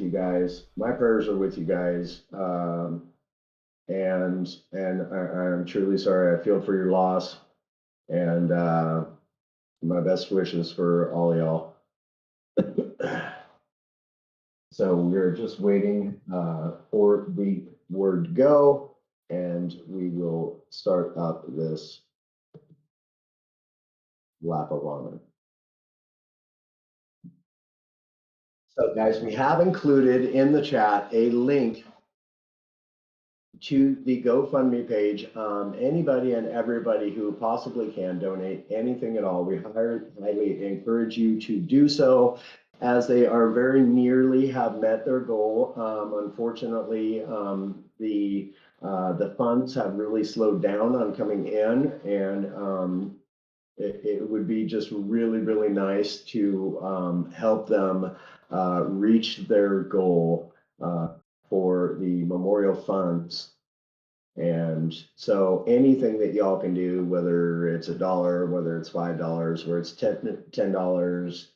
you guys. My prayers are with you guys. I'm truly sorry. I feel for your loss, and my best wishes for all y'all. So we're just waiting for the word to go, and we will start up this lap of ramen. So guys, we have included in the chat a link to the GoFundMe page. Anybody and everybody who possibly can donate anything at all, we highly encourage you to do so, as they are very nearly have met their goal. Unfortunately, the funds have really slowed down on coming in, and it would be just really, really nice to help them reach their goal for the memorial funds. And so anything that y'all can do, whether it's $1, whether it's $5, whether it's $10,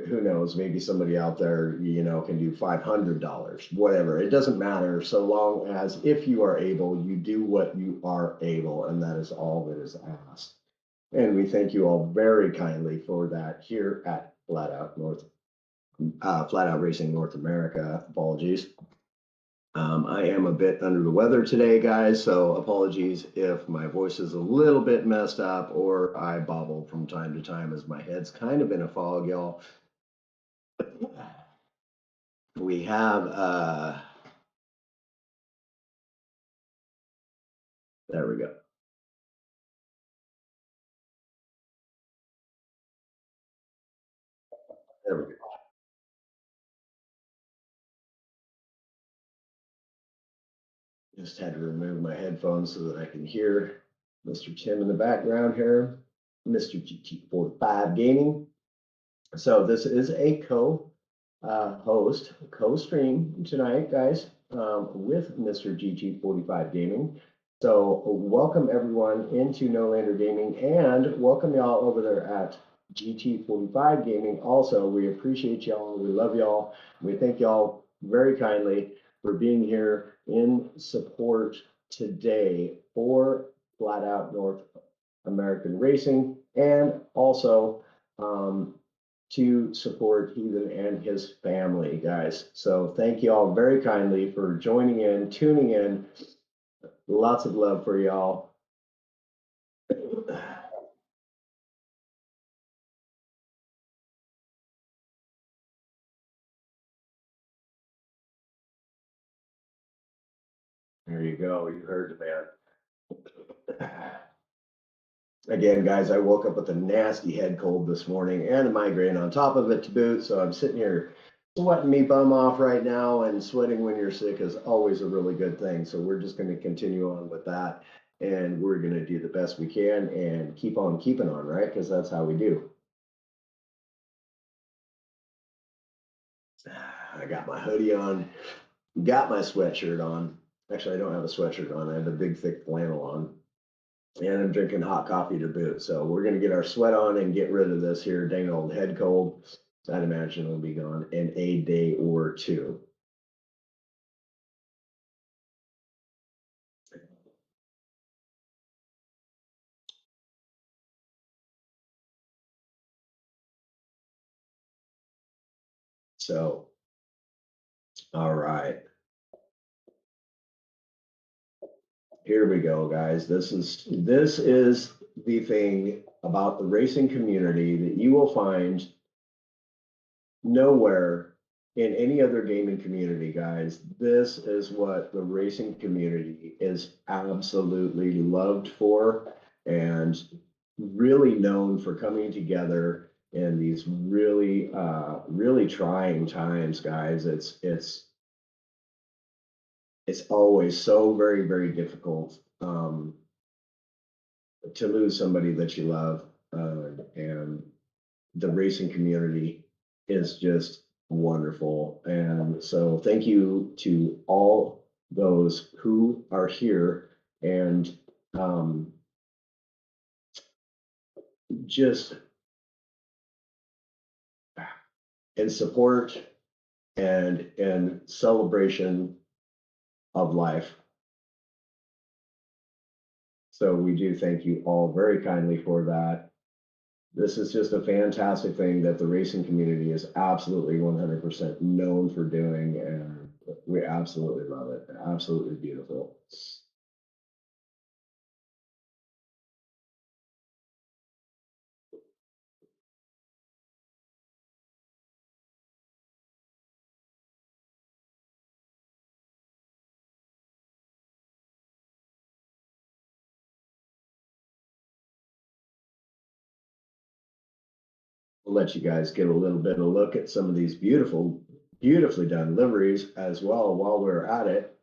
who knows, maybe somebody out there, can do $500, whatever. It doesn't matter, so long as, if you are able, you do what you are able, and that is all that is asked. And we thank you all very kindly for that here at Flat Out Racing North America. Apologies. I am a bit under the weather today, guys, so apologies if my voice is a little bit messed up or I bobble from time to time, as my head's kind of in a fog, y'all. We have, there we go. There we go. Just had to remove my headphones so that I can hear Mr. Tim in the background here, Mr. GT45 Gaming. So this is a co-stream tonight, guys, with Mr. GT45 Gaming. So welcome everyone into No Lander Gaming, and welcome y'all over there at GT45 Gaming. Also, we appreciate y'all. We love y'all. We thank y'all very kindly for being here in support today for Flat Out North American Racing, and also to support Heathen and his family, guys. So thank you all very kindly for joining in, tuning in. Lots of love for y'all. There you go. You heard the man. Again, guys, I woke up with a nasty head cold this morning and a migraine on top of it to boot. So I'm sitting here sweating me bum off right now, and sweating when you're sick is always a really good thing. So we're just going to continue on with that, and we're going to do the best we can and keep on keeping on, right? Because that's how we do. I got my hoodie on, got my sweatshirt on. Actually, I don't have a sweatshirt on. I have a big, thick flannel on. And I'm drinking hot coffee to boot. So we're going to get our sweat on and get rid of this here dang old head cold. I'd imagine it'll be gone in a day or two. So, all right. Here we go, guys. This is the thing about the racing community that you will find nowhere in any other gaming community, guys. This is what the racing community is absolutely loved for, and really known for coming together in these really really trying times, guys. It's always so very, very difficult to lose somebody that you love, and the racing community is just wonderful. And so thank you to all those who are here, and just in support and in celebration of life. So we do thank you all very kindly for that. This is just a fantastic thing that the racing community is absolutely 100% known for doing, and we absolutely love it. Absolutely beautiful. We'll let you guys get a little bit of a look at some of these beautifully done liveries as well while we're at it.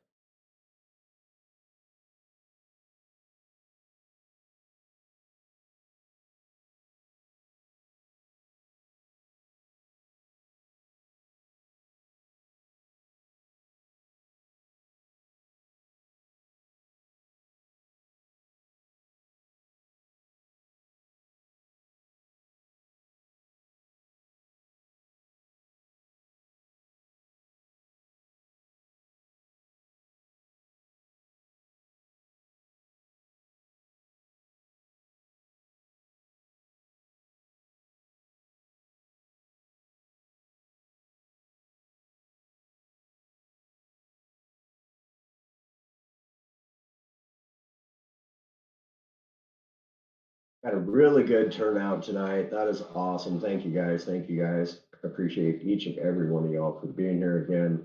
Got a really good turnout tonight. That is awesome. Thank you guys. Thank you guys. Appreciate each and every one of y'all for being here again.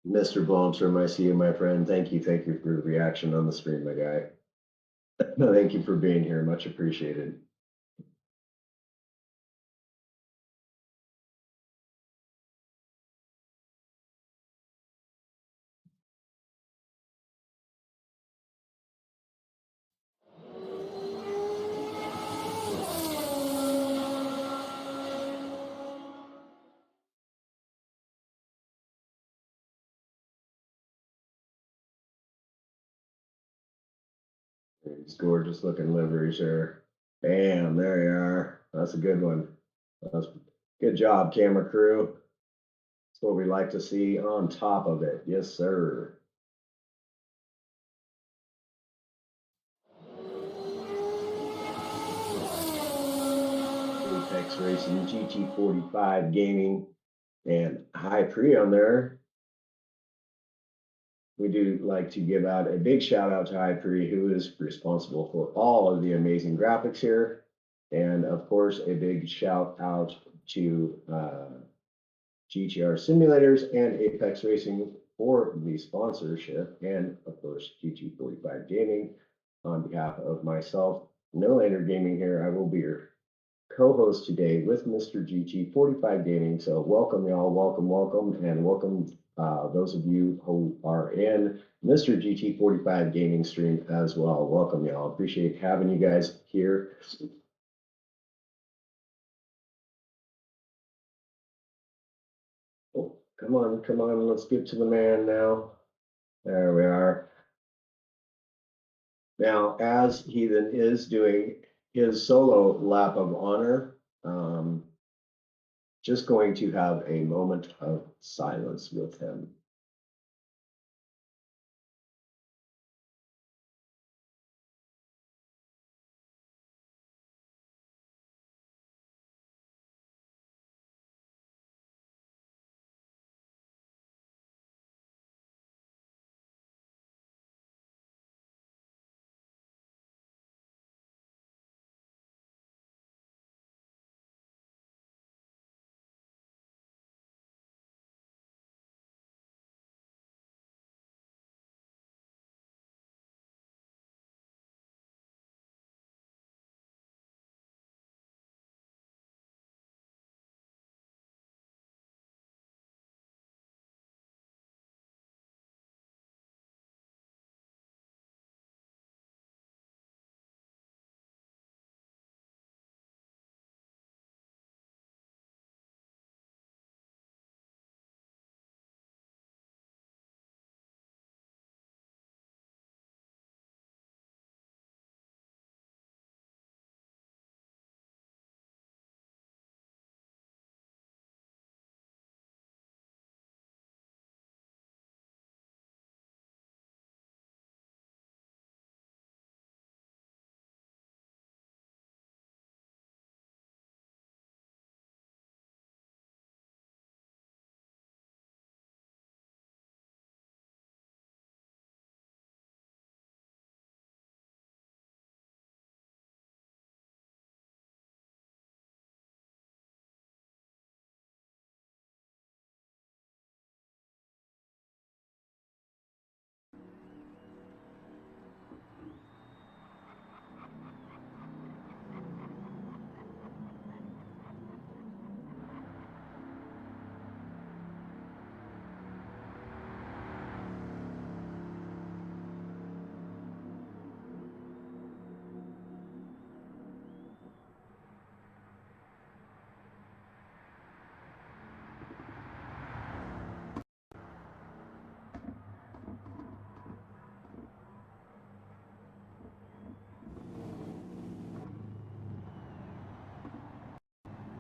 Mr. Blomstrom, I see you, my friend. Thank you. Thank you for the reaction on the stream, my guy. Thank you for being here. Much appreciated. These gorgeous looking liveries here. Bam, there you are. That's a good one. That's good job, camera crew. That's what we like to see on top of it. Yes, sir. Apex Racing GT45 Gaming and High Pre on there. We do like to give out a big shout out to High Pre, who is responsible for all of the amazing graphics here. And of course, a big shout out to GTR Simulators and Apex Racing for the sponsorship, and of course GT45 Gaming. On behalf of myself, No Lander Gaming here, I will be your co-host today with Mr. GT45 Gaming. So welcome y'all, welcome, and welcome those of you who are in Mr. GT45 Gaming stream as well. Welcome y'all, appreciate having you guys here. Oh, come on, let's get to the man now. There we are. Now, as he then is doing his solo lap of honor, just going to have a moment of silence with him.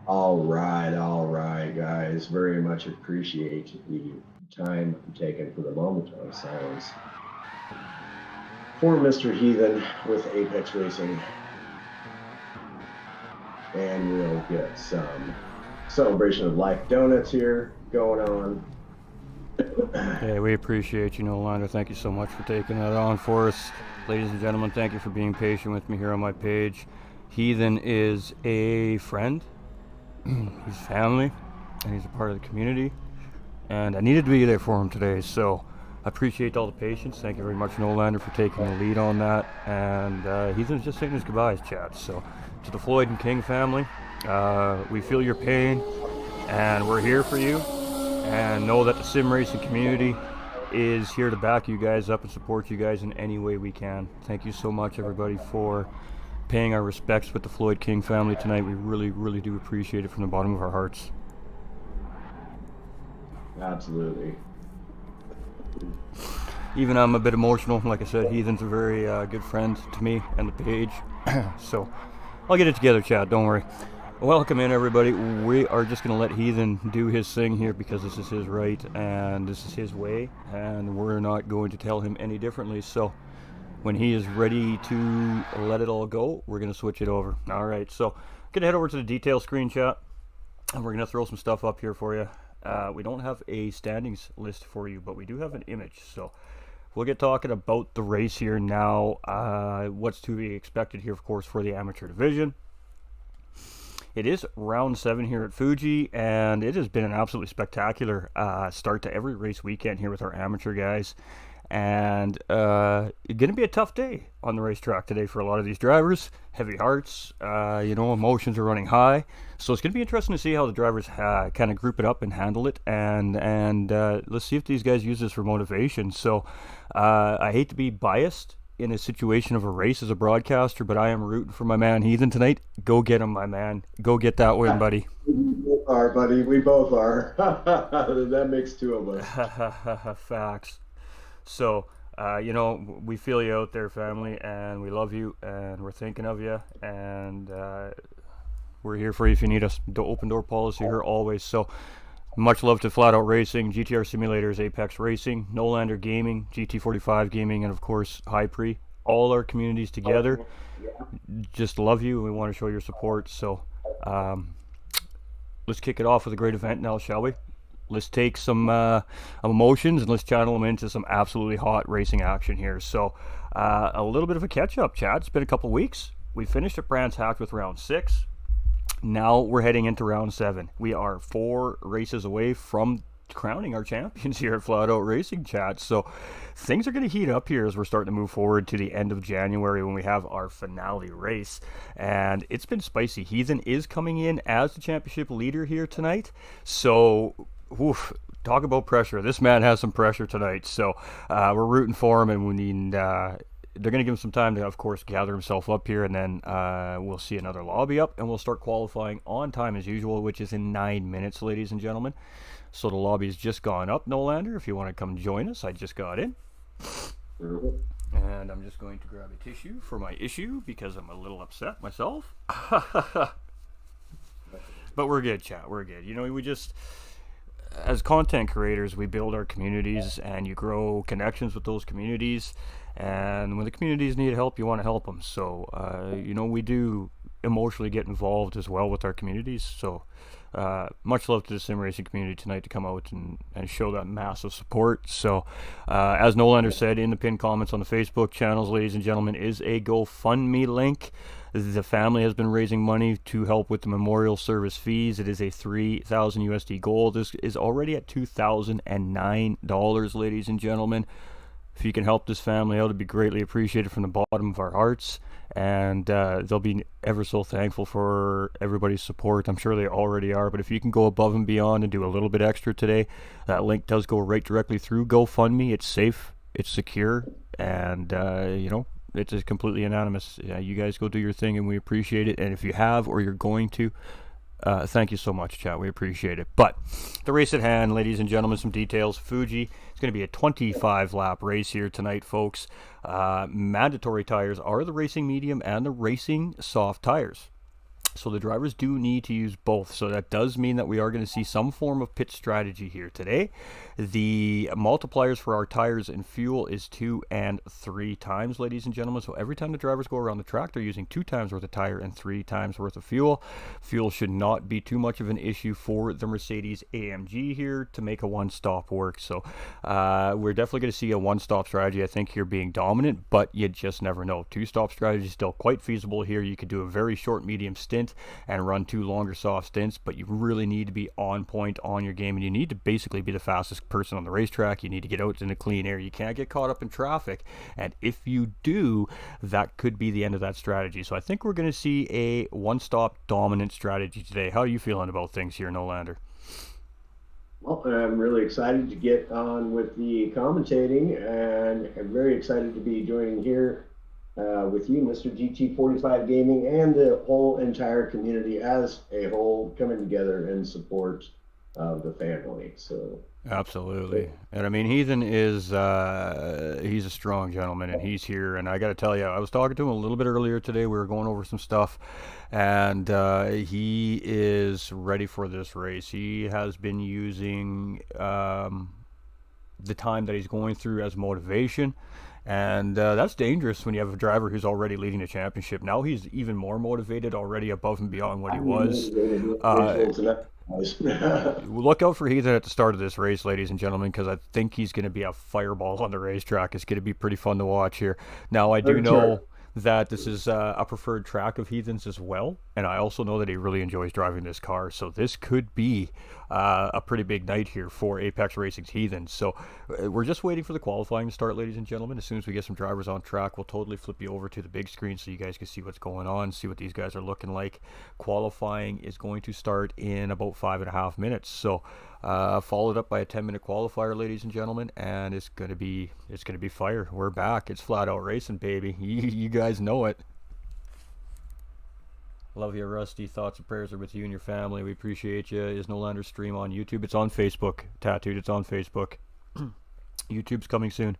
All right, guys. Very much appreciate the time taken for the moment of silence for Mr. Heathen with Apex Racing. And we'll get some celebration of life donuts here going on. Hey, we appreciate you, Nolander. Thank you so much for taking that on for us. Ladies and gentlemen, thank you for being patient with me here on my page. Heathen is a friend, he's family, and he's a part of the community. And I needed to be there for him today, so I appreciate all the patience. Thank you very much, Nolander, for taking the lead on that. And Heathen's just saying his goodbyes, chat. So to the Floyd and King family, we feel your pain, and we're here for you. And know that the sim racing community is here to back you guys up and support you guys in any way we can. Thank you so much, everybody, for paying our respects with the Floyd King family tonight. We really, really do appreciate it from the bottom of our hearts. Absolutely. Even I'm a bit emotional. Like I said, Heathen's a very good friend to me and the page. So I'll get it together, Chad. Don't worry. Welcome in, everybody. We are just going to let Heathen do his thing here because this is his right and this is his way, and we're not going to tell him any differently. So when he is ready to let it all go, we're going to switch it over. All right, so I'm going to head over to the detail screen, chat, and we're going to throw some stuff up here for you. We don't have a standings list for you, but we do have an image. So we'll get talking about the race here now. What's to be expected here, of course, for the amateur division. It is round 7 here at Fuji, and it has been an absolutely spectacular start to every race weekend here with our amateur guys. And it's going to be a tough day on the racetrack today for a lot of these drivers. Heavy hearts, emotions are running high. So it's going to be interesting to see how the drivers kind of group it up and handle it. And let's see if these guys use this for motivation. So I hate to be biased in a situation of a race as a broadcaster, but I am rooting for my man Heathen tonight. Go get him, my man. Go get that win, buddy. We both are, buddy. We both are. That makes 2 of us. Facts. So, we feel you out there, family, and we love you, and we're thinking of you, and we're here for you if you need us. The open door policy here always. So, much love to Flat Out Racing, GTR Simulators, Apex Racing, Nolander Gaming, GT45 Gaming, and of course, High Pre. All our communities together. Just love you, and we want to show your support. So, let's kick it off with a great event now, shall we? Let's take some emotions and let's channel them into some absolutely hot racing action here. So, a little bit of a catch-up, chat. It's been a couple weeks. We finished at Brands Hatch with round 6. Now we're heading into round 7. We are 4 races away from crowning our champions here at Flat Out Racing, chat. So things are going to heat up here as we're starting to move forward to the end of January when we have our finale race. And it's been spicy. Heathen is coming in as the championship leader here tonight. So, talk about pressure. This man has some pressure tonight. So we're rooting for him, and we need... they're going to give him some time to, of course, gather himself up here, and then we'll see another lobby up, and we'll start qualifying on time as usual, which is in 9 minutes, ladies and gentlemen. So the lobby's just gone up, Nolander. If you want to come join us, I just got in. And I'm just going to grab a tissue for my issue because I'm a little upset myself. But we're good, chat. We're good. We just... As content creators, we build our communities, and you grow connections with those communities. And when the communities need help, you want to help them. So, we do emotionally get involved as well with our communities. So, much love to the sim racing community tonight to come out and show that massive support. So, as Nolander said in the pinned comments on the Facebook channels, ladies and gentlemen, is a GoFundMe link. The family has been raising money to help with the memorial service fees. It is a 3,000 USD goal. This is already at $2,009, ladies and gentlemen. If you can help this family out, it'd be greatly appreciated from the bottom of our hearts. And they'll be ever so thankful for everybody's support. I'm sure they already are. But if you can go above and beyond and do a little bit extra today, that link does go right directly through GoFundMe. It's safe, it's secure, and, it's just completely anonymous. You guys go do your thing, and we appreciate it. And if you have or you're going to, thank you so much, chat. We appreciate it. But the race at hand, ladies and gentlemen, some details. Fuji, it's going to be a 25-lap race here tonight, folks. Mandatory tires are the racing medium and the racing soft tires. So the drivers do need to use both. So that does mean that we are going to see some form of pit strategy here today. The multipliers for our tires and fuel is 2 and 3 times, ladies and gentlemen. So every time the drivers go around the track, they're using 2 times worth of tire and 3 times worth of fuel. Fuel should not be too much of an issue for the Mercedes AMG here to make a one-stop work. So we're definitely going to see a one-stop strategy, I think, here being dominant, but you just never know. Two-stop strategy is still quite feasible here. You could do a very short, medium stint and run 2 longer soft stints, but you really need to be on point on your game, and you need to basically be the fastest person on the racetrack. You need to get out in the clean air. You can't get caught up in traffic, and if you do, that could be the end of that strategy. So I think we're going to see a one-stop dominant strategy today. How are you feeling about things here, Nolander? Well, I'm really excited to get on with the commentating, and I'm very excited to be joining here with you, Mr. GT45 Gaming, and the whole entire community as a whole coming together in support of the family. So absolutely. And I mean, Heathen is he's a strong gentleman, and he's here. And I got to tell you, I was talking to him a little bit earlier today. We were going over some stuff, and he is ready for this race. He has been using the time that he's going through as motivation. And that's dangerous when you have a driver who's already leading the championship. Now he's even more motivated, already above and beyond what he was. Look out for Heathen at the start of this race, ladies and gentlemen, because I think he's going to be a fireball on the racetrack. It's going to be pretty fun to watch here. Now, I do know that this is a preferred track of Heathen's as well, and I also know that he really enjoys driving this car, so this could be a pretty big night here for Apex Racing's Heathen. So we're just waiting for the qualifying to start, ladies and gentlemen. As soon as we get some drivers on track, we'll totally flip you over to the big screen so you guys can see what's going on, see what these guys are looking like. Qualifying is going to start in about 5.5 minutes, so followed up by a 10-minute qualifier, ladies and gentlemen, and it's gonna be fire. We're back. It's flat out racing, baby. You guys know it. Love you, Rusty. Thoughts and prayers are with you and your family. We appreciate you. Is Nolander stream on YouTube? It's on Facebook. Tattooed. It's on Facebook. YouTube's coming soon.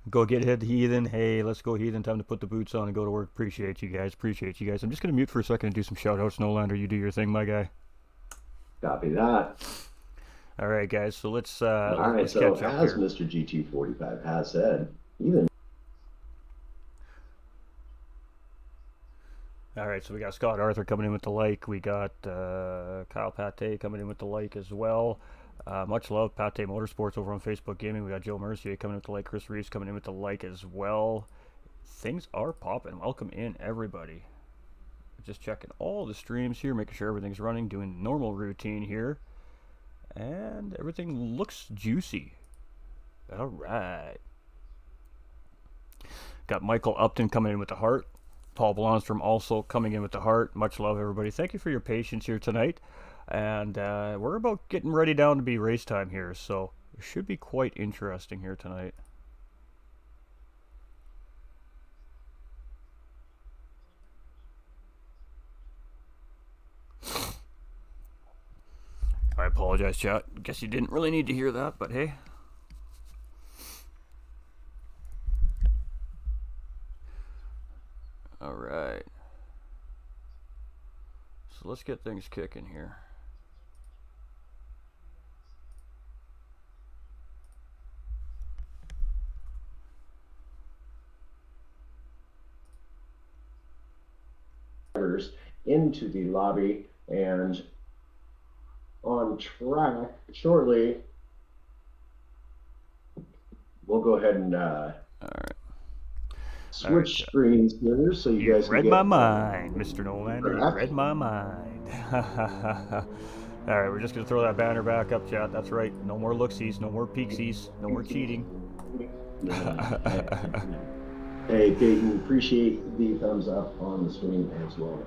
Go get hit, Heathen. Hey, let's go, Heathen. Time to put the boots on and go to work. Appreciate you guys. Appreciate you guys. I'm just gonna mute for a second and do some shout outs. Nolander, you do your thing, my guy. Copy that. All right, guys. So let's all right. let's So catch up as here. Mr. GT45 has said, even. All right, so we got Scott Arthur coming in with the like. We got Kyle Pate coming in with the like as well. Much love, Pate Motorsports over on Facebook Gaming. We got Joe Mercier coming in with the like. Chris Reeves coming in with the like as well. Things are popping. Welcome in, everybody. Just checking all the streams here, making sure everything's running, doing normal routine here. And everything looks juicy. All right. Got Michael Upton coming in with the heart. Paul Blomstrom also coming in with the heart. Much love, everybody. Thank you for your patience here tonight. And we're about getting ready down to be race time here, so it should be quite interesting here tonight. I apologize, chat. Guess you didn't really need to hear that, but hey. All right. So let's get things kicking here. Into the lobby and on track shortly. We'll go ahead and all right. Switch screens here so you guys read can my mind, Mr. Nolander. You read my mind. All right, we're just going to throw that banner back up, chat. That's right. No more looksies, no more peeksies, no more cheating. Hey, Peyton, appreciate the thumbs up on the screen as well.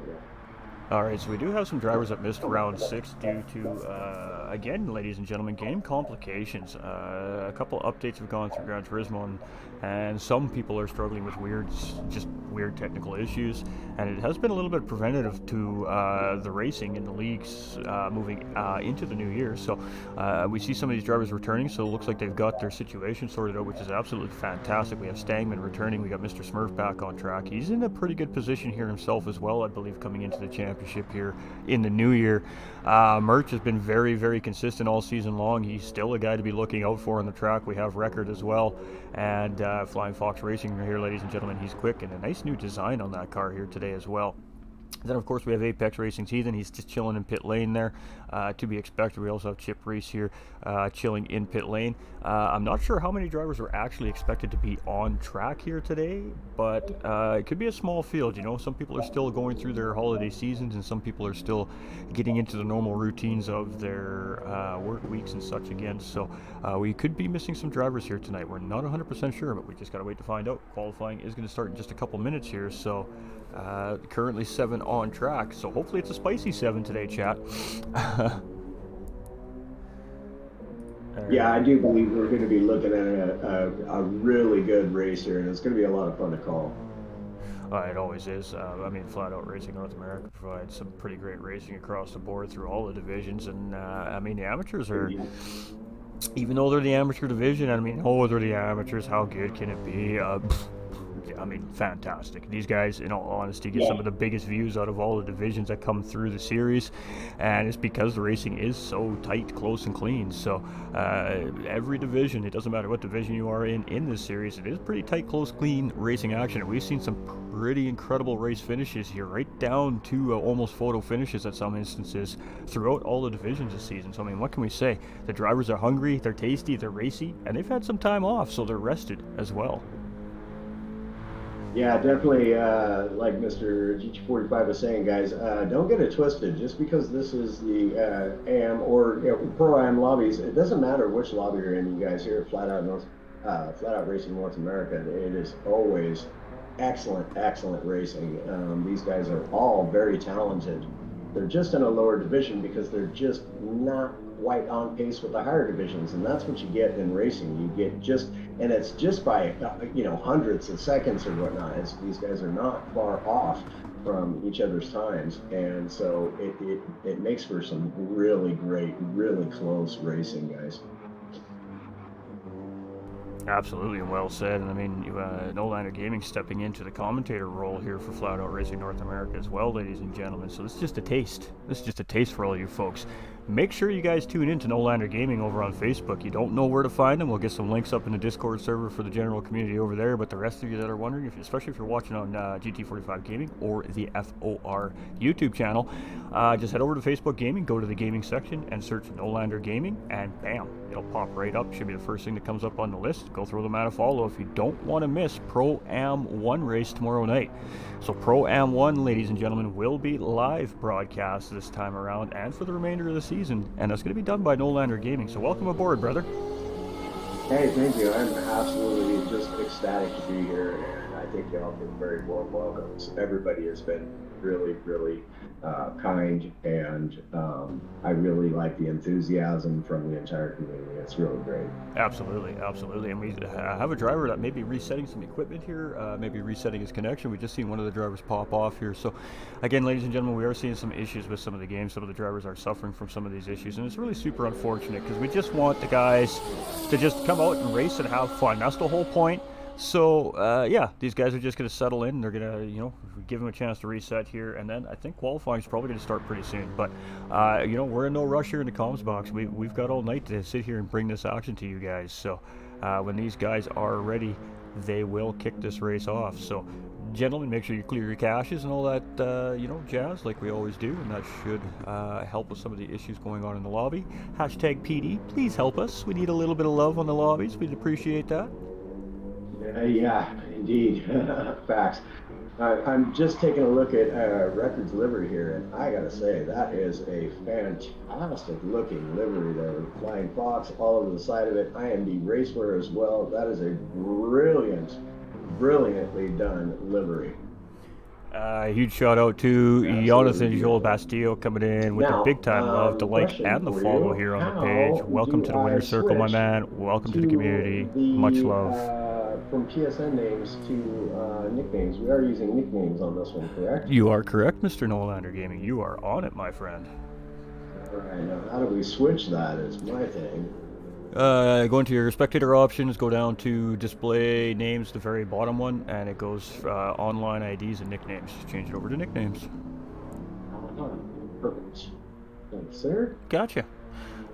All right, so we do have some drivers that missed round 6 due to, again, ladies and gentlemen, game complications. A couple updates have gone through Gran Turismo, and some people are struggling with just weird technical issues, and it has been a little bit preventative to the racing in the leagues moving into the new year. So we see some of these drivers returning, so it looks like they've got their situation sorted out, which is absolutely fantastic. We have Stangman returning. We got Mr. Smurf back on track. He's in a pretty good position here himself as well, I believe, coming into the championship here in the new year. Merch has been very, very consistent all season long. He's still a guy to be looking out for on the track. We have Record as well, and Flying Fox Racing here, ladies and gentlemen. He's quick, and a nice new design on that car here today as well. Then, of course, we have Apex Racing's Heathen. He's just chilling in pit lane there, to be expected. We also have Chip Reese here chilling in pit lane. I'm not sure how many drivers are actually expected to be on track here today, but it could be a small field. You know, some people are still going through their holiday seasons, and some people are still getting into the normal routines of their work weeks and such again. So we could be missing some drivers here tonight. We're not 100% sure, but we just got to wait to find out. Qualifying is going to start in just a couple minutes here, so currently 7 on track, so hopefully it's a spicy 7 today, chat. Yeah, I do believe we're going to be looking at a really good race here, and it's going to be a lot of fun to call. It always is. I mean, Flat Out Racing North America provides some pretty great racing across the board through all the divisions, and I mean, the amateurs are, even though they're the amateur division, I mean, they're the amateurs, how good can it be? I mean, fantastic. These guys, in all honesty, get some of the biggest views out of all the divisions that come through the series, and it's because the racing is so tight, close, and clean. So every division, it doesn't matter what division you are in this series, it is pretty tight, close, clean racing action. And we've seen some pretty incredible race finishes here, right down to almost photo finishes at some instances throughout all the divisions this season. So I mean, what can we say? The drivers are hungry, they're tasty, they're racy, and they've had some time off, so they're rested as well. Yeah, definitely. Like Mr. GT45 was saying, guys, don't get it twisted. Just because this is the AM or Pro AM lobbies, it doesn't matter which lobby you're in. You guys here at Flat Out Racing North America, it is always excellent racing. These guys are all very talented. They're just in a lower division because they're just not quite on pace with the higher divisions, and that's what you get in racing. You get just, and it's just by hundredths of seconds or whatnot. These guys are not far off from each other's times, and so it makes for some really great, really close racing, guys. Absolutely, and well said. And I mean, No Lander Gaming stepping into the commentator role here for Flat Out Racing North America as well, ladies and gentlemen. So this is just a taste. This is just a taste for all you folks. Make sure you guys tune in to No Lander Gaming over on Facebook. You don't know where to find them, we'll get some links up in the Discord server for the general community over there. But the rest of you that are wondering, especially if you're watching on GT45 Gaming or the FOR YouTube channel, just head over to Facebook Gaming, go to the gaming section and search No Lander Gaming, and bam, it'll pop right up. Should be the first thing that comes up on the list. Go throw them out a follow if you don't want to miss Pro Am 1 race tomorrow night. So Pro Am 1, ladies and gentlemen, will be live broadcast this time around and for the remainder of the season, and that's going to be done by No Lander Gaming. So welcome aboard, brother. Hey, thank you. I'm absolutely just ecstatic to be here, and I think y'all been very warm welcomes. Everybody has been really kind, and I really like the enthusiasm from the entire community. It's really great. Absolutely, and we have a driver that may be resetting some equipment here, maybe resetting his connection. We just seen one of the drivers pop off here. So again, ladies and gentlemen, we are seeing some issues with some of the games. Some of the drivers are suffering from some of these issues, and it's really super unfortunate because we just want the guys to just come out and race and have fun. That's the whole point. So yeah, these guys are just going to settle in. They're going to, give them a chance to reset here, and then I think qualifying is probably going to start pretty soon. But we're in no rush here in the comms box. We've got all night to sit here and bring this action to you guys. So when these guys are ready, they will kick this race off. So gentlemen, make sure you clear your caches and all that jazz like we always do, and that should help with some of the issues going on in the lobby. Hashtag PD, please help us. We need a little bit of love on the lobbies. We'd appreciate that. Yeah, indeed. Facts. I'm just taking a look at Records livery here, and I gotta say, that is a fantastic looking livery there. Flying Fox all over the side of it. IMD Racewear as well. That is a brilliantly done livery. Huge shout out to Absolutely Jonathan Joel beautiful. Bastillo coming in with the Now, big time love, the like, question and the for follow you. here on the page. How Welcome do to the I winner's circle, my switch man. Welcome to the community. to Much the love. from PSN names to nicknames? We are using nicknames on this one, correct? You are correct, Mr. Nolander Gaming. You are on it, my friend. All right. Now, how do we switch that? Is my thing. Go into your spectator options, go down to display names, the very bottom one, and it goes online IDs and nicknames. Change it over to nicknames. Perfect. Thanks, sir. Gotcha.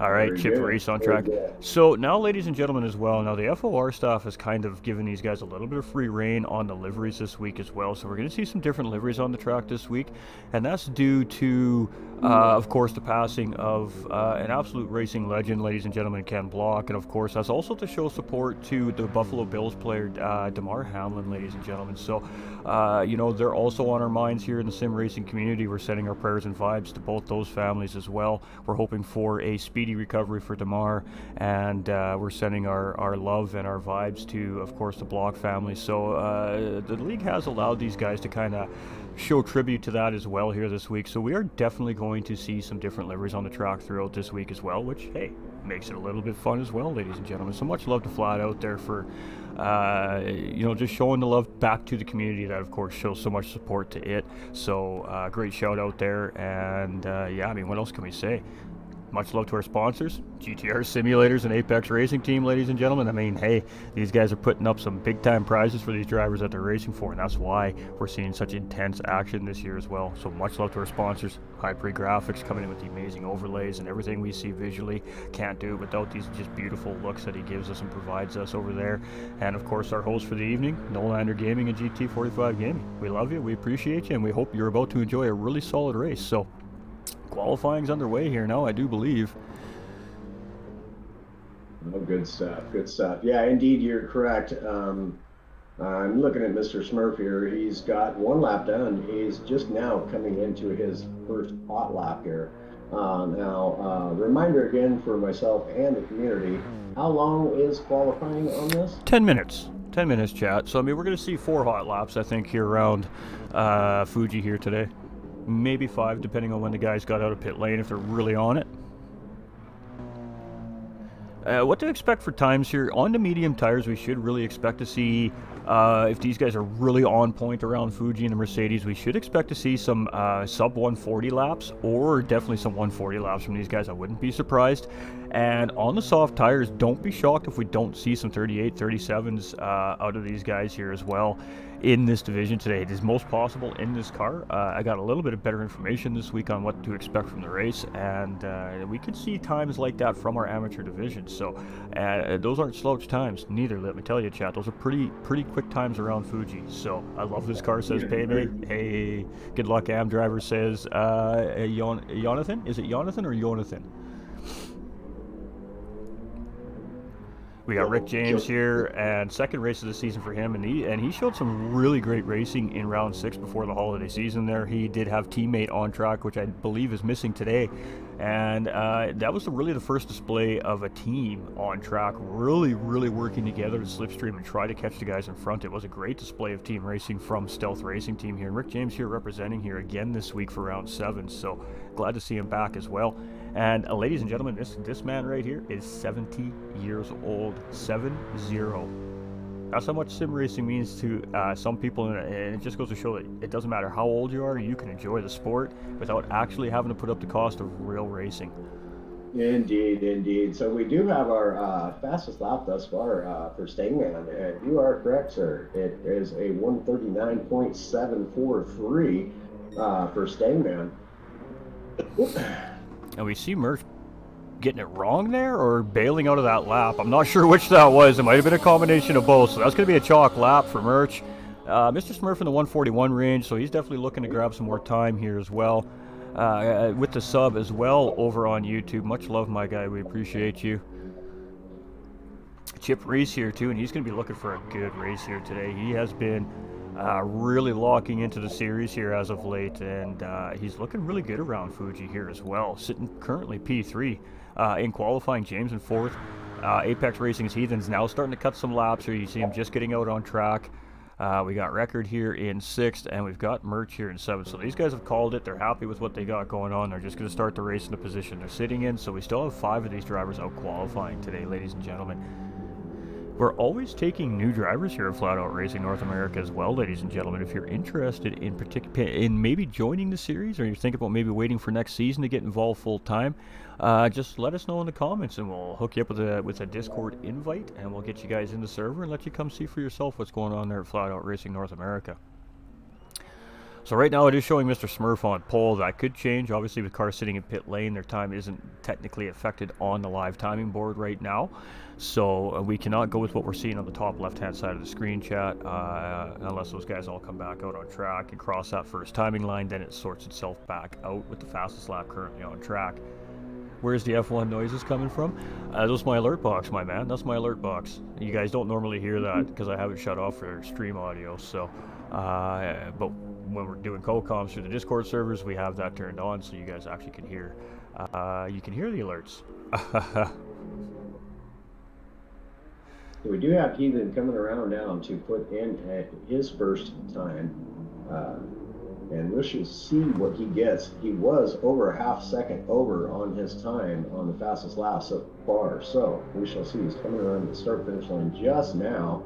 All right, Very Chip good. Race on Very track. good. So now, ladies and gentlemen, as well, now the FOR staff has kind of given these guys a little bit of free reign on the liveries this week as well. So we're going to see some different liveries on the track this week, and that's due to, of course, the passing of an absolute racing legend, ladies and gentlemen, Ken Block, and of course, that's also to show support to the Buffalo Bills player Damar Hamlin, ladies and gentlemen. So, you know, they're also on our minds here in the sim racing community. We're sending our prayers and vibes to both those families as well. We're hoping for a speedy recovery for Damar, and we're sending our love and our vibes to, of course, the Block family. So the league has allowed these guys to kind of show tribute to that as well here this week. So we are definitely going to see some different liveries on the track throughout this week as well, which, hey, makes it a little bit fun as well, ladies and gentlemen. So much love to Flat out there for you know, just showing the love back to the community that, of course, shows so much support to it. So great shout out there, and yeah, I mean, what else can we say? Much love to our sponsors, GTR Simulators and Apex Racing Team, ladies and gentlemen. I mean, hey, these guys are putting up some big-time prizes for these drivers that they're racing for, and that's why we're seeing such intense action this year as well. So much love to our sponsors. High Pre Graphics coming in with the amazing overlays and everything we see visually. Can't do it without these just beautiful looks that he gives us and provides us over there. And, of course, our host for the evening, Nolander Gaming and GT45 Gaming. We love you, we appreciate you, and we hope you're about to enjoy a really solid race. So qualifying's underway here now, I do believe. Oh, good stuff. Good stuff. Yeah, indeed, you're correct. I'm looking at Mr. Smurf here. He's got one lap done. He's just now coming into his first hot lap here. Now, reminder again for myself and the community, how long is qualifying on this? 10 minutes. 10 minutes, chat. So, I mean, we're going to see 4 hot laps, I think, here around Fuji here today. Maybe 5, depending on when the guys got out of pit lane, if they're really on it. What to expect for times here? On the medium tires, we should really expect to see, if these guys are really on point around Fuji and the Mercedes, we should expect to see some sub 140 laps, or definitely some 140 laps from these guys. I wouldn't be surprised. And on the soft tires, don't be shocked if we don't see some 38, 37s out of these guys here as well in this division today. It is most possible in this car. I got a little bit of better information this week on what to expect from the race, and we could see times like that from our amateur division. So those aren't slouch times, neither, let me tell you, chat. Those are pretty quick times around Fuji. So I love this car, says Pay Me. Hey, good luck, Am Driver says Jonathan? Is it Jonathan or Jonathan? We got Rick James here, and second race of the season for him, and he showed some really great racing in round 6 before the holiday season there. He did have teammate on track, which I believe is missing today, and that was really the first display of a team on track really working together to slipstream and try to catch the guys in front. It was a great display of team racing from Stealth Racing Team here, and Rick James here representing here again this week for round 7, so glad to see him back as well. And ladies and gentlemen, this man right here is 70 years old. 70. That's how much sim racing means to some people, and it just goes to show that it doesn't matter how old you are, you can enjoy the sport without actually having to put up the cost of real racing. Indeed. So we do have our fastest lap thus far for Stangman, and you are correct, sir. It is a 139.743 for Stangman. And we see Murph getting it wrong there or bailing out of that lap. I'm not sure which that was. It might have been a combination of both. So that's going to be a chalk lap for Murch. Mr. Smurf in the 141 range, so he's definitely looking to grab some more time here as well. With the sub as well over on YouTube. Much love, my guy. We appreciate you. Chip Reese here too, and he's going to be looking for a good race here today. He has been really locking into the series here as of late, and he's looking really good around Fuji here as well, sitting currently P3 in qualifying. James in 4th. Apex Racing's Heathens now starting to cut some laps here. You see him just getting out on track. We got Record here in 6th, and we've got Merch here in 7th. So these guys have called it. They're happy with what they got going on. They're just going to start the race in the position they're sitting in. So we still have 5 of these drivers out qualifying today, ladies and gentlemen. We're always taking new drivers here at Flat Out Racing North America as well, ladies and gentlemen. If you're interested in maybe joining the series, or you're thinking about maybe waiting for next season to get involved full time, just let us know in the comments, and we'll hook you up with a Discord invite, and we'll get you guys in the server and let you come see for yourself what's going on there at Flat Out Racing North America. So right now it is showing Mr. Smurf on pole. That could change. Obviously, with cars sitting in pit lane, their time isn't technically affected on the live timing board right now. So we cannot go with what we're seeing on the top left-hand side of the screen, chat, unless those guys all come back out on track and cross that first timing line. Then it sorts itself back out with the fastest lap currently on track. Where's the F1 noises coming from? That's my alert box, my man. That's my alert box. You guys don't normally hear that because I have it shut off for stream audio. So, but when we're doing co-coms through the Discord servers, we have that turned on so you guys actually can hear. You can hear the alerts. We do have Heathen coming around now to put in his first time, and we shall see what he gets. He was over a half second over on his time on the fastest lap so far, so we shall see. He's coming around the start-finish line just now.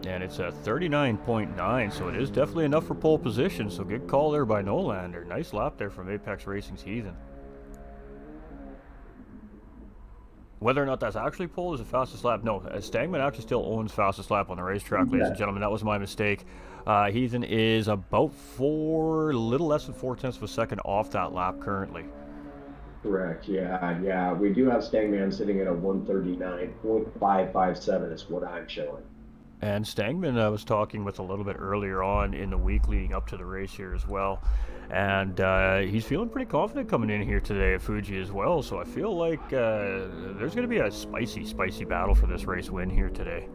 And it's a 39.9, so it is definitely enough for pole position, so good call there by Nolander. Nice lap there from Apex Racing's Heathen. Whether or not that's actually pole is the fastest lap, no. Stangman actually still owns fastest lap on the racetrack, ladies and gentlemen. That was my mistake. Heathen is about little less than 0.4 of a second off that lap currently. Correct, yeah. We do have Stangman sitting at a 139.557 is what I'm showing. And Stangman I was talking with a little bit earlier on in the week leading up to the race here as well. And he's feeling pretty confident coming in here today at Fuji as well. So I feel like there's going to be a spicy battle for this race win here today.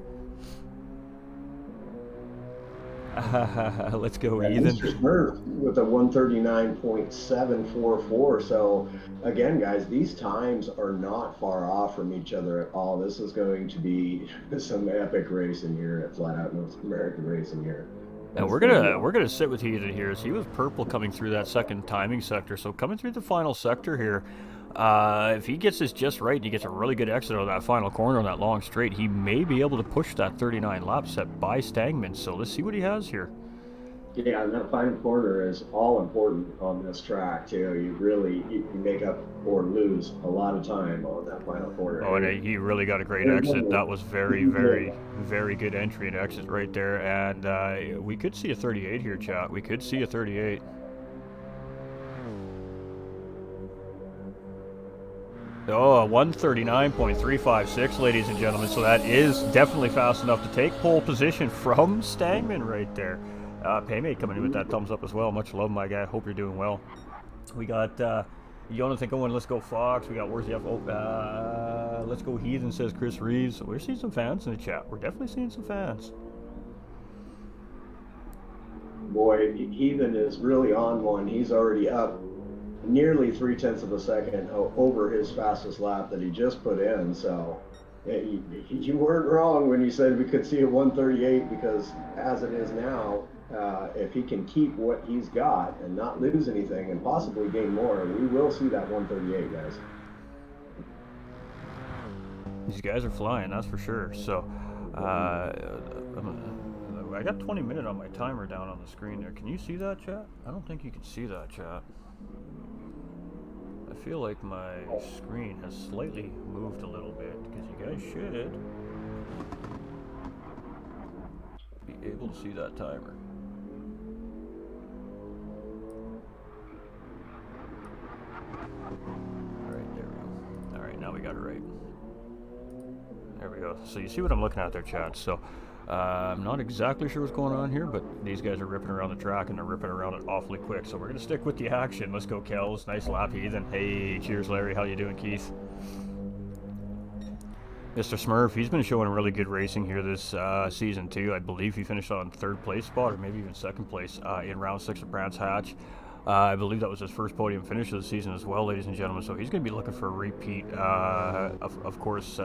Let's go, Ethan. Mr. Smurf with a 139.744. So again, guys, these times are not far off from each other at all. This is going to be some epic racing here at Flat Out North American Racing here. And we're gonna sit with Heathen here. So he was purple coming through that second timing sector. So coming through the final sector here, if he gets this just right and he gets a really good exit out of that final corner on that long straight, he may be able to push that 39 lap set by Stangman. So let's see what he has here. Yeah, and that final corner is all important on this track too. You make up or lose a lot of time on that final corner. Oh, and he really got a great exit. That was very good entry and exit right there. And we could see a 38 here, chat. We could see a 38. Oh, 139.356, ladies and gentlemen. So that is definitely fast enough to take pole position from Stangman right there. Paymate coming in with that thumbs up as well. Much love, my guy. Hope you're doing well. We got Jonathan going, let's go Fox. We got where's the F? Oh, let's go Heathen, says Chris Reeves. We're seeing some fans in the chat. We're definitely seeing some fans. Boy, Heathen is really on one. He's already up nearly 0.3 of a second over his fastest lap that he just put in. So you weren't wrong when you said we could see a 138, because as it is now, if he can keep what he's got and not lose anything and possibly gain more, we will see that 138, guys. These guys are flying, that's for sure. So I got 20 minutes on my timer down on the screen there. Can you see that, chat? I don't think you can see that, chat. I feel like my screen has slightly moved a little bit, because you guys should be able to see that timer. Alright, there we go. Alright, now we got it right. There we go. So you see what I'm looking at there, chat. So I'm not exactly sure what's going on here, but these guys are ripping around the track, and they're ripping around it awfully quick. So we're going to stick with the action. Let's go, Kells. Nice lap, Heathen. Hey, cheers, Larry. How you doing, Keith? Mr. Smurf, he's been showing really good racing here this season, too. I believe he finished on 3rd place spot, or maybe even 2nd place in round 6 of Brands Hatch. I believe that was his first podium finish of the season as well, ladies and gentlemen. So he's going to be looking for a repeat, of course,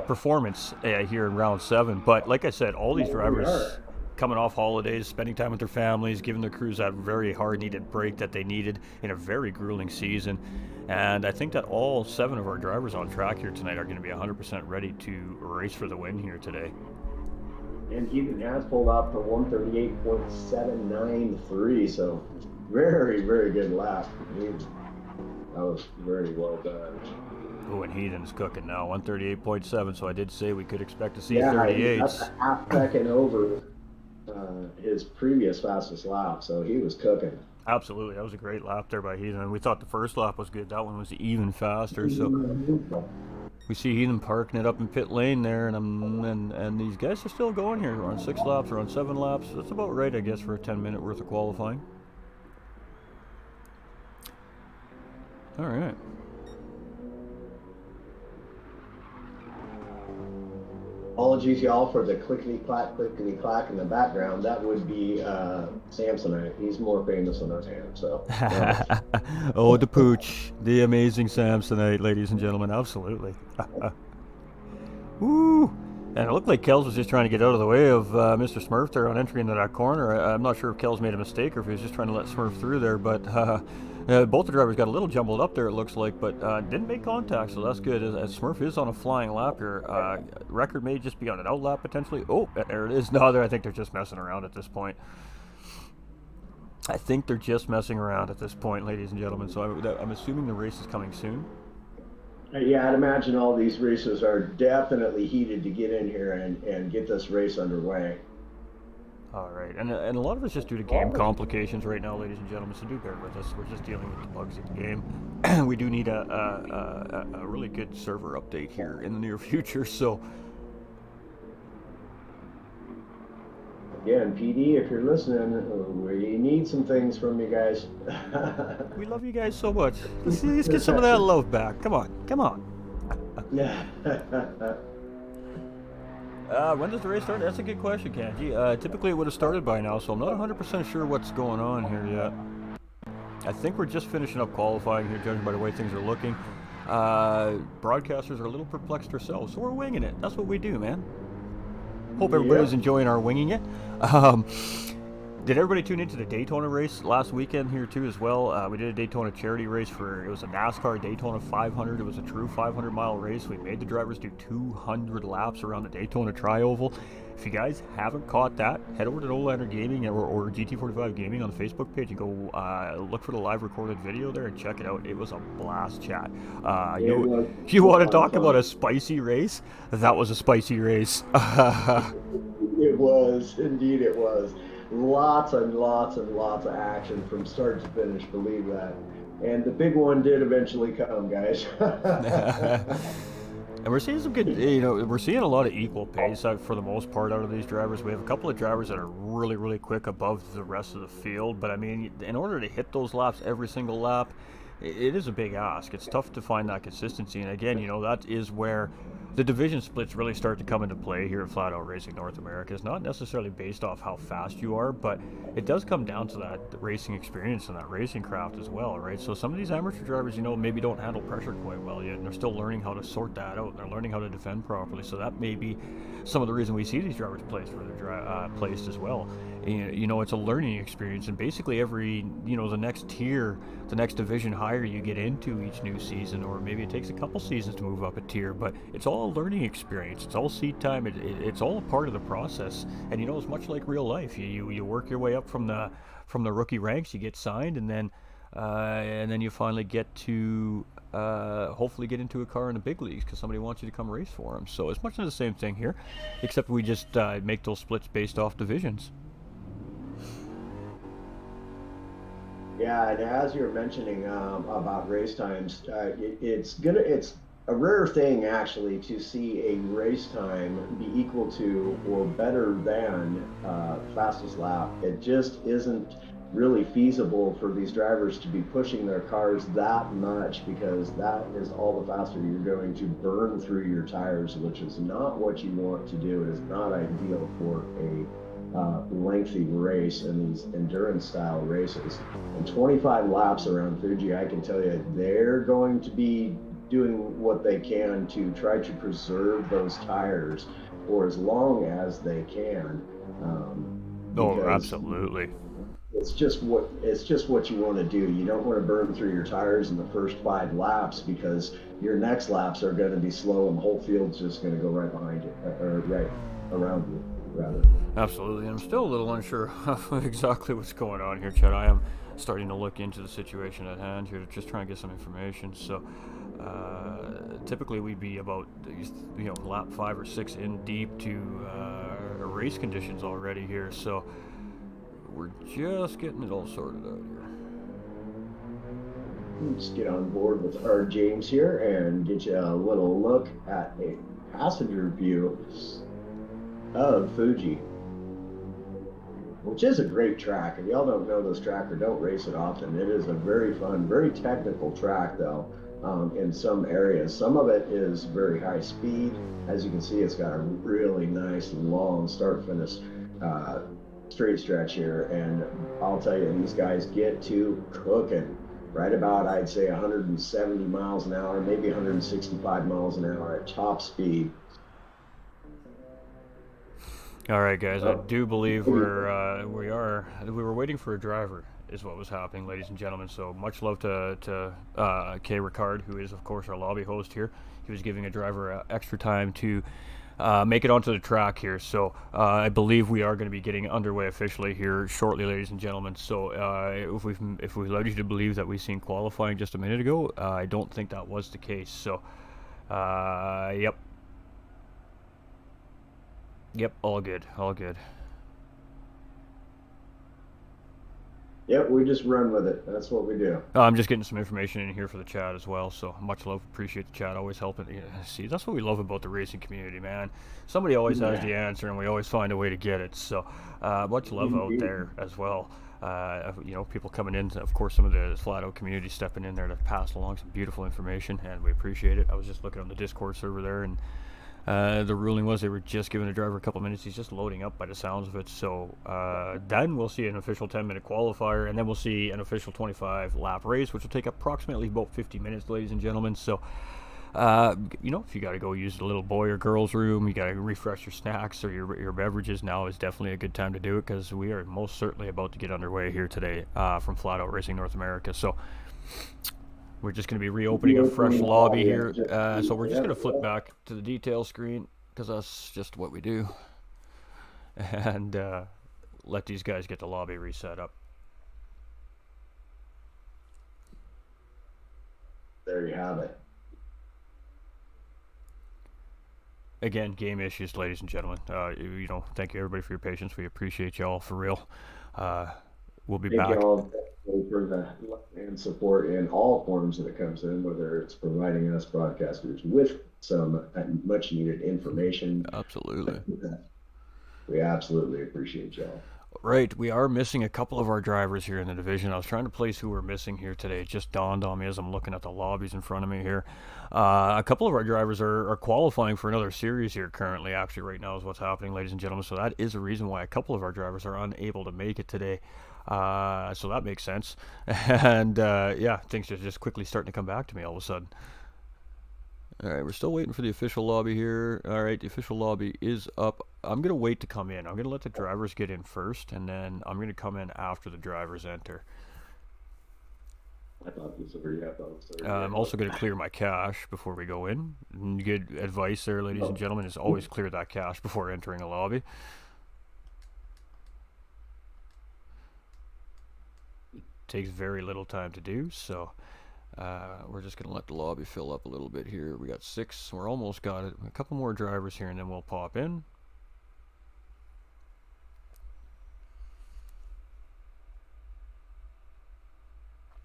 performance here in round 7. But like I said, all these drivers coming off holidays, spending time with their families, giving their crews that very hard needed break that they needed in a very grueling season. And I think that all 7 of our drivers on track here tonight are going to be 100% ready to race for the win here today. And Heathen has pulled out for 138.793, so very, very good lap. That was very well done. Oh, and Heathen's cooking now, 138.7, so I did say we could expect to see 38. That's a half second over his previous fastest lap, so he was cooking. Absolutely, that was a great lap there by Heathen. We thought the first lap was good. That one was even faster, so... We see Heathen parking it up in pit lane there, and these guys are still going here. We're on 6 laps, we're on 7 laps. That's about right, I guess, for a 10-minute worth of qualifying. All right. Apologies, y'all, for the clickety-clack in the background. That would be Samsonite. He's more famous than I am, so. Oh, the pooch. The amazing Samsonite, ladies and gentlemen. Absolutely. Woo! And it looked like Kells was just trying to get out of the way of Mr. Smurf there on entry into that corner. I'm not sure if Kells made a mistake or if he was just trying to let Smurf through there, but both the drivers got a little jumbled up there, it looks like, but didn't make contact, so that's good. As Smurf is on a flying lap here, record may just be on an out lap potentially. Oh, there it is. No, I think they're just messing around at this point. I think they're just messing around at this point, ladies and gentlemen, so I'm assuming the race is coming soon. Yeah, I'd imagine all these races are definitely heated to get in here and get this race underway. All right, and a lot of it's just due to game complications right now, ladies and gentlemen, so do bear with us. We're just dealing with the bugs in the game. We do need a really good server update here in the near future, so... Again, PD, if you're listening, we need some things from you guys. We love you guys so much. Let's get some of that love back. Come on, come on. When does the race start? That's a good question, Kanji. Typically it would have started by now, so I'm not 100% sure what's going on here yet. I think we're just finishing up qualifying here, judging by the way things are looking. Broadcasters are a little perplexed ourselves, so we're winging it. That's what we do, man. Hope everybody's enjoying our winging it. Did everybody tune into the Daytona race last weekend here too as well? We did a Daytona charity race it was a NASCAR Daytona 500. It was a true 500-mile race. We made the drivers do 200 laps around the Daytona Tri-Oval. If you guys haven't caught that, head over to Nolander Gaming or GT45 Gaming on the Facebook page and go look for the live recorded video there and check it out. It was a blast, chat. You want to talk about a spicy race? That was a spicy race. It was, indeed it was. Lots and lots and lots of action from start to finish, believe that. And the big one did eventually come, guys. And we're seeing some good, we're seeing a lot of equal pace for the most part out of these drivers. We have a couple of drivers that are really, really quick above the rest of the field. But I mean, in order to hit those laps every single lap, it is a big ask. It's tough to find that consistency. And again, that is where the division splits really start to come into play here at Flat Out Racing North America. It's not necessarily based off how fast you are, but it does come down to that racing experience and that racing craft as well, right? So some of these amateur drivers, maybe don't handle pressure quite well yet, and they're still learning how to sort that out, and they're learning how to defend properly. So that may be some of the reason we see these drivers placed where they're placed as well. It's a learning experience, and basically every, the next tier, the next division higher you get into each new season, or maybe it takes a couple seasons to move up a tier, but it's all a learning experience. It's all seat time. It's all a part of the process, and it's much like real life. You work your way up from the rookie ranks, you get signed, and then you finally get to hopefully get into a car in the big leagues because somebody wants you to come race for them. So it's much of the same thing here, except we just make those splits based off divisions. Yeah, and as you're mentioning about race times, it's a rare thing actually to see a race time be equal to or better than fastest lap. It just isn't really feasible for these drivers to be pushing their cars that much, because that is all the faster you're going to burn through your tires, which is not what you want to do. It is not ideal for a lengthy race in these endurance style races. And 25 laps around Fuji, I can tell you they're going to be doing what they can to try to preserve those tires for as long as they can. Oh, because absolutely. it's just what you want to do. You don't want to burn through your tires in the first 5 laps because your next laps are going to be slow and the whole field's just going to go right behind you or right around you rather. Absolutely. I'm still a little unsure of exactly what's going on here, Chad. I am starting to look into the situation at hand here to just try and get some information. So, typically we'd be about lap 5 or 6 in deep to race conditions already here. So we're just getting it all sorted out here. Let's get on board with our James here and get you a little look at a passenger view of Fuji, which is a great track. If y'all don't know this track or don't race it often, it is a very fun, very technical track though. In some areas, some of it is very high speed. As you can see, it's got a really nice long start finish straight stretch here. And I'll tell you, these guys get to cooking right about, I'd say 170 miles an hour, maybe 165 miles an hour at top speed. All right, guys. I Oh, do believe we were waiting for a driver, is what was happening, ladies and gentlemen. So much love to Kay Ricard, who is of course our lobby host here. He was giving a driver extra time to make it onto the track here. So I believe we are going to be getting underway officially here shortly, ladies and gentlemen. So if we led you to believe that we seen qualifying just a minute ago, I don't think that was the case. So yep. Yep, all good, all good. yep, we just run with it. That's what we do. I'm just getting some information in here for the chat as well, so much love, appreciate the chat, always helping. Yeah, see, that's what we love about the racing community, man. Somebody always has the answer, and we always find a way to get it. So much love out there as well. People coming in, of course, some of the flat out community stepping in there to pass along some beautiful information, and we appreciate it. I was just looking on the Discord server there, and the ruling was they were just giving the driver a couple minutes. He's just loading up by the sounds of it. So then we'll see an official 10-minute qualifier, and then we'll see an official 25-lap race, which will take approximately about 50 minutes, ladies and gentlemen. So, if you got to go use the little boy or girl's room, you got to refresh your snacks or your beverages, now is definitely a good time to do it because we are most certainly about to get underway here today from Flat Out Racing North America. So we're just going to be reopening a fresh lobby here. So we're just going to flip back to the detail screen because that's just what we do. And let these guys get the lobby reset up. There you have it. Again, game issues, ladies and gentlemen. Thank you everybody for your patience. We appreciate y'all for real. We'll be back. Thank you all for the love and support in all forms that it comes in, whether it's providing us broadcasters with some much needed information. Absolutely. We absolutely appreciate y'all. Right, we are missing a couple of our drivers here in the division. I was trying to place who we're missing here today. It just dawned on me as I'm looking at the lobbies in front of me here. A couple of our drivers are qualifying for another series here currently, actually, right now is what's happening, ladies and gentlemen. So that is a reason why a couple of our drivers are unable to make it today. So that makes sense. And things are just quickly starting to come back to me all of a sudden. All right, we're still waiting for the official lobby here. All right, the official lobby is up. I'm going to wait to come in. I'm going to let the drivers get in first, and then I'm going to come in after the drivers enter. I thought this was already up. I'm also going to clear my cache before we go in. Good advice there, ladies and gentlemen, is always clear that cache before entering a lobby. Takes very little time to do, so we're just going to let the lobby fill up a little bit here. We got 6. We're almost got it. A couple more drivers here, and then we'll pop in.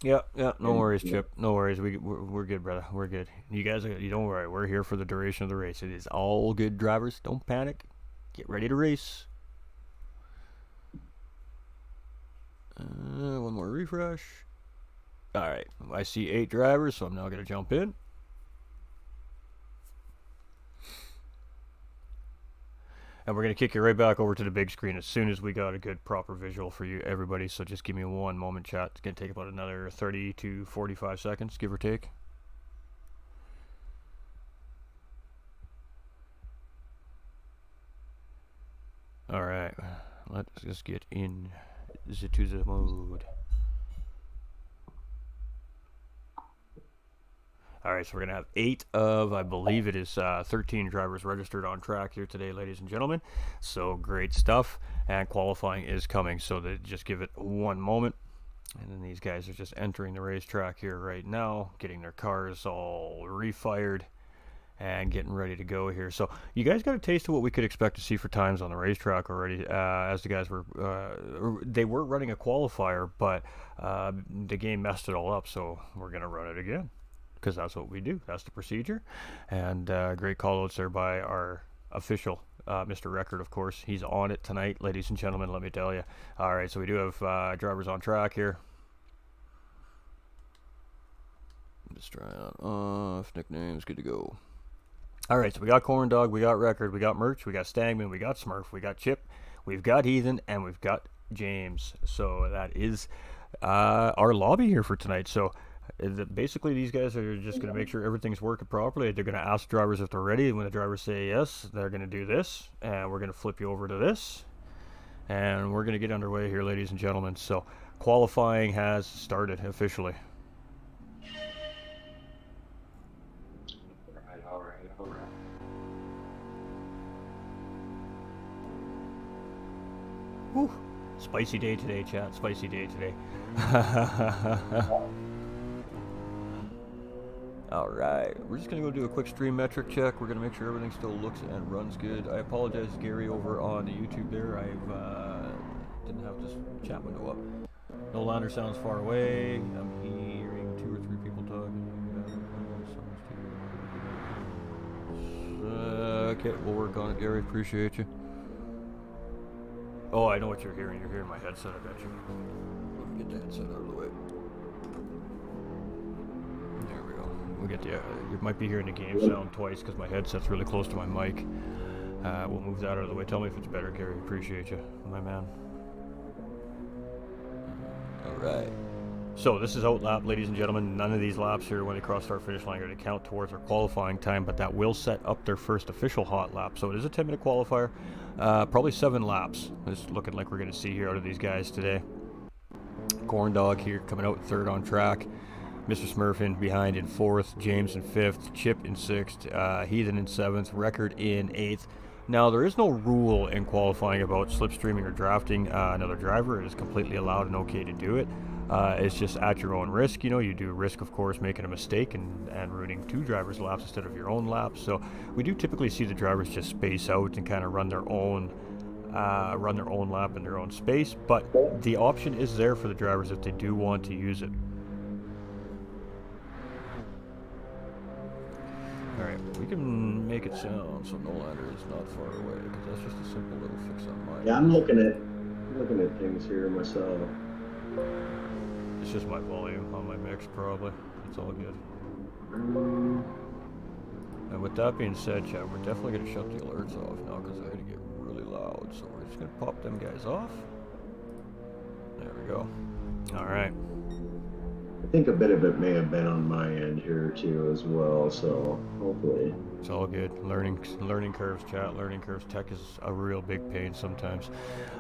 Yeah, no worries, Chip. No worries. We're good, brother. We're good. You guys, you don't worry. We're here for the duration of the race. It is all good, drivers. Don't panic. Get ready to race. One more refresh. All right. I see 8 drivers, so I'm now going to jump in. And we're going to kick you right back over to the big screen as soon as we got a good proper visual for you, everybody. So just give me one moment, chat. It's going to take about another 30 to 45 seconds, give or take. All right. let's just get in to the mode. All right, so we're going to have 8 of, I believe it is 13 drivers registered on track here today, ladies and gentlemen. So great stuff, and qualifying is coming, so just give it one moment. And then these guys are just entering the racetrack here right now, getting their cars all refired and getting ready to go here. So you guys got a taste of what we could expect to see for times on the racetrack already, as the guys were they were running a qualifier, but the game messed it all up, so we're going to run it again because that's what we do. That's the procedure. And great call outs there by our official Mr. Record, of course. He's on it tonight, ladies and gentlemen, let me tell you. All right, so we do have drivers on track here. Just try out off, nicknames, good to go. All right, so we got Corn Dog, we got Record, we got Merch, we got Stangman, we got Smurf, we got Chip, we've got Heathen, and we've got James. So that is our lobby here for tonight. So basically these guys are just going to make sure everything's working properly. They're going to ask drivers if they're ready. When the drivers say yes, they're going to do this, and we're going to flip you over to this, and we're going to get underway here, ladies and gentlemen. So qualifying has started officially. All right. Whew. Spicy day today, chat. Spicy day today. All right, we're just gonna go do a quick stream metric check. We're gonna make sure everything still looks and runs good. I apologize, Gary, over on the YouTube there. I didn't have this chat window up. No Lander sounds far away. I'm hearing 2 or 3 people talking. Okay, we'll work on it, Gary. Appreciate you. Oh, I know what you're hearing. You're hearing my headset, I bet you. Let me get the headset out of the way. There we go. We'll get the, you might be hearing the game sound twice because my headset's really close to my mic. We'll move that out of the way. Tell me if it's better, Gary. Appreciate you, my man. All right. So this is out lap, ladies and gentlemen. None of these laps here when they cross start finish line are going to count towards their qualifying time, but that will set up their first official hot lap. So it is a 10-minute qualifier, probably 7 laps. It's looking like we're going to see here out of these guys today. Corn Dog here coming out 3rd on track. Mr. Smurf in behind in 4th, James in 5th, Chip in 6th, Heathen in 7th, Record in 8th. Now, there is no rule in qualifying about slipstreaming or drafting another driver. It is completely allowed and okay to do it. It's just at your own risk. You know, you do risk, of course, making a mistake and ruining 2 drivers' laps instead of your own laps. So we do typically see the drivers just space out and kind of run their own lap in their own space. But the option is there for the drivers if they do want to use it. Alright, we can make it sound so Nolander is not far away, because that's just a simple little fix on mine. Yeah, I'm looking at things here myself. It's just my volume on my mix, probably. It's all good. And with that being said, chat, we're definitely going to shut the alerts off now, because they're going to get really loud. So we're just going to pop them guys off. There we go. Alright. I think a bit of it may have been on my end here too as well, so hopefully. It's all good. Learning curves, chat. Learning curves. Tech is a real big pain sometimes,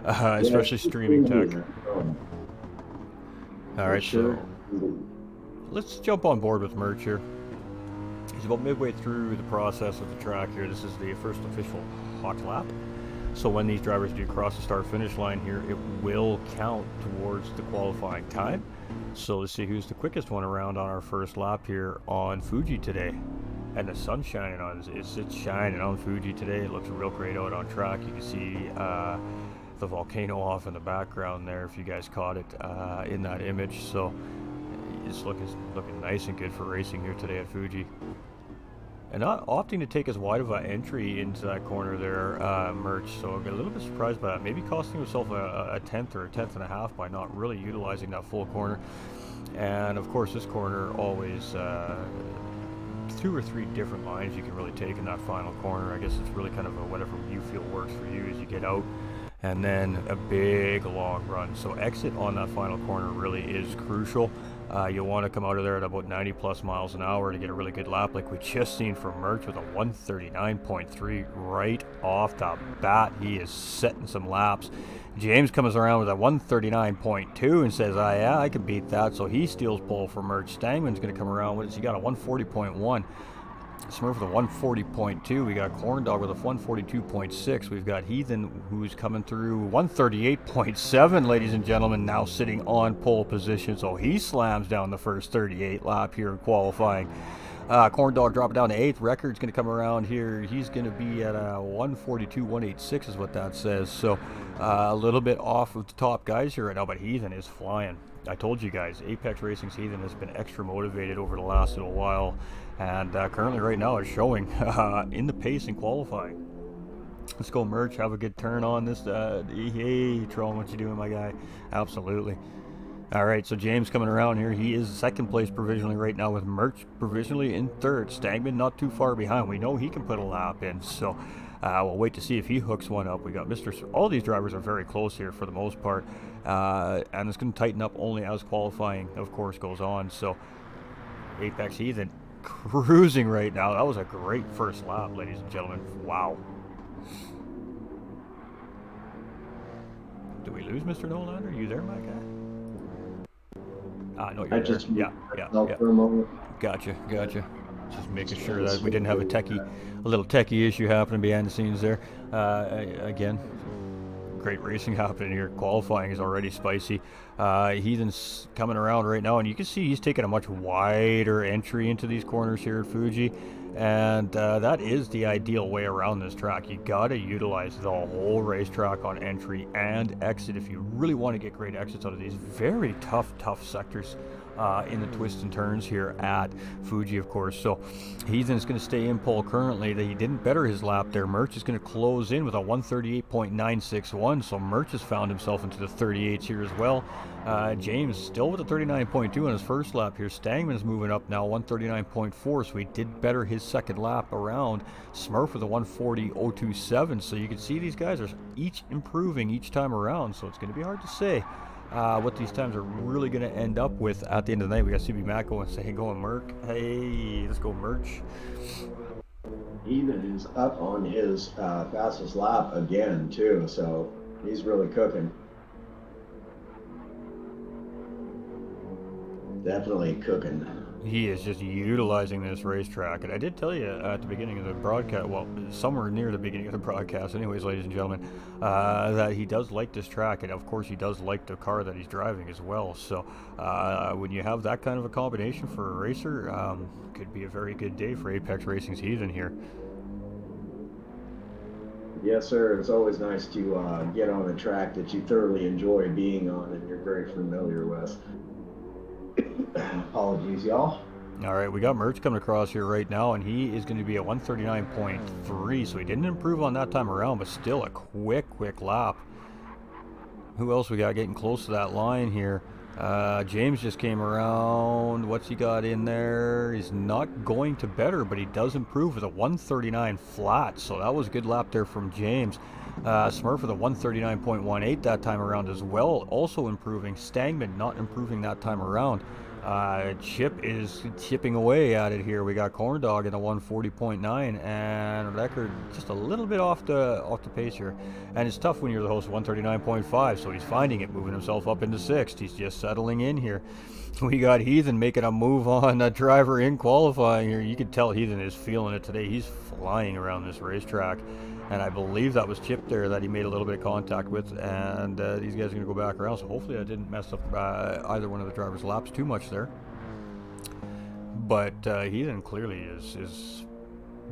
especially streaming tech. All right, so let's jump on board with Merch here. He's about midway through the process of the track here. This is the first official hot lap. So when these drivers do cross the start-finish line here, it will count towards the qualifying time. So let's see who's the quickest one around on our first lap here on Fuji today. And the sun's shining on it's shining on Fuji today. It looks real great out on track. You can see the volcano off in the background there if you guys caught it in that image. So it's looking nice and good for racing here today at Fuji. And not opting to take as wide of an entry into that corner there, Merch. So I got a little bit surprised by that. Maybe costing himself a tenth or a tenth and a half by not really utilizing that full corner. And of course, this corner always 2 or 3 different lines you can really take in that final corner. I guess it's really kind of whatever you feel works for you as you get out. And then a big long run. So exit on that final corner really is crucial. You'll want to come out of there at about 90 plus miles an hour to get a really good lap, like we just seen from Merch with a 139.3 right off the bat. He is setting some laps. James comes around with a 139.2 and says, yeah, I can beat that. So he steals pole for Merch. Stangman's going to come around with it. He got a 140.1. Smurf with a 140.2. We got Corn Dog with a 142.6. We've got Heathen, who's coming through 138.7, ladies and gentlemen, now sitting on pole position. So he slams down the first 38 lap here in qualifying. Corn Dog dropping down to 8th. Record's going to come around here. He's going to be at a 142.186 is what that says. So a little bit off of the top guys here right now, but Heathen is flying. I told you guys, Apex Racing's Heathen has been extra motivated over the last little while, and currently right now is showing in the pace in qualifying. Let's go, Merch. Have a good turn on this. Hey, Tron, what you doing, my guy? Absolutely. All right, so James coming around here. He is second place provisionally right now, with Merch provisionally in third. Stagman not too far behind. We know he can put a lap in, so we'll wait to see if he hooks one up. We got all these drivers are very close here for the most part, and it's going to tighten up only as qualifying, of course, goes on. So Apex Heathen cruising right now. That was a great first lap, ladies and gentlemen. Wow. Did we lose Mr. Nolander? Are you there, my guy? No, you're there. Yeah. For a moment. Gotcha. Just making sure that we didn't have a little techie issue happening behind the scenes there. Again, great racing happening here. Qualifying is already spicy. Heathen's coming around right now, and you can see he's taking a much wider entry into these corners here at Fuji. And that is the ideal way around this track. You got to utilize the whole racetrack on entry and exit if you really want to get great exits out of these very tough sectors in the twists and turns here at Fuji, of course. So Heathen's going to stay in pole currently. He didn't better his lap there. Merch is going to close in with a 138.961. So Merch has found himself into the 38s here as well. James still with a 39.2 on his first lap here. Stangman's moving up now, 139.4, so he did better his second lap around. Smurf with a 140.027, so you can see these guys are each improving each time around, so it's going to be hard to say what these times are really going to end up with at the end of the night. We got CB Matt going, saying, going Merc. Hey, let's go Merch. Heathen is up on his fastest lap again, too, so he's really cooking. Definitely cooking. He is just utilizing this racetrack, and I did tell you at the beginning of the broadcast, well, somewhere near the beginning of the broadcast anyways, ladies and gentlemen, that he does like this track, and of course he does like the car that he's driving as well. So when you have that kind of a combination for a racer, could be a very good day for Apex Racing's Heathen here. Yes, sir. It's always nice to get on a track that you thoroughly enjoy being on and you're very familiar with. Apologies, y'all. All right, we got Merch coming across here right now, and he is going to be at 139.3, so he didn't improve on that time around, but still a quick lap. Who else we got getting close to that line here? James just came around. What's he got in there? He's not going to better, but he does improve with a 139 flat, so that was a good lap there from James. Smurf with a 139.18 that time around as well, also improving. Stangman not improving that time around. Chip is chipping away at it here. We got Corn Dog in a 140.9, and Record just a little bit off the pace here. And it's tough when you're the host of 139.5, so he's finding it, moving himself up into 6th. He's just settling in here. We got Heathen making a move on a driver in qualifying here. You can tell Heathen is feeling it today. He's flying around this racetrack. And I believe that was Chip there that he made a little bit of contact with, and these guys are going to go back around, so hopefully I didn't mess up either one of the drivers' laps too much there. But Heathen clearly is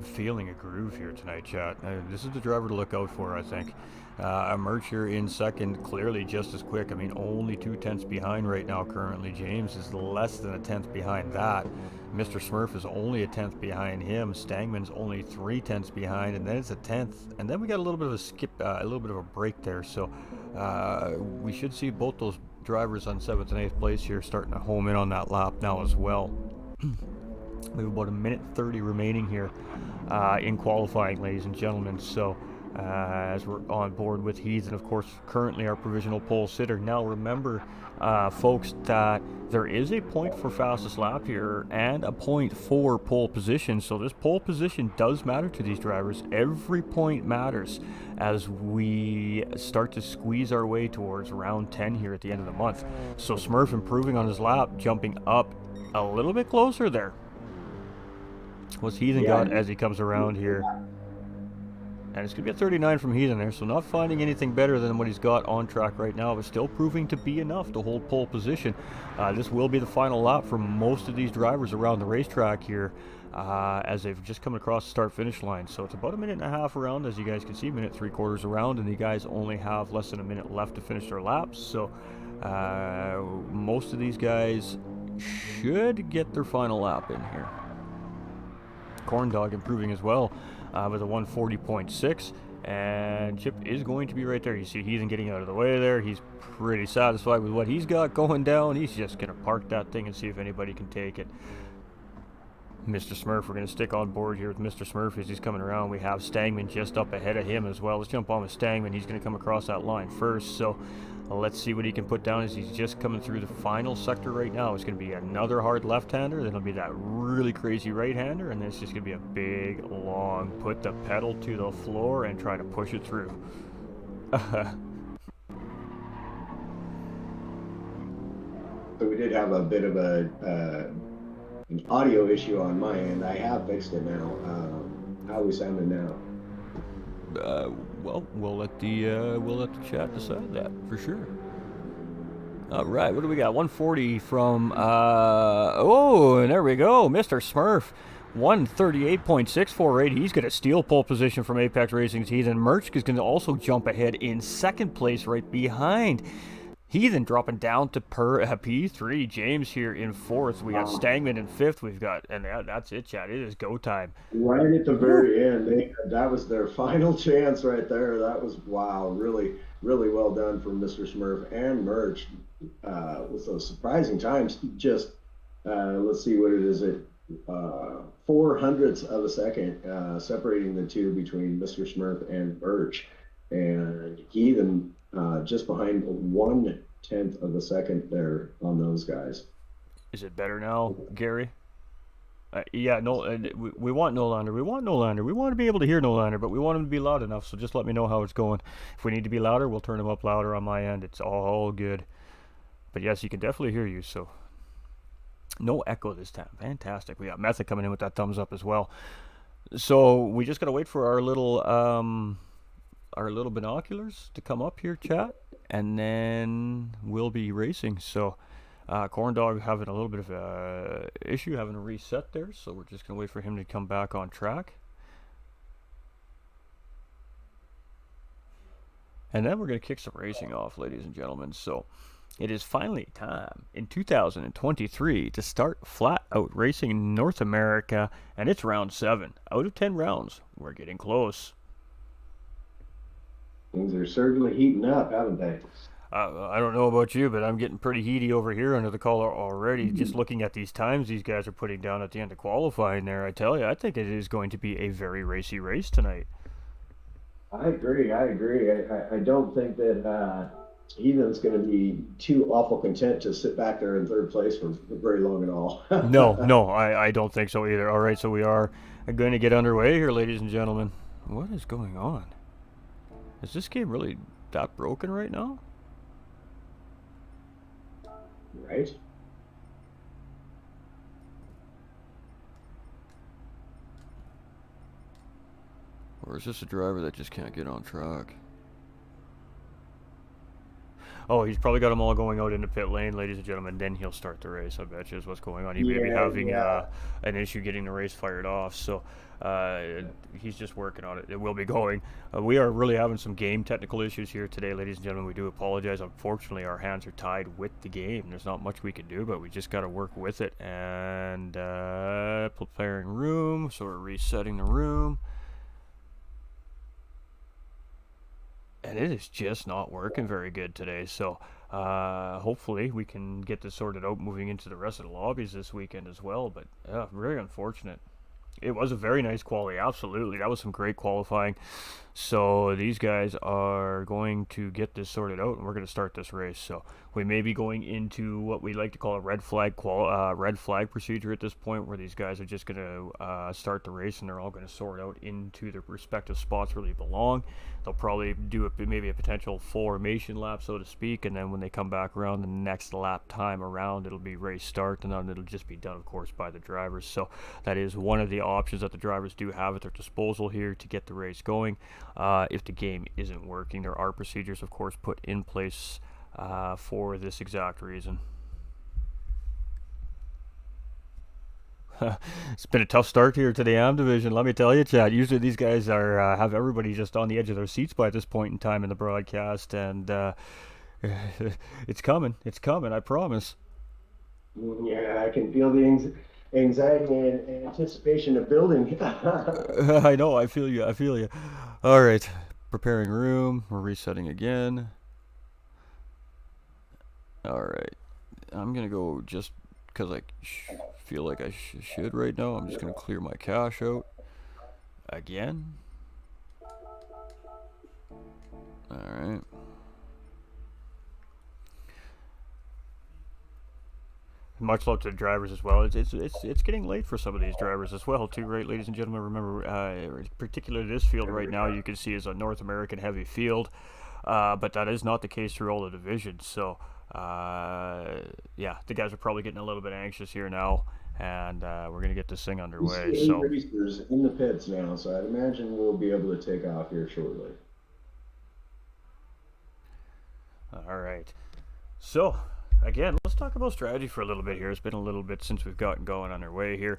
feeling a groove here tonight, chat. This is the driver to look out for, I think. Merch here in second, clearly just as quick. I mean, only 2 tenths behind right now currently. James is less than a tenth behind that. Mr. Smurf is only a tenth behind him. Stangman's only 3 tenths behind, and then it's a tenth. And then we got a little bit of a skip, a little bit of a break there. So we should see both those drivers on 7th and 8th place here starting to home in on that lap now as well. We have about 1:30 remaining here in qualifying, ladies and gentlemen. So as we're on board with Heath, and of course currently our provisional pole sitter. Now remember, folks, that there is a point for fastest lap here and a point for pole position, so this pole position does matter to these drivers. Every point matters as we start to squeeze our way towards round 10 here at the end of the month. So Smurf improving on his lap, jumping up a little bit closer there. What's Heathen got as he comes around here? And it's going to be a 39 from Heathen there, so not finding anything better than what he's got on track right now, but still proving to be enough to hold pole position. This will be the final lap for most of these drivers around the racetrack here, as they've just come across the start-finish line. So it's about a minute and a half around, as you guys can see, minute 3/4 around, and the guys only have less than a minute left to finish their laps. So most of these guys should get their final lap in here. Corn Dog improving as well with a 140.6, and Chip is going to be right there. You see Heathen getting out of the way there. He's pretty satisfied with what he's got going down. He's just going to park that thing and see if anybody can take it. Mr. Smurf, we're going to stick on board here with Mr. Smurf as he's coming around. We have Stangman just up ahead of him as well. Let's jump on with Stangman. He's going to come across that line first, so let's see what he can put down as he's just coming through the final sector right now. It's going to be another hard left-hander, then it'll be that really crazy right-hander, and then it's just going to be a big, long, put the pedal to the floor and try to push it through. So we did have a bit of an audio issue on my end. I have fixed it now. How are we sounding now? Well, we'll let the chat decide that for sure. All right, what do we got? 140 from oh, and there we go, Mr. Smurf. 138.648. He's going to steal pole position from Apex Racing's Heathen. Merch is going to also jump ahead in second place right behind Heathen, dropping down to P3. James here in fourth. We got Stangman in fifth. We've got, and that's it, chat. It is go time. Right at the very end, that was their final chance right there. That was, wow, really, really well done from Mr. Smurf and Merch with those surprising times. Just, let's see what it is, 0.04 of a second separating the two between Mr. Smurf and Merch. And Heathen just behind 1/10 of a second there on those guys. Is it better now, Gary? Yeah, no, we want Nolander. We want Nolander. We want to be able to hear Nolander, but we want him to be loud enough, so just let me know how it's going. If we need to be louder, we'll turn him up louder on my end. It's all good. But yes, he can definitely hear you, so no echo this time. Fantastic. We got Method coming in with that thumbs up as well. So we just got to wait for our little binoculars to come up here, chat, and then we'll be racing. So Corn Dog having a little bit of a issue, having a reset there, so we're just gonna wait for him to come back on track, and then we're gonna kick some racing off, ladies and gentlemen. So it is finally time in 2023 to start flat out racing in North America, and it's round 7 out of 10 rounds. We're getting close. Things are certainly heating up, haven't they? I don't know about you, but I'm getting pretty heaty over here under the collar already. Just looking at these times these guys are putting down at the end of qualifying there, I tell you, I think it is going to be a very racy race tonight. I agree. I don't think that Heathen's going to be too awful content to sit back there in third place for very long at all. No, I don't think so either. All right, so we are going to get underway here, ladies and gentlemen. What is going on? Is this game really that broken right now? Right? Or is this a driver that just can't get on track? Oh, he's probably got them all going out into pit lane, ladies and gentlemen. Then he'll start the race. I bet you is what's going on. He may be having an issue getting the race fired off. So he's just working on it. It will be going. We are really having some game technical issues here today, ladies and gentlemen. We do apologize. Unfortunately, our hands are tied with the game. There's not much we can do, but we just got to work with it. And preparing room. So we're resetting the room. And it is just not working very good today. So hopefully we can get this sorted out moving into the rest of the lobbies this weekend as well. But yeah, very unfortunate. It was a very nice quality, absolutely. That was some great qualifying. So these guys are going to get this sorted out, and we're going to start this race. So we may be going into what we like to call a red flag procedure at this point, where these guys are just going to start the race, and they're all going to sort out into their respective spots where they belong. They'll probably do maybe a potential formation lap, so to speak, and then when they come back around the next lap time around, it'll be race start, and then it'll just be done, of course, by the drivers. So that is one of the options that the drivers do have at their disposal here to get the race going. If the game isn't working, there are procedures, of course, put in place for this exact reason. It's been a tough start here to the AM division, let me tell you, Chad. Usually these guys are have everybody just on the edge of their seats by this point in time in the broadcast, and it's coming, I promise. Yeah, I can feel the anxiety and anticipation of building. I know, I feel you. All right, preparing room, we're resetting again. All right, I'm gonna go just because I feel like I should right now. I'm just gonna clear my cache out again. All right. Much love to the drivers as well. It's getting late for some of these drivers as well, too, right, ladies and gentlemen? Remember, particularly this field right now, you can see is a North American heavy field, but that is not the case through all the divisions. So, yeah, the guys are probably getting a little bit anxious here now, and we're gonna get this thing underway. We see So, racers in the pits now, so I'd imagine we'll be able to take off here shortly. all right. So, again, let's talk about strategy for a little bit here. It's been a little bit since we've gotten going on our way here.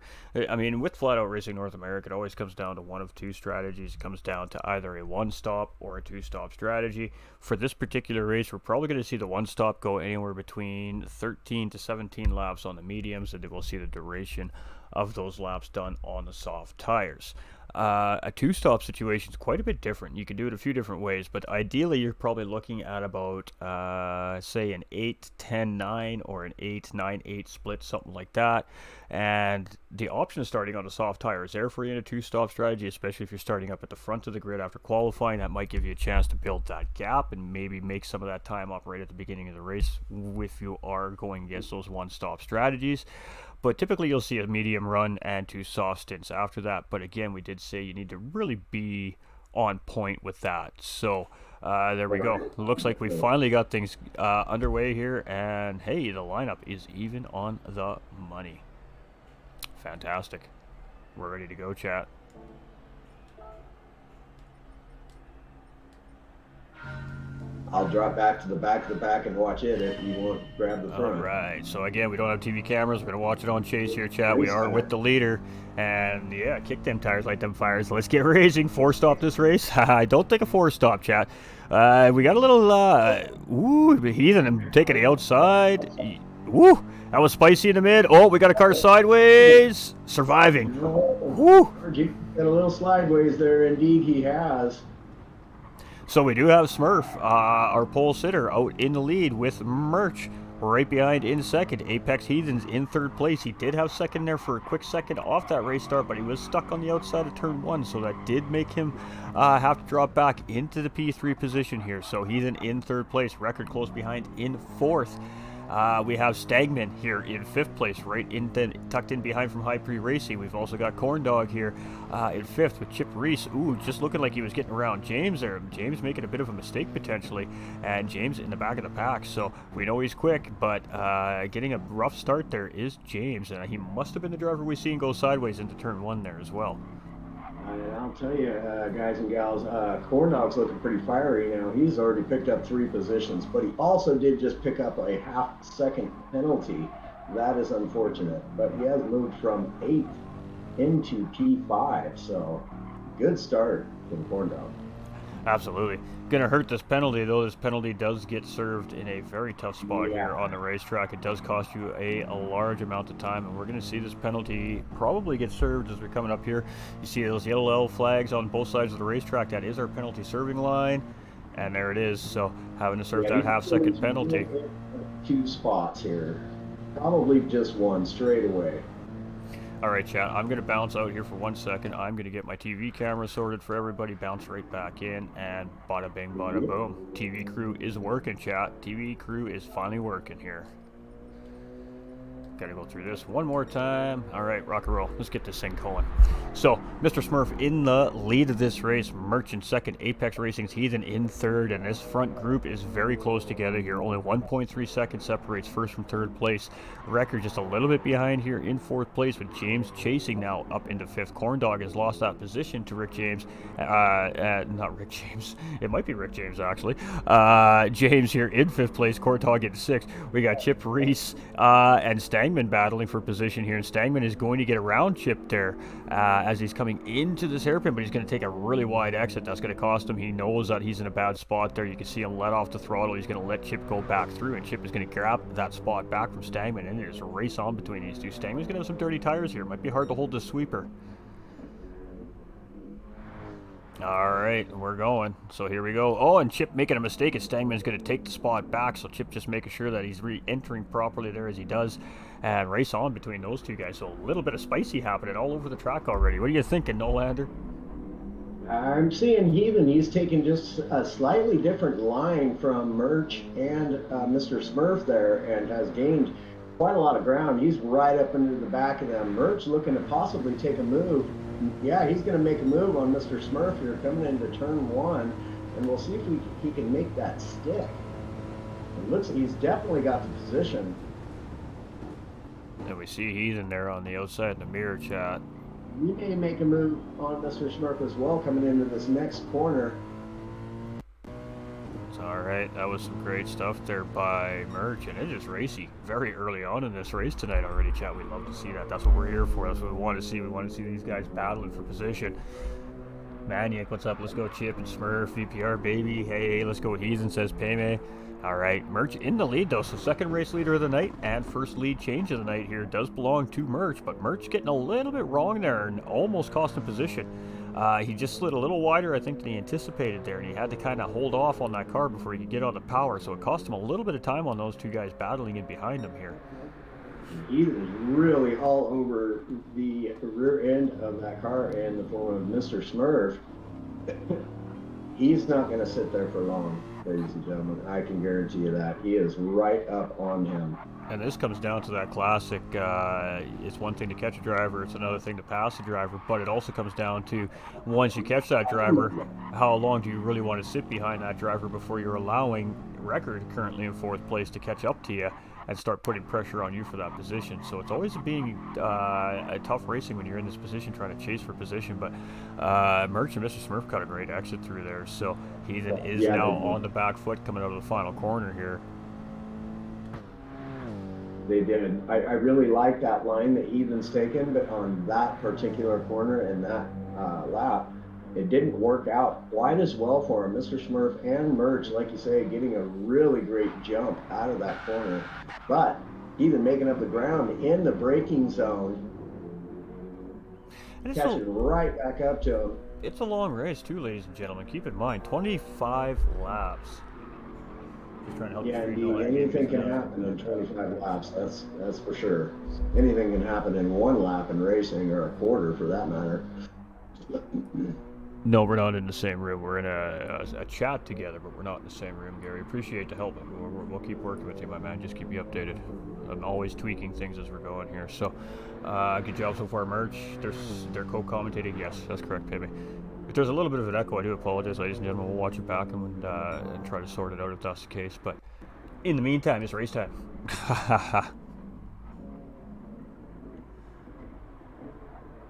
I mean, with Flat Out Racing North America, it always comes down to one of two strategies. It comes down to either a one-stop or a two-stop strategy. For this particular race, we're probably going to see the one-stop go anywhere between 13 to 17 laps on the mediums, and then we'll see the duration of those laps done on the soft tires. A two-stop situation is quite a bit different. You can do it a few different ways, but ideally you're probably looking at about, say, an 8-10-9 or an 8-9-8 split, something like that. And the option of starting on a soft tire is there for you in a two-stop strategy, especially if you're starting up at the front of the grid after qualifying. That might give you a chance to build that gap and maybe make some of that time up right at the beginning of the race if you are going against those one-stop strategies. But typically you'll see a medium run and two soft stints after that. But again, we did say you need to really be on point with that. So there we go. Looks like we finally got things underway here. And hey, the lineup is even on the money. Fantastic. We're ready to go, chat. I'll drop back to the back of the pack and watch it if you want to grab the front. All right. So again, we don't have TV cameras. We're gonna watch it on Chase here, chat. We are with the leader, and yeah, kick them tires, light them fires. Let's get racing. Four-stop this race. I don't think a four-stop, chat. We got a little. Heathen, I'm taking the outside. Woo! That was spicy in the mid. Oh, we got a car sideways. Surviving. Woo! Got a little sideways there. Indeed, he has. So we do have Smurf, our pole sitter, out in the lead with Merch right behind in second. Apex Heathens in third place. He did have second there for a quick second off that race start, but he was stuck on the outside of turn one, so that did make him have to drop back into the P3 position here. So Heathen in third place, record close behind in fourth. We have Stagman here in fifth place, tucked in behind from High Pre Racing. We've also got Corn Dog here in fifth with Chip Reese. Ooh, just looking like he was getting around James there. James making a bit of a mistake potentially, and James in the back of the pack. So we know he's quick, but getting a rough start there is James, and he must have been the driver we've seen go sideways into turn one there as well. And I'll tell you, guys and gals, Corn Dog's looking pretty fiery now. He's already picked up 3 positions, but he also did just pick up a half-second penalty. That is unfortunate, but he has moved from 8th into P5, so good start from Corn Dog. Absolutely. Gonna hurt this penalty, though. This penalty does get served in a very tough spot here on the racetrack. It does cost you a large amount of time, and we're gonna see this penalty probably get served as we're coming up here. You see those yellow flags on both sides of the racetrack. That is our penalty serving line, and there it is. So having to serve that half-second penalty. 2 spots here, probably just one straight away. All right, chat, I'm going to bounce out here for 1 second. I'm going to get my TV camera sorted for everybody, bounce right back in, and bada bing, bada boom. TV crew is working, chat. TV crew is finally working here. Gotta go through this one more time. All right, rock and roll. Let's get this thing going. So, Mr. Smurf in the lead of this race. Merch in second. Apex Racing's Heathen in third. And this front group is very close together here. Only 1.3 seconds separates first from third place. Record just a little bit behind here in fourth place, with James chasing now up into fifth. Corn Dog has lost that position to Rick James. Not Rick James. It might be Rick James, actually. James here in fifth place. Corn Dog in sixth. We got Chip Reese and Stangman battling for position here, and Stangman is going to get around Chip there as he's coming into this hairpin, but he's going to take a really wide exit. That's going to cost him. He knows that he's in a bad spot there. You can see him let off the throttle. He's going to let Chip go back through, and Chip is going to grab that spot back from Stangman, and there's a race on between these two. Stangman's going to have some dirty tires here. It might be hard to hold this sweeper. All right, we're going. So here we go. Oh, and Chip making a mistake, and Stangman's going to take the spot back. So Chip just making sure that he's re-entering properly there as he does, and race on between those two guys. So a little bit of spicy happening all over the track already. What are you thinking, Nolander? I'm seeing Heathen. He's taking just a slightly different line from Merch and Mr. Smurf there, and has gained quite a lot of ground. He's right up into the back of them. Merch looking to possibly take a move. Yeah, he's going to make a move on Mr. Smurf here coming into turn one, and we'll see if he can make that stick. It looks like he's definitely got the position. And we see Heathen there on the outside in the mirror, chat. He may make a move on Mr. Smurf as well coming into this next corner. All right, that was some great stuff there by Merch, and it is racy very early on in this race tonight already, chat. We love to see that. That's what we're here for. That's what we want to see. We want to see these guys battling for position. Maniac, what's up? Let's go Chip and Smurf, VPR, baby. Hey, let's go Heathen, says Payme. All right, Merch in the lead, though. So second race leader of the night and first lead change of the night here does belong to Merch, but Merch getting a little bit wrong there and almost cost him position. He just slid a little wider, I think, than he anticipated there, and he had to kind of hold off on that car before he could get on the power, so it cost him a little bit of time on those two guys battling in behind him here. He was really all over the rear end of that car in the form of Mr. Smurf. He's not going to sit there for long, ladies and gentlemen. I can guarantee you that. He is right up on him. And this comes down to that classic, it's one thing to catch a driver, it's another thing to pass a driver, but it also comes down to, once you catch that driver, how long do you really want to sit behind that driver before you're allowing Record, currently in fourth place, to catch up to you and start putting pressure on you for that position. So it's always being a tough racing when you're in this position trying to chase for position, but Merch and Mr. Smurf got a great exit through there, so Heathen is now on the back foot coming out of the final corner here. They did. I really like that line that Heathen's taken, but on that particular corner and that lap, it didn't work out quite as well for him. Mr. Smurf and Merch, like you say, getting a really great jump out of that corner, but Heathen making up the ground in the braking zone, catching right back up to him. It's a long race too, ladies and gentlemen. Keep in mind, 25 laps. Trying to help. Yeah, indeed. Anything can happen in 25 laps. That's for sure. Anything can happen in one lap in racing, or a quarter for that matter. No, we're not in the same room. We're in a chat together, but we're not in the same room, Gary. Appreciate the help. We'll keep working with you, my man. Just keep you updated. I'm always tweaking things as we're going here. So, good job so far, Merch. They're co-commentating. Yes, that's correct, baby. If there's a little bit of an echo, I do apologize, ladies and gentlemen. We'll watch it back and try to sort it out if that's the case. But in the meantime, it's race time.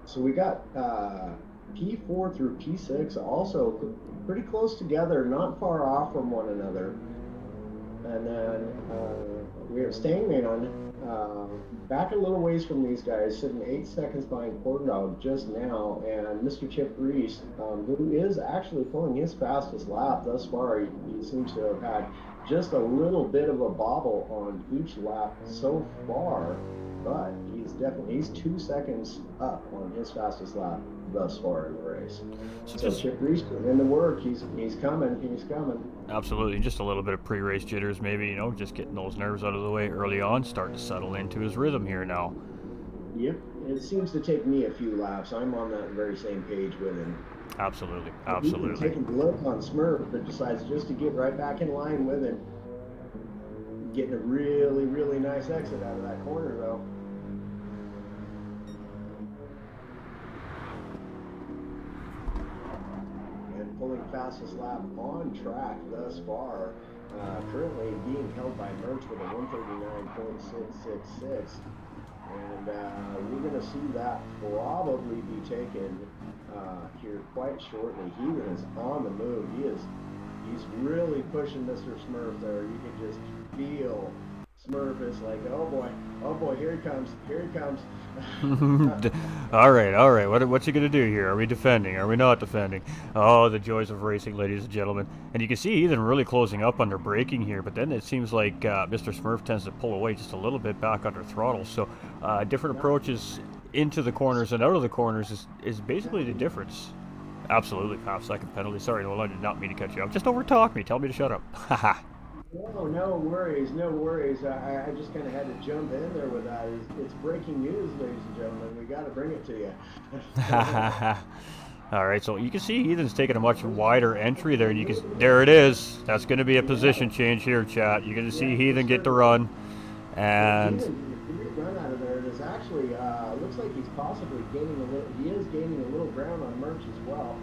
So we got P4 through P6 also pretty close together, not far off from one another. And then we have Stangman back a little ways from these guys, sitting 8 seconds behind Corn Dog just now, and Mr. Chip Reese, who is actually pulling his fastest lap thus far. He seems to have had just a little bit of a bobble on each lap so far, but he's 2 seconds up on his fastest lap thus far in the race. So Chip Reese in the work. He's coming. Absolutely, just a little bit of pre-race jitters, maybe, just getting those nerves out of the way early on, starting to settle into his rhythm here now. Yep, it seems to take me a few laps. I'm on that very same page with him. Absolutely, Even absolutely. taking a look on Smurf, but decides just to get right back in line with him. Getting a really, really nice exit out of that corner, though. And pulling fastest lap on track thus far. Currently being held by Merch with a 139.666. And we're going to see that probably be taken here quite shortly. He is on the move. He's really pushing Mr. Smurf there. You can just feel Smurf is like, oh boy, here he comes, All right. What's he gonna do here? Are we defending? Are we not defending? Oh, the joys of racing, ladies and gentlemen. And you can see Ethan really closing up under braking here, but then it seems like Mr. Smurf tends to pull away just a little bit back under throttle. So different approaches into the corners and out of the corners is basically the difference. Absolutely, half-second penalty. Sorry, Noel, I did not mean to cut you off. Just overtalk me. Tell me to shut up. Haha. No worries. I just kind of had to jump in there with that. It's breaking news, ladies and gentlemen. We got to bring it to you. All right, so you can see Ethan's taking a much wider entry there. There it is. That's going to be a position change here, chat. You're going to see Ethan get the run, and run out of there. It is actually looks like he's possibly gaining a little. He is gaining a little ground on Merch as well.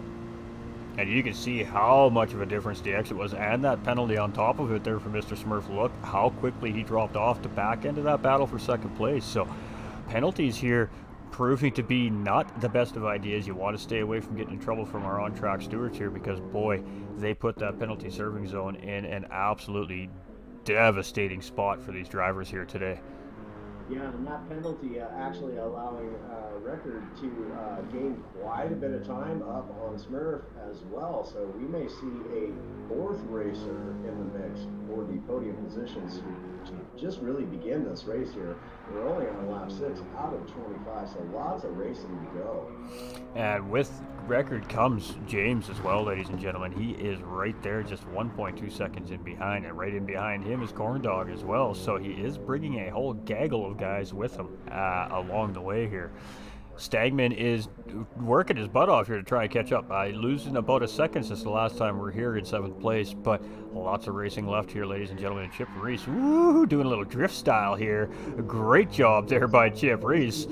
And you can see how much of a difference the exit was, and that penalty on top of it there for Mr. Smurf. Look how quickly he dropped off the back end of that battle for second place. So penalties here proving to be not the best of ideas. You want to stay away from getting in trouble from our on-track stewards here, because boy, they put that penalty serving zone in an absolutely devastating spot for these drivers here today. Yeah, and that penalty actually allowing Record to gain quite a bit of time up on Smurf as well. So we may see a fourth racer in the mix for the podium positions to just really begin this race here. We're only on lap 6 out of 25, so lots of racing to go. And with Record comes James as well, ladies and gentlemen. He is right there, just 1.2 seconds in behind, and right in behind him is Corndog as well. So he is bringing a whole gaggle of guys with him along the way here. Stagman is working his butt off here to try and catch up. Losing about a second since the last time we're here in 7th place, but lots of racing left here, ladies and gentlemen. And Chip Reese, woo, doing a little drift style here. Great job there by Chip Reese.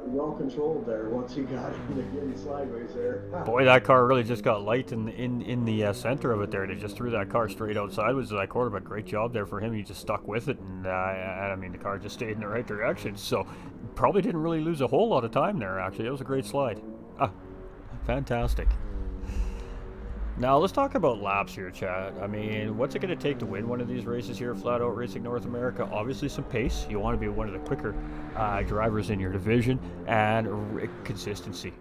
Well controlled there once he got in sideways there. Boy, that car really just got light in the center of it there. They just threw that car straight outside with that corner, but great job there for him. He just stuck with it, and I mean, the car just stayed in the right direction. So probably didn't really lose a whole lot of time there, actually. It was a great slide. Fantastic. Now, let's talk about laps here, chat. I mean, what's it going to take to win one of these races here at Flat Out Racing North America? Obviously, some pace. You want to be one of the quicker drivers in your division. And consistency,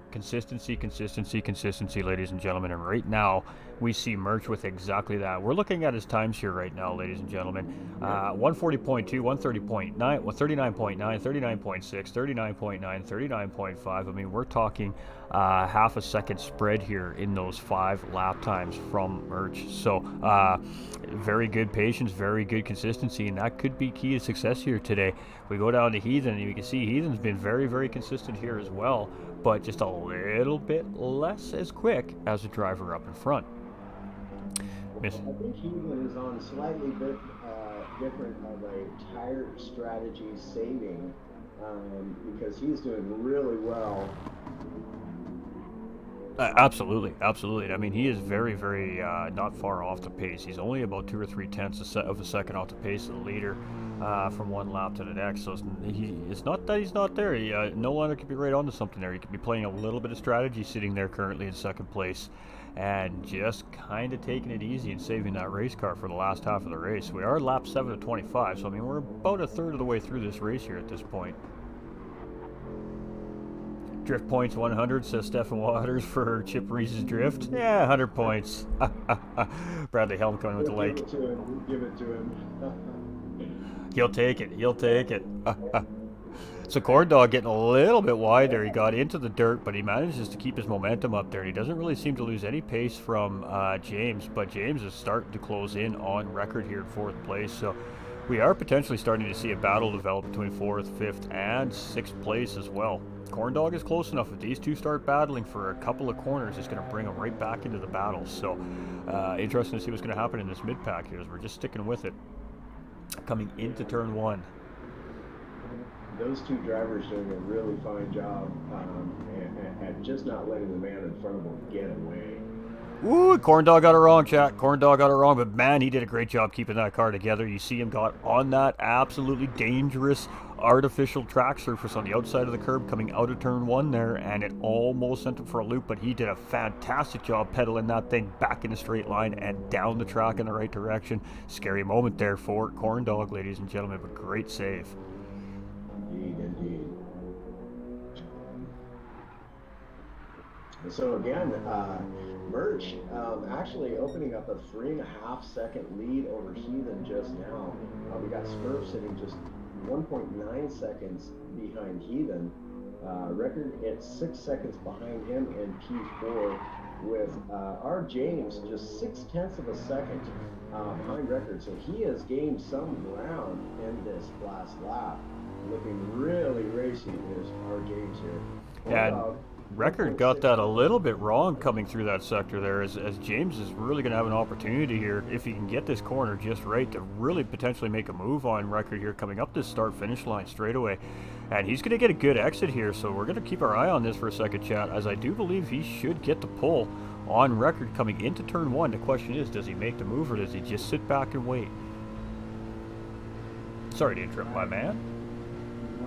ladies and gentlemen. And right now, we see Merch with exactly that. We're looking at his times here right now, ladies and gentlemen. 140.2, 130.9, 139.9, 39.6, 39.9, 39.5. I mean, we're talking half a second spread here in those 5 lap times from Merch. So very good patience, very good consistency, and that could be key to success here today. We go down to Heathen, and you can see Heathen's been very, very consistent here as well, but just a little bit less as quick as the driver up in front. I think Heathen is on slightly bit different of a tire strategy saving because he's doing really well. Absolutely. I mean, he is very, very not far off the pace. He's only about 2 or 3 tenths of a second off the pace of the leader from one lap to the next. So it's not that he's not there. He no longer could be right onto something there. He could be playing a little bit of strategy sitting there currently in second place and just kind of taking it easy and saving that race car for the last half of the race. We are lap 7 of 25, so I mean, we're about a third of the way through this race here at this point. Drift points 100, says Stephen Waters for Chip Reese's drift. Yeah, 100 points. Bradley Helm coming with the like. Give it to him. He'll take it. So Corndog getting a little bit wider. He got into the dirt, but he manages to keep his momentum up there. And he doesn't really seem to lose any pace from James, but James is starting to close in on Record here in 4th place. So we are potentially starting to see a battle develop between 4th, 5th, and 6th place as well. Corn Dog is close enough. If these two start battling for a couple of corners, it's going to bring them right back into the battle. So, interesting to see what's going to happen in this mid-pack here as we're just sticking with it. Coming into turn 1. Those two drivers doing a really fine job at just not letting the man in front of them get away. Ooh, Corn Dog got it wrong, chat. Corn Dog got it wrong, but man, he did a great job keeping that car together. You see him got on that absolutely dangerous artificial track surface on the outside of the curb coming out of turn 1 there, and it almost sent him for a loop, but he did a fantastic job pedaling that thing back in a straight line and down the track in the right direction. Scary moment there for Corn Dog, ladies and gentlemen, but great save. Indeed. So again, Merch actually opening up a 3.5 second lead over Heathen just now. We got Smurf sitting just 1.9 seconds behind Heathen. Record at 6 seconds behind him in P4, with our James just 0.6 of a second behind Record. So he has gained some ground in this last lap. Looking really racy is our James here. And Record got that a little bit wrong coming through that sector there, as James is really going to have an opportunity here if he can get this corner just right to really potentially make a move on Record here coming up this start-finish line straight away. And he's going to get a good exit here, so we're going to keep our eye on this for a second, chat, as I do believe he should get the pull on Record coming into turn 1. The question is, does he make the move or does he just sit back and wait? Sorry to interrupt, my man.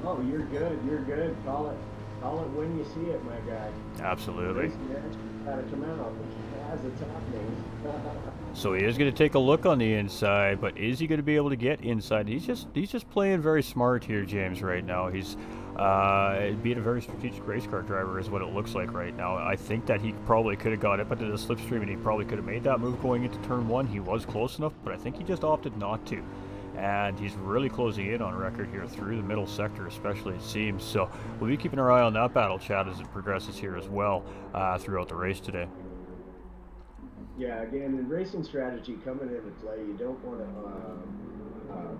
Oh, you're good. You're good. Call it when you see it, my guy. Absolutely. Gotta come out as it's happening. So he is going to take a look on the inside, but is he going to be able to get inside? He's just playing very smart here, James, right now. He's being a very strategic race car driver is what it looks like right now. I think that he probably could have got up into the slipstream and he probably could have made that move going into turn 1. He was close enough, but I think he just opted not to. And he's really closing in on Record here through the middle sector, especially it seems. So we'll be keeping our eye on that battle, chat, as it progresses here as well throughout the race today. Yeah, again, in racing strategy coming into play, you don't want to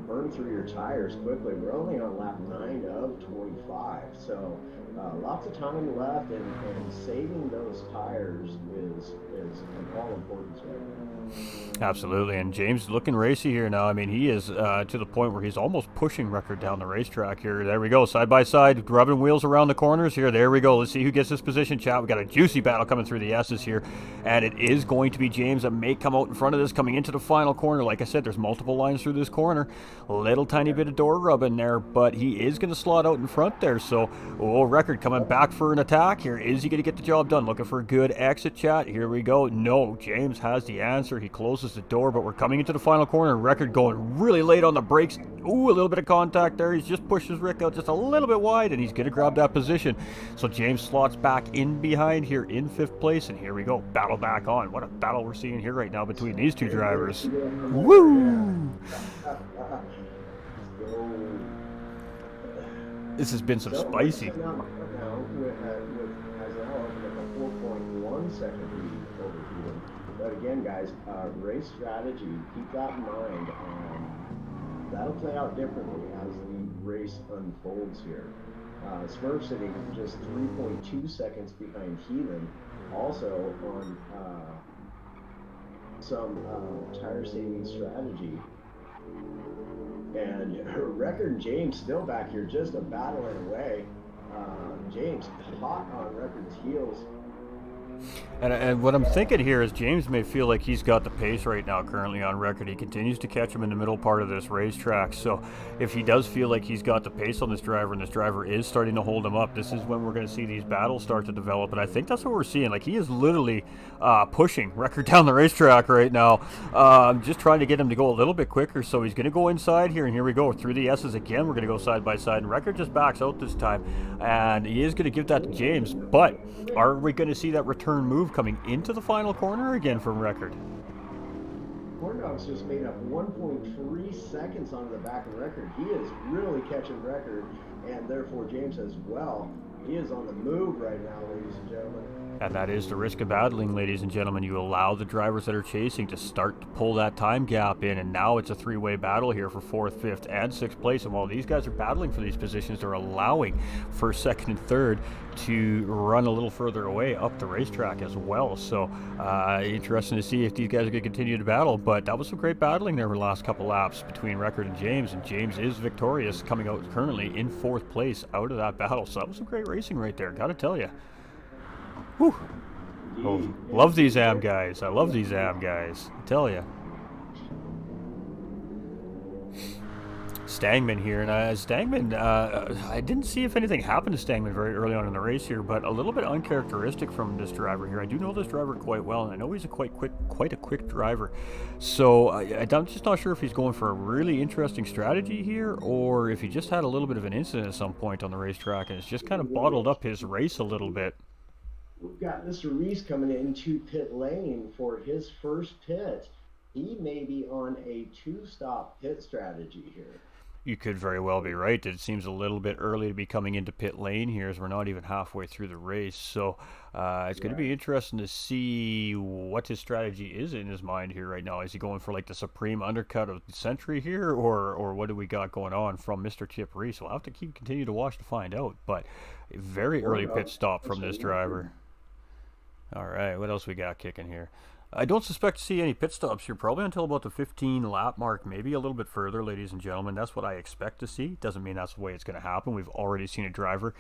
burn through your tires quickly. We're only on lap 9 of 25, so lots of time left, and saving those tires is of all importance right now. Absolutely, and James looking racy here now. I mean, he is to the point where he's almost pushing Record down the racetrack here. There we go, side by side, rubbing wheels around the corners here. There we go. Let's see who gets this position, chat. We got a juicy battle coming through the S's here, and it is going to be James that may come out in front of this coming into the final corner. Like I said, there's multiple lines through this corner. A little tiny bit of door rubbing there, but he is going to slot out in front there. So, Record coming back for an attack here. Is he going to get the job done? Looking for a good exit, chat. Here we go. No, James has the answer. He closes the door, but we're coming into the final corner. Record going really late on the brakes. Ooh, a little bit of contact there. He's just pushed his Rick out just a little bit wide, and he's going to grab that position. So James slots back in behind here in 5th place, and here we go. Battle back on. What a battle we're seeing here right now between these two drivers. Woo! This has been some spicy. Has now opened up a 4.1 second lead over Heathen. But again, guys, race strategy, keep that in mind. That'll play out differently as the race unfolds here. Smurf sitting just 3.2 seconds behind Heathen, also on some tire saving strategy. And Record and James still back here, just a battling away. James hot on Record's heels. And what I'm thinking here is James may feel like he's got the pace right now currently on Record. He continues to catch him in the middle part of this racetrack. So if he does feel like he's got the pace on this driver and this driver is starting to hold him up, this is when we're going to see these battles start to develop. And I think that's what we're seeing. Like, he is literally pushing Record down the racetrack right now, just trying to get him to go a little bit quicker. So he's going to go inside here, and here we go through the S's again. We're going to go side by side, and Record just backs out this time, and he is going to give that to James. But are we going to see that return move coming into the final corner again from Record? Corn Dog's just made up 1.3 seconds onto the back of Record. He is really catching Record, and therefore James as well. He is on the move right now, ladies and gentlemen. And that is the risk of battling, ladies and gentlemen. You allow the drivers that are chasing to start to pull that time gap in, and now it's a three-way battle here for 4th, 5th, and 6th place. And while these guys are battling for these positions, they're allowing 1st, 2nd, and 3rd to run a little further away up the racetrack as well. So interesting to see if these guys are going to continue to battle. But that was some great battling there for the last couple laps between Record and James. And James is victorious, coming out currently in 4th place out of that battle. So that was some great racing right there, got to tell you. Whew. Oh, love these AM guys. I love these AM guys. I tell you. Stangman here, and Stangman, I didn't see if anything happened to Stangman very early on in the race here, but a little bit uncharacteristic from this driver here. I do know this driver quite well, and I know he's a quite a quick driver. So I'm just not sure if he's going for a really interesting strategy here, or if he just had a little bit of an incident at some point on the racetrack, and it's just kind of bottled up his race a little bit. We've got Mr. Reese coming into pit lane for his first pit. He may be on a 2-stop pit strategy here. You could very well be right. It seems a little bit early to be coming into pit lane here, as we're not even halfway through the race. So it's going to be interesting to see what his strategy is in his mind here right now. Is he going for like the supreme undercut of the century here, or what do we got going on from Mr. Chip Reese? We'll have to continue to watch to find out. But a very early pit stop from this driver. All right, what else we got kicking here? I don't suspect to see any pit stops here, probably until about the 15 lap mark, maybe a little bit further, ladies and gentlemen. That's what I expect to see. Doesn't mean that's the way it's going to happen. We've already seen a driver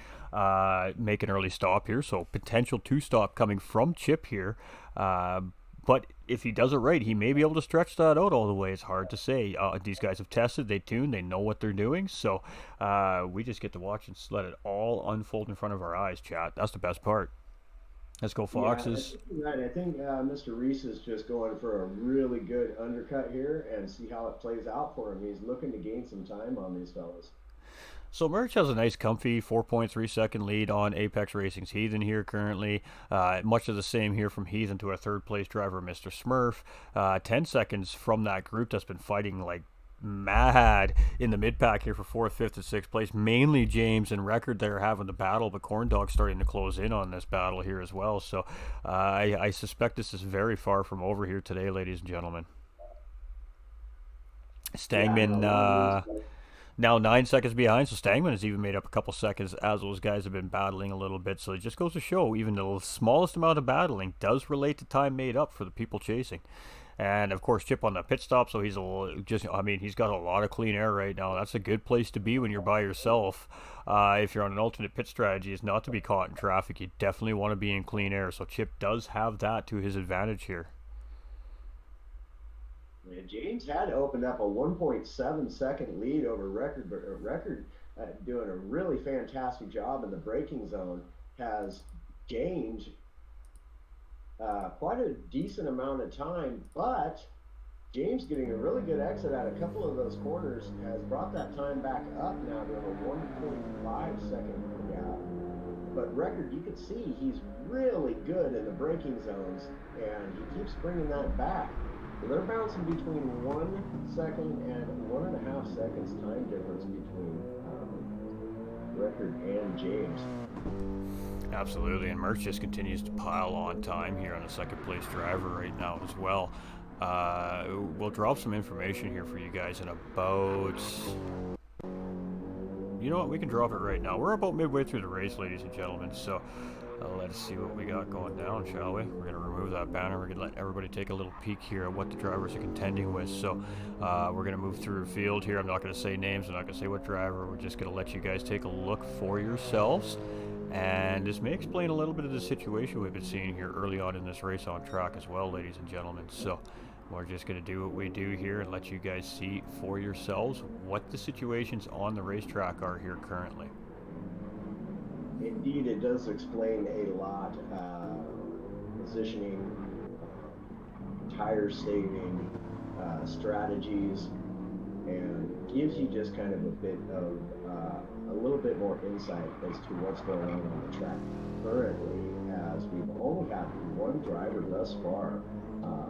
make an early stop here, so potential 2-stop coming from Chip here. But if he does it right, he may be able to stretch that out all the way. It's hard to say. These guys have tested, they tuned, they know what they're doing. So we just get to watch and let it all unfold in front of our eyes, chat. That's the best part. Let's go Foxes. Yeah, right. I think Mr. Reese is just going for a really good undercut here and see how it plays out for him. He's looking to gain some time on these fellas. So Merch has a nice comfy 4.3 second lead on Apex Racing's Heathen here currently. Much of the same here from Heathen to our 3rd place driver, Mr. Smurf. 10 seconds from that group that's been fighting like mad in the mid-pack here for 4th, 5th, and 6th place. Mainly James and Record that are having the battle, but Corn Dog's starting to close in on this battle here as well. So I suspect this is very far from over here today, ladies and gentlemen. Stangman now 9 seconds behind, so Stangman has even made up a couple seconds as those guys have been battling a little bit. So it just goes to show even the smallest amount of battling does relate to time made up for the people chasing. And of course, Chip on the pit stop, so he's he's got a lot of clean air right now. That's a good place to be when you're by yourself. If you're on an alternate pit strategy, is not to be caught in traffic. You definitely want to be in clean air. So Chip does have that to his advantage here. James had opened up a 1.7 second lead over Record, but Record doing a really fantastic job in the braking zone has gained quite a decent amount of time, but James getting a really good exit at a couple of those corners has brought that time back up now to a 1.5 second gap. But Record, you can see he's really good in the braking zones, and he keeps bringing that back. So they're bouncing between 1 second and 1.5 seconds time difference between Record and James. Absolutely, and Merch just continues to pile on time here on the 2nd place driver right now as well. We'll drop some information here for you guys in about... You know what, we can drop it right now. We're about midway through the race, ladies and gentlemen, so let's see what we got going down, shall we? We're going to remove that banner. We're going to let everybody take a little peek here at what the drivers are contending with. So we're going to move through the field here. I'm not going to say names. I'm not going to say what driver. We're just going to let you guys take a look for yourselves. And this may explain a little bit of the situation we've been seeing here early on in this race on track as well, ladies and gentlemen. So we're just going to do what we do here and let you guys see for yourselves what the situations on the racetrack are here currently. Indeed, it does explain a lot. Positioning, tire saving, strategies, and gives you just kind of a bit of a little bit more insight as to what's going on the track currently, as we've only had one driver thus far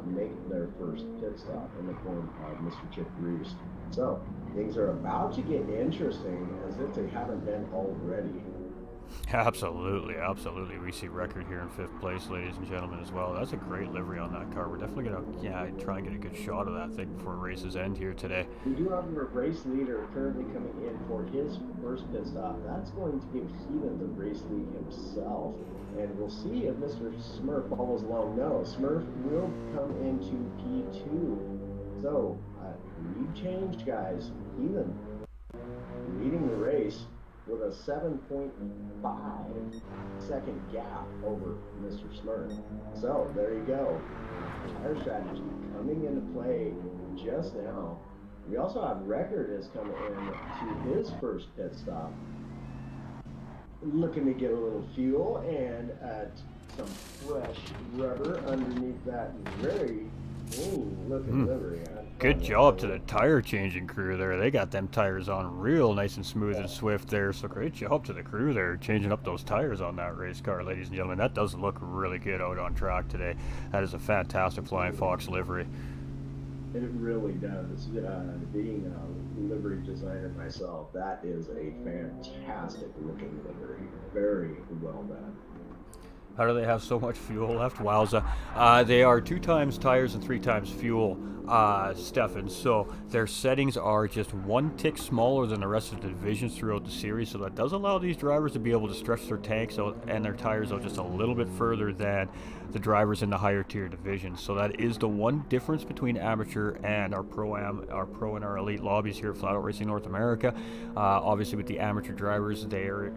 make their first pit stop in the form of Mr. Chip Reese. So things are about to get interesting, as if they haven't been already. Absolutely, absolutely. We see record here in fifth place, ladies and gentlemen, as well. That's a great livery on that car. We're definitely gonna, try and get a good shot of that thing before races end here today. We do have a race leader currently coming in for his first pit stop. That's going to give Heathen the race lead himself. And we'll see if Mr. Smurf follows along. No, Smurf will come into P2. So, lead change, guys. Heathen leading the race with a 7.5 second gap over Mr. Smurf. So, there you go. Tire strategy coming into play just now. We also have Record is coming in to his first pit stop, looking to get a little fuel and some fresh rubber underneath that very clean looking livery. Good job to the tire changing crew there. They got them tires on real nice and smooth and swift there. So great job to the crew there changing up those tires on that race car, ladies and gentlemen. That does look really good out on track today. That is a fantastic Flying Fox livery. It really does. Being a livery designer myself, that is a fantastic looking livery. Very well done. How do they have so much fuel left? Wowza. They are 2 times tires and 3 times fuel, Stefan. So their settings are just 1 tick smaller than the rest of the divisions throughout the series. So that does allow these drivers to be able to stretch their tanks out and their tires out just a little bit further than the drivers in the higher tier divisions. So that is the one difference between amateur and our pro-am, our pro and our elite lobbies here at Flat Out Racing North America. Obviously with the amateur drivers, they're,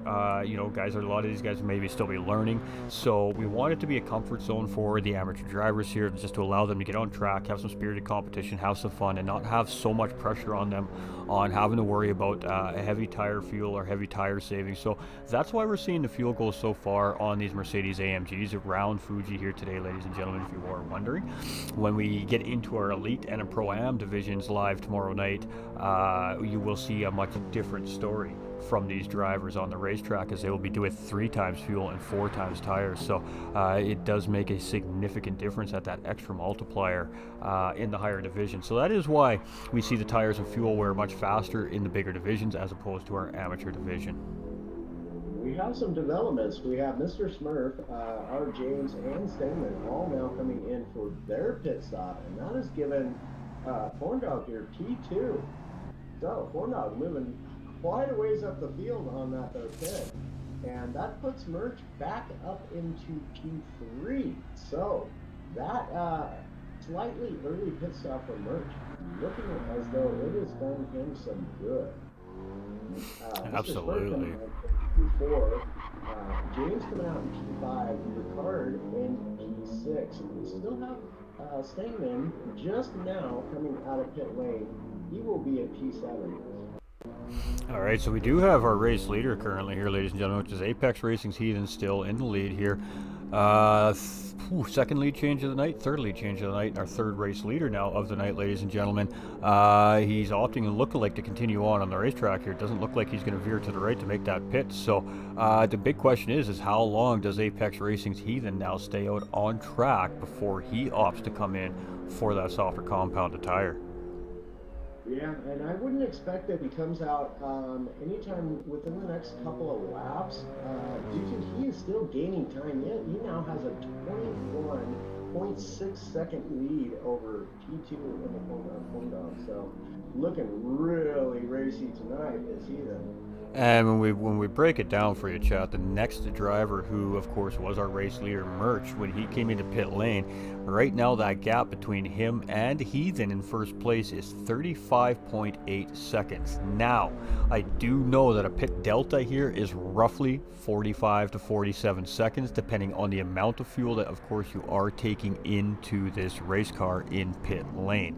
guys, a lot of these guys maybe still be learning. So we want it to be a comfort zone for the amateur drivers here, just to allow them to get on track, have some spirited competition, have some fun, and not have so much pressure on them on having to worry about heavy tire fuel or heavy tire savings. So that's why we're seeing the fuel go so far on these Mercedes AMGs around Fuji here today, ladies and gentlemen, if you are wondering. When we get into our elite and a pro-am divisions live tomorrow night, you will see a much different story from these drivers on the racetrack, as they will be doing 3 times fuel and 4 times tires. So it does make a significant difference at that extra multiplier in the higher division. So that is why we see the tires and fuel wear much faster in the bigger divisions as opposed to our amateur division. We have some developments. We have Mr. Smurf, our James, and Steinman all now coming in for their pit stop, and that has given Corndog here P2. So Corndog moving quite a ways up the field on that pit, and that puts Merch back up into P3. So that slightly early pit stop for Merch, looking as though it has done him some good. Absolutely. P4, James coming out in P5, Ricard in P6, and we still have Steinman just now coming out of pit lane. He will be at P7. All right, so we do have our race leader currently here, ladies and gentlemen, which is Apex Racing's Heathen, still in the lead here. Second lead change of the night, third lead change of the night, and our third race leader now of the night, ladies and gentlemen. He's opting and looking like to continue on the racetrack here. It doesn't look like he's going to veer to the right to make that pit. So the big question is how long does Apex Racing's Heathen now stay out on track before he opts to come in for that softer compounded tire? Yeah, and I wouldn't expect that he comes out anytime within the next couple of laps. Due to he is still gaining time yet. He now has a 21.6 second lead over P2 in the Corndog. So looking really racy tonight is Heathen. And when we break it down for you, chat, the next driver, who of course was our race leader, Merch, when he came into pit lane, right now that gap between him and Heathen in first place is 35.8 seconds. Now, I do know that a pit delta here is roughly 45 to 47 seconds, depending on the amount of fuel that, of course, you are taking into this race car in pit lane.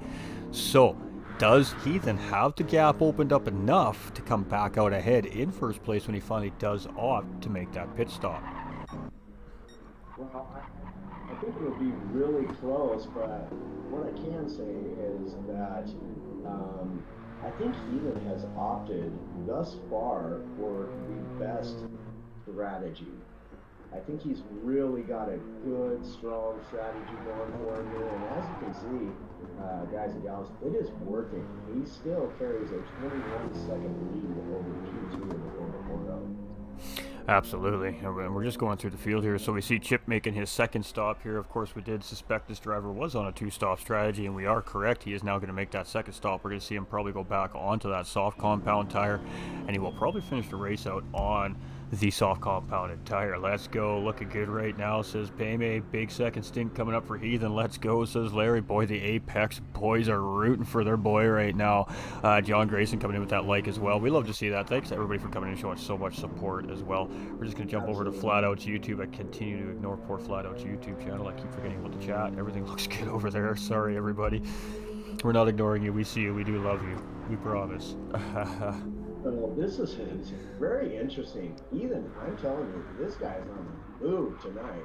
So, does Heathen have the gap opened up enough to come back out ahead in first place when he finally does opt to make that pit stop? Well, I think it'll be really close, but what I can say is that I think Heathen has opted thus far for the best strategy. I think he's really got a good, strong strategy going for him here, and as you can see, guys and gals, it is working. He still carries a 21-second lead over P2 in the Corndog. Absolutely. And we're just going through the field here. So we see Chip making his second stop here. Of course, we did suspect this driver was on a two-stop strategy, and we are correct. He is now going to make that second stop. We're going to see him probably go back onto that soft compound tire, and he will probably finish the race out on the soft compounded tire. Let's go. Looking good right now, says Payme. Big second stint coming up for Heathen. Let's go, says Larry. Boy, the Apex boys are rooting for their boy right now. John Grayson coming in with that like as well. We love to see that. Thanks everybody for coming in and showing so much support as well. We're just going to jump over to Flatouts YouTube. I continue to ignore poor Flatouts YouTube channel. I keep forgetting about the chat. Everything looks good over there. Sorry, everybody. We're not ignoring you. We see you. We do love you. We promise. Well, this is very interesting. Ethan, I'm telling you, this guy's on the move tonight.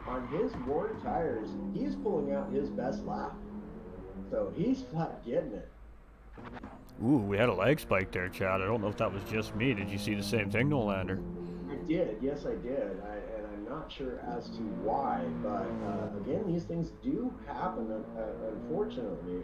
On his worn tires, he's pulling out his best lap. So he's flat getting it. Ooh, we had a leg spike there, Chad. I don't know if that was just me. Did you see the same thing, Nolander? I did. Yes, I did. And I'm not sure as to why. But again, these things do happen, unfortunately.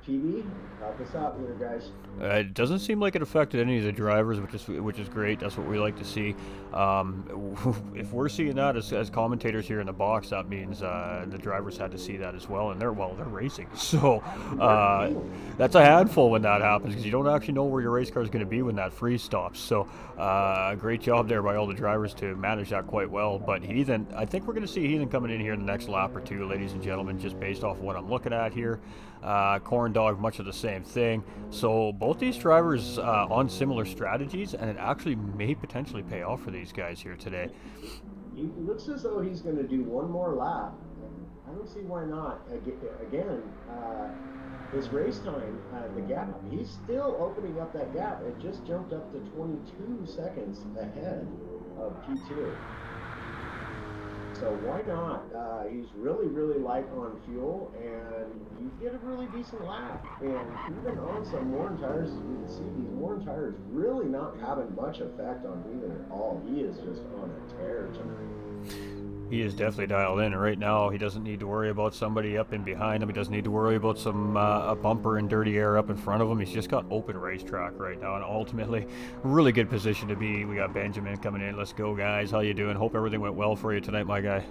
PD, help us out here, guys. It doesn't seem like it affected any of the drivers, which is great. That's what we like to see. If we're seeing that as commentators here in the box, that means the drivers had to see that as well, and they're racing. So that's a handful when that happens, because you don't actually know where your race car is going to be when that freeze stops. So great job there by all the drivers to manage that quite well. But Heathen, I think we're going to see Heathen coming in here in the next lap or two, ladies and gentlemen, just based off what I'm looking at here. Corn Dog, much of the same thing. So both these drivers on similar strategies, and it actually may potentially pay off for these guys here today. He looks as though he's going to do one more lap. I don't see why not. Again, his race time, the gap, he's still opening up that gap. It just jumped up to 22 seconds ahead of P2. So why not? He's really, really light on fuel, and you get a really decent lap. And even on some worn tires, as we can see, these worn tires really not having much effect on Heathen at all. He is just on a tear tonight. He is definitely dialed in, and right now he doesn't need to worry about somebody up in behind him. He doesn't need to worry about some a bumper and dirty air up in front of him. He's just got open racetrack right now, and ultimately, really good position to be. We got Benjamin coming in. Let's go, guys. How you doing? Hope everything went well for you tonight, my guy.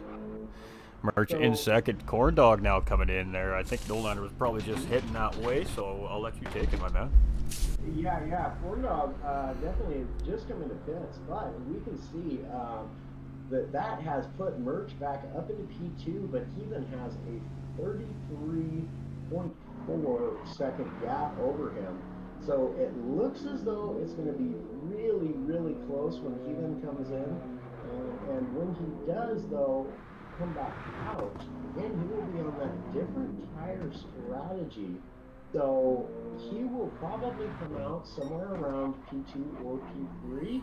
Merch in second. Corn Dog now coming in there. I think Nolander was probably just hitting that way, so I'll let you take it, my man. Yeah. Corn Dog definitely just coming to pits, but we can see that has put Merch back up into P2, but Heathen has a 33.4 second gap over him. So it looks as though it's going to be really, really close when Heathen comes in. And when he does, though, come back out, again, he will be on that different tire strategy. So he will probably come out somewhere around P2 or P3.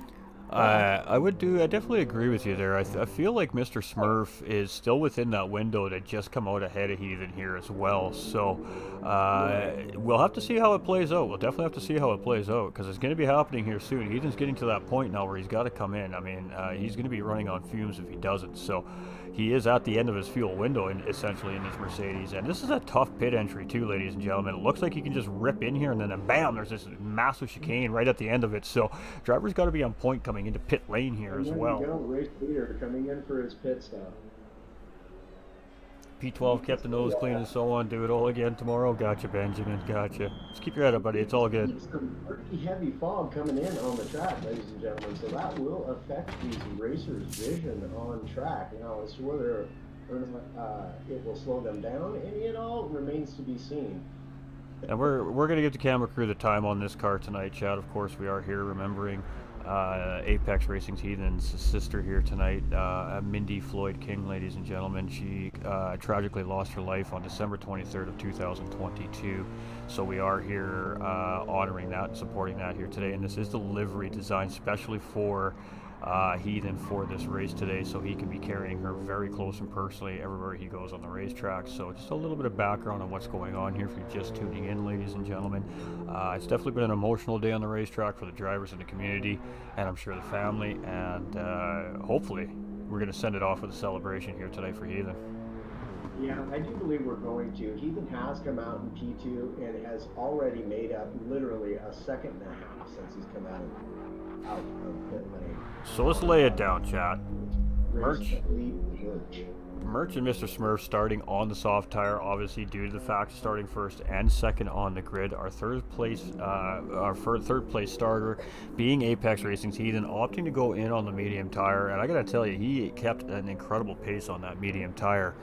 I definitely agree with you there. I feel like Mr. Smurf is still within that window to just come out ahead of Heathen here as well. So we'll have to see how it plays out. We'll definitely have to see how it plays out, because it's going to be happening here soon. Heathen's getting to that point now where he's got to come in. I mean, he's going to be running on fumes if he doesn't. So he is at the end of his fuel window, essentially, in this Mercedes. And this is a tough pit entry too, ladies and gentlemen. It looks like he can just rip in here, and then bam, there's this massive chicane right at the end of it. So driver's got to be on point coming into pit lane here as well. Race leader coming in for his pit stop. P12 kept the nose clean and so on. Do it all again tomorrow. Gotcha, Benjamin. Gotcha. Just keep your head up, buddy. It's all good. Some pretty heavy fog coming in on the track, ladies and gentlemen. So that will affect these racers' vision on track. Now, as to whether it will slow them down any at all remains to be seen. And we're going to give the camera crew the time on this car tonight, Chad. Of course, we are here remembering Apex Racing's Heathen's sister here tonight, Mindy Floyd King, ladies and gentlemen. She tragically lost her life on December 23rd of 2022. So we are here honoring that and supporting that here today. And this is the livery designed specially for Heathen for this race today, so he can be carrying her very close and personally everywhere he goes on the racetrack. So just a little bit of background on what's going on here for you just tuning in, ladies and gentlemen. It's definitely been an emotional day on the racetrack for the drivers and the community, and I'm sure the family, and hopefully we're going to send it off with a celebration here today for Heathen. Yeah, I do believe we're going to. Heathen has come out in P2 and has already made up literally a second and a half since he's come out out of pit lane. So let's lay it down, chat. Merch. Merch and Mr. Smurf starting on the soft tire, obviously due to the fact starting first and second on the grid. Our third place starter being Apex Racing's Heathen, opting to go in on the medium tire, and I gotta tell you, he kept an incredible pace on that medium tire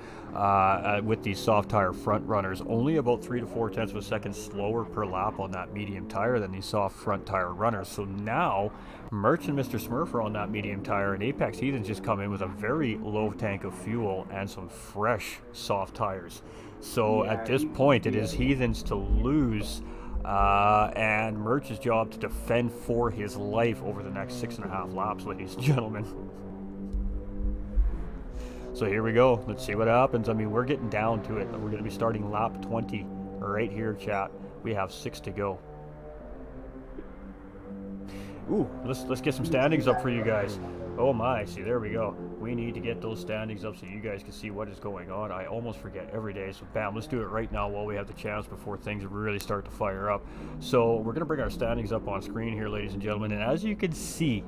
with these soft tire front runners. Only about 3 to 4 tenths of a second slower per lap on that medium tire than these soft front tire runners. So now Merch and Mr. Smurf are on that medium tire, and Apex Heathen's just come in with a very low tank of fuel and some fresh soft tires. So at this point, it is Heathen's to lose, and Merch's job to defend for his life over the next 6.5 laps, ladies and gentlemen. So here we go. Let's see what happens. I mean, we're getting down to it. We're going to be starting lap 20 right here, chat. We have 6 to go. Ooh, let's get some standings up for you guys. Oh my, see, there we go. We need to get those standings up so you guys can see what is going on. I almost forget every day, so bam, let's do it right now while we have the chance before things really start to fire up. So we're going to bring our standings up on screen here, ladies and gentlemen, and as you can see,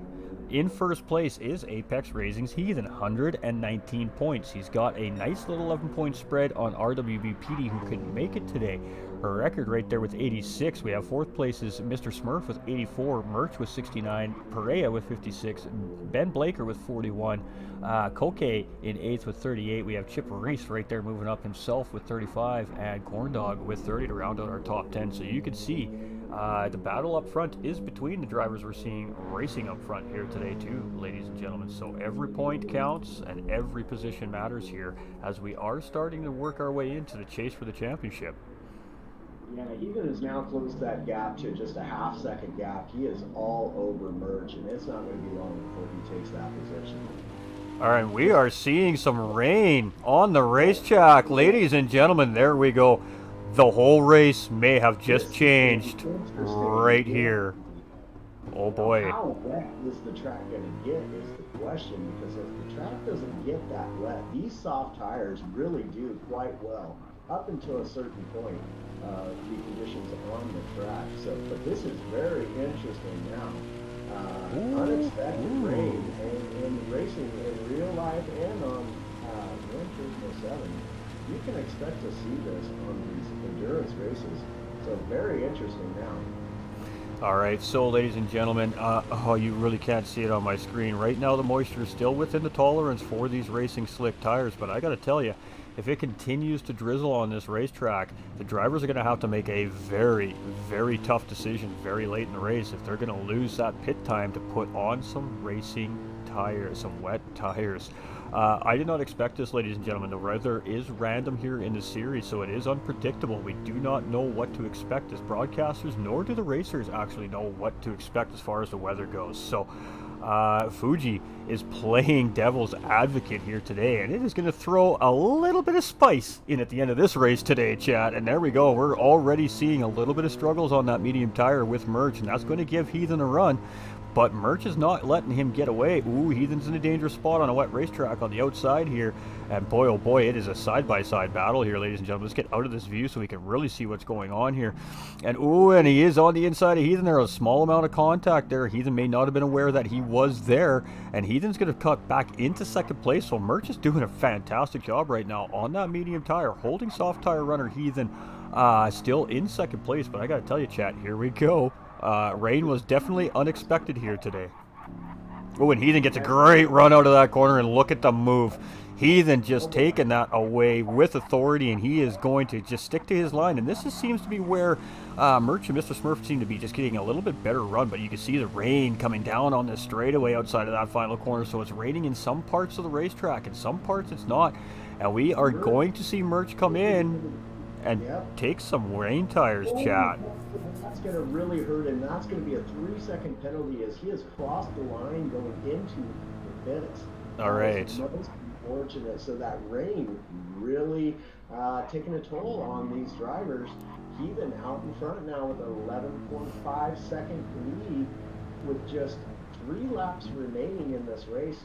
in first place is Apex Racing's Heathen, 119 points. He's got a nice little 11-point spread on RWBPD, who couldn't make it today. Her record right there with 86. We have fourth place is Mr. Smurf with 84, Merch with 69, Perea with 56, Ben Blaker with 41, Koke in 8th with 38. We have Chip Reese right there moving up himself with 35, and Corndog with 30 to round out our top 10. So you can see the battle up front is between the drivers we're seeing racing up front here today too, ladies and gentlemen. So every point counts and every position matters here as we are starting to work our way into the chase for the championship. Yeah, Heathen has now closed that gap to just a half-second gap. He is all over Merch, and it's not going to be long before he takes that position. All right, we are seeing some rain on the racetrack. Ladies and gentlemen, there we go. The whole race may have just changed right here. Oh boy. Now, how wet is the track going to get is the question, because if the track doesn't get that wet, these soft tires really do quite well up until a certain point. The conditions on the track. So, but this is very interesting now. Unexpected rain in racing in real life and on Gran Turismo 7. You can expect to see this on these endurance races. So very interesting now. All right, so ladies and gentlemen, oh, you really can't see it on my screen. Right now the moisture is still within the tolerance for these racing slick tires, but I got to tell you, if it continues to drizzle on this racetrack, the drivers are going to have to make a very, very tough decision very late in the race if they're going to lose that pit time to put on some racing tires, some wet tires. I did not expect this, ladies and gentlemen. The weather is random here in the series, so it is unpredictable. We do not know what to expect as broadcasters, nor do the racers actually know what to expect as far as the weather goes. So Fuji is playing devil's advocate here today, and it is going to throw a little bit of spice in at the end of this race today, chat. And there we go. We're already seeing a little bit of struggles on that medium tire with Merch, and that's going to give Heathen a run. But Merch is not letting him get away. Ooh, Heathen's in a dangerous spot on a wet racetrack on the outside here. And boy, oh boy, it is a side-by-side battle here, ladies and gentlemen. Let's get out of this view so we can really see what's going on here. And ooh, and he is on the inside of Heathen. There's a small amount of contact there. Heathen may not have been aware that he was there. And Heathen's going to cut back into second place. So Merch is doing a fantastic job right now on that medium tire, holding soft tire runner Heathen still in second place. But I got to tell you, chat, here we go. Rain was definitely unexpected here today. Oh, and Heathen gets a great run out of that corner, and look at the move. Heathen just taking that away with authority, and he is going to just stick to his line. And this seems to be where Merch and Mr. Smurf seem to be just getting a little bit better run, but you can see the rain coming down on this straightaway outside of that final corner. So it's raining in some parts of the racetrack, in some parts it's not. And we are going to see Merch come in and take some rain tires, chat. That's going to really hurt him. That's going to be a 3-second penalty as he has crossed the line going into the pits. All right. Most unfortunate. So that rain really taking a toll on these drivers. Heathen out in front now with an 11.5 second lead with just 3 laps remaining in this race.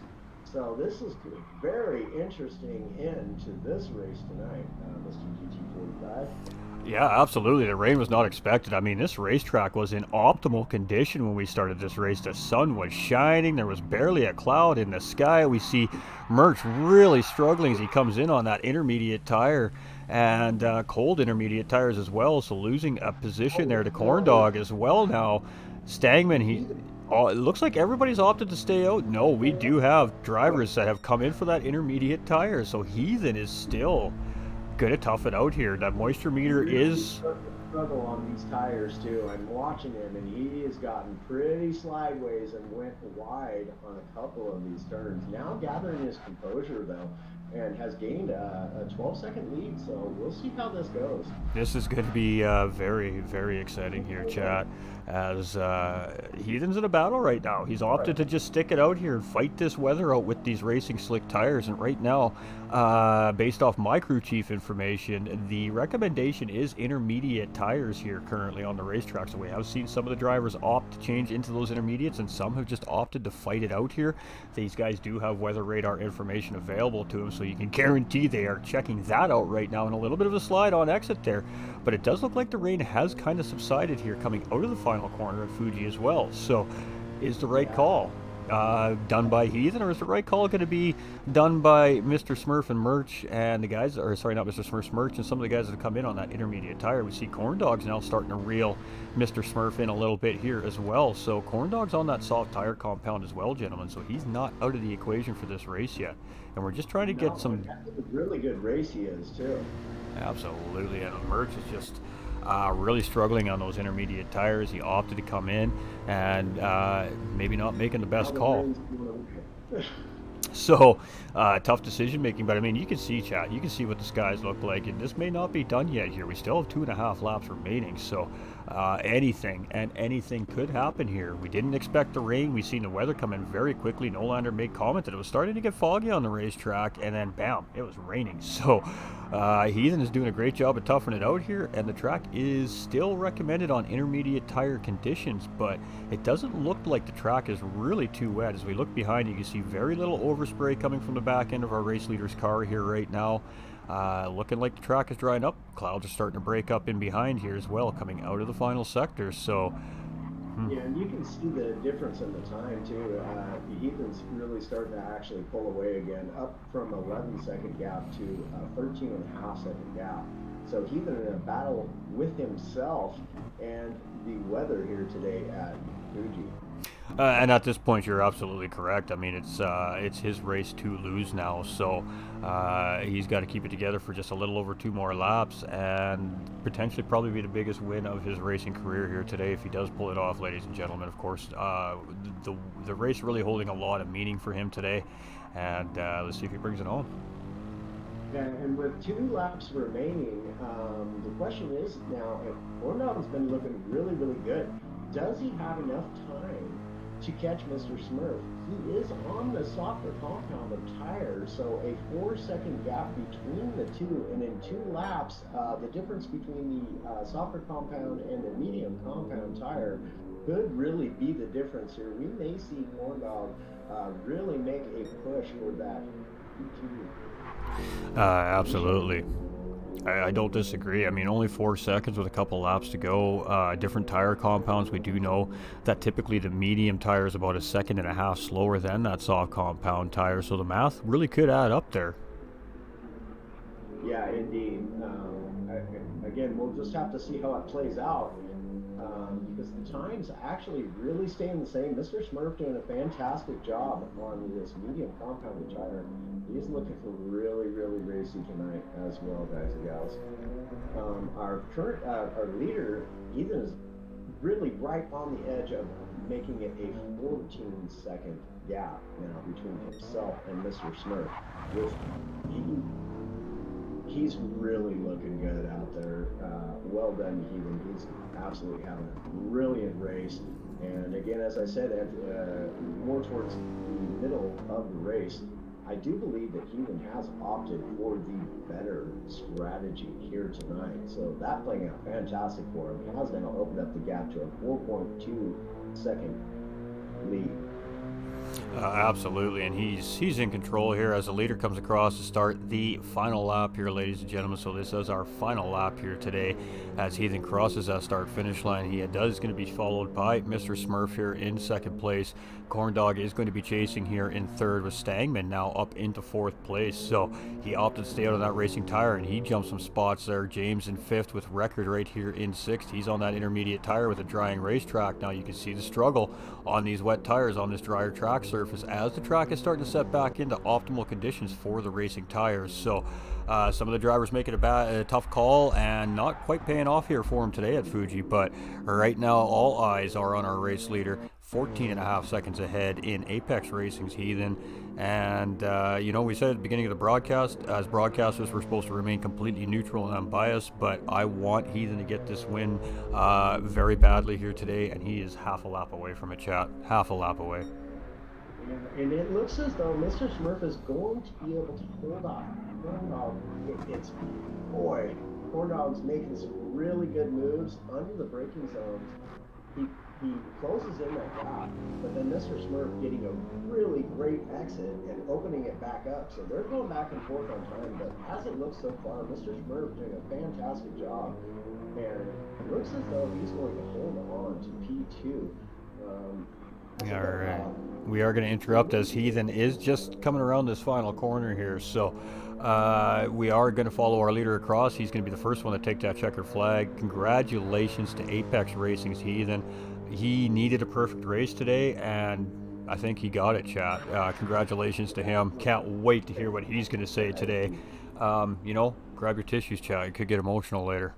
So this is a very interesting end to this race tonight, Mr. GT45. Yeah, absolutely. The rain was not expected. I mean, this racetrack was in optimal condition when we started this race. The sun was shining. There was barely a cloud in the sky. We see Merch really struggling as he comes in on that intermediate tire and cold intermediate tires as well. So losing a position there to Corn Dog as well now. Stangman, it looks like everybody's opted to stay out. No, we do have drivers that have come in for that intermediate tire. So Heathen is still gonna tough it out here. That moisture meter is Struggle on these tires too. I'm watching him, and he has gotten pretty sideways and went wide on a couple of these turns. Now gathering his composure though, and has gained a 12-second lead. So we'll see how this goes. This is going to be very, very exciting here, chat. As Heathen's in a battle right now. He's opted to just stick it out here and fight this weather out with these racing slick tires. And right now, based off my crew chief information, the recommendation is intermediate tires here currently on the racetrack. So we have seen some of the drivers opt to change into those intermediates, and some have just opted to fight it out here. These guys do have weather radar information available to them, so you can guarantee they are checking that out right now. And a little bit of a slide on exit there, but it does look like the rain has kind of subsided here coming out of the final corner at Fuji as well. So is the right call done by Heathen, or is the right call going to be done by Mr. Smurf and Merch and the guys, or sorry, not Mr. Smurf, Merch and some of the guys that have come in on that intermediate tire? We see Corn Dog's now starting to reel Mr. Smurf in a little bit here as well. So Corn Dog's on that soft tire compound as well, gentlemen. So he's not out of the equation for this race yet. And we're just trying to get some... That's a really good race he is too. Absolutely, and Merch is just really struggling on those intermediate tires. He opted to come in and maybe not making the best call. So tough decision making, but I mean, you can see, chat, you can see what the skies look like, and this may not be done yet here. We still have 2.5 laps remaining, so anything could happen here. We didn't expect the rain. We've seen the weather come in very quickly. Nolander made comment that it was starting to get foggy on the racetrack, and then bam, it was raining. So Heathen is doing a great job of toughing it out here, and the track is still recommended on intermediate tire conditions, but it doesn't look like the track is really too wet. As we look behind, you can see very little overspray coming from the back end of our race leader's car here right now. Looking like the track is drying up. Clouds are starting to break up in behind here as well, coming out of the final sector. So yeah, and you can see the difference in the time too. Heathen's really starting to actually pull away again, up from 11-second gap to 13.5-second gap. So Heathen in a battle with himself and the weather here today at Fuji. And at this point, you're absolutely correct. I mean, it's his race to lose now, so he's got to keep it together for just a little over 2 more laps, and potentially probably be the biggest win of his racing career here today if he does pull it off, ladies and gentlemen. Of course, the race really holding a lot of meaning for him today, and let's see if he brings it home. Yeah, and with 2 laps remaining, the question is now, if Orndon's been looking really, really good, does he have enough time to catch Mr. Smurf? He is on the softer compound of tires, so a 4-second gap between the two, and in 2 laps, the difference between the softer compound and the medium compound tire could really be the difference here. We may see Orndon really make a push for that P2. Absolutely. I don't disagree. I mean, only 4 seconds with a couple laps to go. Different tire compounds. We do know that typically the medium tire is about 1.5 seconds slower than that soft compound tire. So the math really could add up there. Yeah, indeed. Again, we'll just have to see how it plays out. Because the times actually really staying the same. Mr. Smurf doing a fantastic job on this medium compounded tire. He's looking for really, really racy tonight as well, guys and gals. Our leader, Ethan, is really right on the edge of making it a 14-second gap now between himself and Mr. Smurf. He's really looking good out there. Well done, Heathen. He's absolutely having a brilliant race. And again, as I said, more towards the middle of the race, I do believe that Heathen has opted for the better strategy here tonight. So that playing out fantastic for him. He has now opened up the gap to a 4.2 second lead. Absolutely, and he's in control here as the leader comes across to start the final lap here, ladies and gentlemen. So this is our final lap here today as Heathen crosses that start-finish line. He does going to be followed by Mr. Smurf here in second place. Corn Dog is going to be chasing here in third, with Stangman now up into fourth place. So he opted to stay out on that racing tire, and he jumped some spots there. James in fifth with Record right here in sixth. He's on that intermediate tire with a drying racetrack. Now you can see the struggle on these wet tires on this drier track surface as the track is starting to set back into optimal conditions for the racing tires. So some of the drivers making a tough call and not quite paying off here for him today at Fuji, but right now all eyes are on our race leader, 14.5 seconds ahead in Apex Racing's Heathen. And we said at the beginning of the broadcast, as broadcasters we're supposed to remain completely neutral and unbiased, but I want Heathen to get this win very badly here today, and he is half a lap away from it, chat. Half a lap away. And it looks as though Mr. Smurf is going to be able to hold off. Corn Dog's making some really good moves under the braking zones. He closes in that gap, but then Mr. Smurf getting a really great exit and opening it back up. So they're going back and forth on time, but as it looks so far, Mr. Smurf doing a fantastic job. And it looks as though he's going to hold on to P2. All right. We are going to interrupt as Heathen is just coming around this final corner here. So we are going to follow our leader across. He's going to be the first one to take that checkered flag. Congratulations to Apex Racing's Heathen. He needed a perfect race today, and I think he got it, chat. Congratulations to him. Can't wait to hear what he's going to say today. Grab your tissues, chat. You could get emotional later.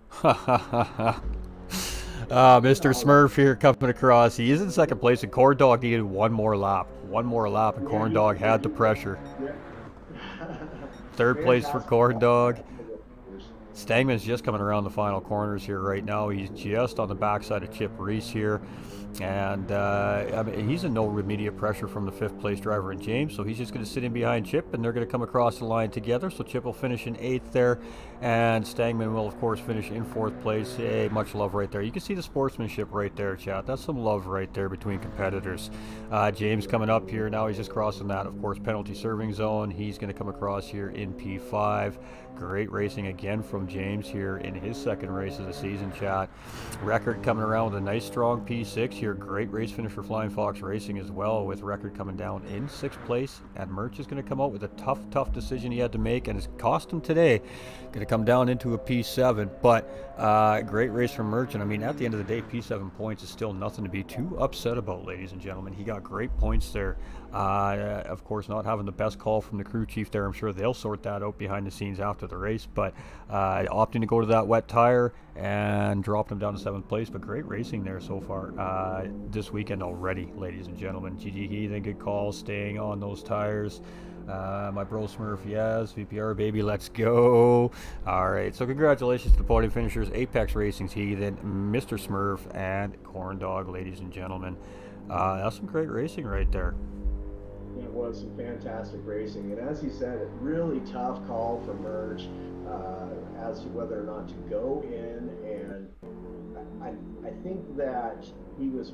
Mr. Smurf here coming across. He is in second place, and Corn Dog needed one more lap, and Corn Dog had the pressure. Third place for Corn Dog. Stangman's just coming around the final corners here right now. He's just on the backside of Chip Reese here. And he's in no immediate pressure from the fifth place driver in James, so he's just going to sit in behind Chip, and they're going to come across the line together. So Chip will finish in eighth there, and Stangman will of course finish in fourth place. Hey, much love right there. You can see the sportsmanship right there, chat. That's some love right there between competitors. James coming up here now. He's just crossing that, of course, penalty serving zone. He's going to come across here in P5. Great racing again from James here in his second race of the season, chat. Record coming around with a nice strong P6 here. Great race finish for Flying Fox Racing as well, with Record coming down in sixth place. And Merch is going to come out with a tough decision he had to make, and it's cost him today. Going to come down into a P7, but great race from Merch. And I mean, at the end of the day, P7 points is still nothing to be too upset about, ladies and gentlemen. He got great points there. Of course, not having the best call from the crew chief there. I'm sure they'll sort that out behind the scenes after the race, but opting to go to that wet tire and dropped him down to seventh place. But great racing there so far this weekend already, ladies and gentlemen. GG Heathen, good call, staying on those tires. My bro Smurf, yes. VPR baby, let's go. All right, so congratulations to the podium finishers, Apex Racing's Heathen, Mr. Smurf, and Corn Dog, ladies and gentlemen. That's some great racing right there. It was some fantastic racing, and as he said, a really tough call for Merge as to whether or not to go in. And I think that he was,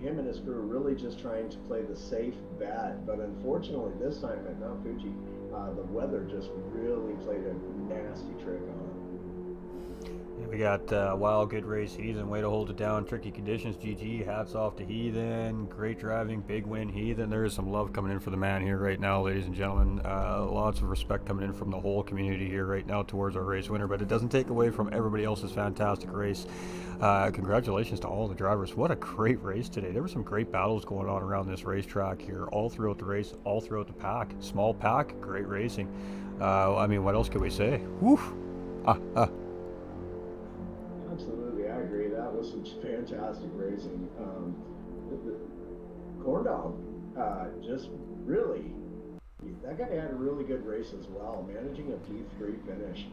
him and his crew, really just trying to play the safe bet. But unfortunately, this time at Mount Fuji, the weather just really played a nasty trick on him. We got wild, good race, Heathen. Way to hold it down. Tricky conditions, GG. Hats off to Heathen. Great driving, big win, Heathen. There is some love coming in for the man here right now, ladies and gentlemen. Lots of respect coming in from the whole community here right now towards our race winner, but it doesn't take away from everybody else's fantastic race. Congratulations to all the drivers. What a great race today. There were some great battles going on around this racetrack here, all throughout the race, all throughout the pack. Small pack, great racing. I mean, what else could we say? Woof. Absolutely, I agree. That was some fantastic racing. Corn Dog, just really, that guy had a really good race as well, managing a P3 finish.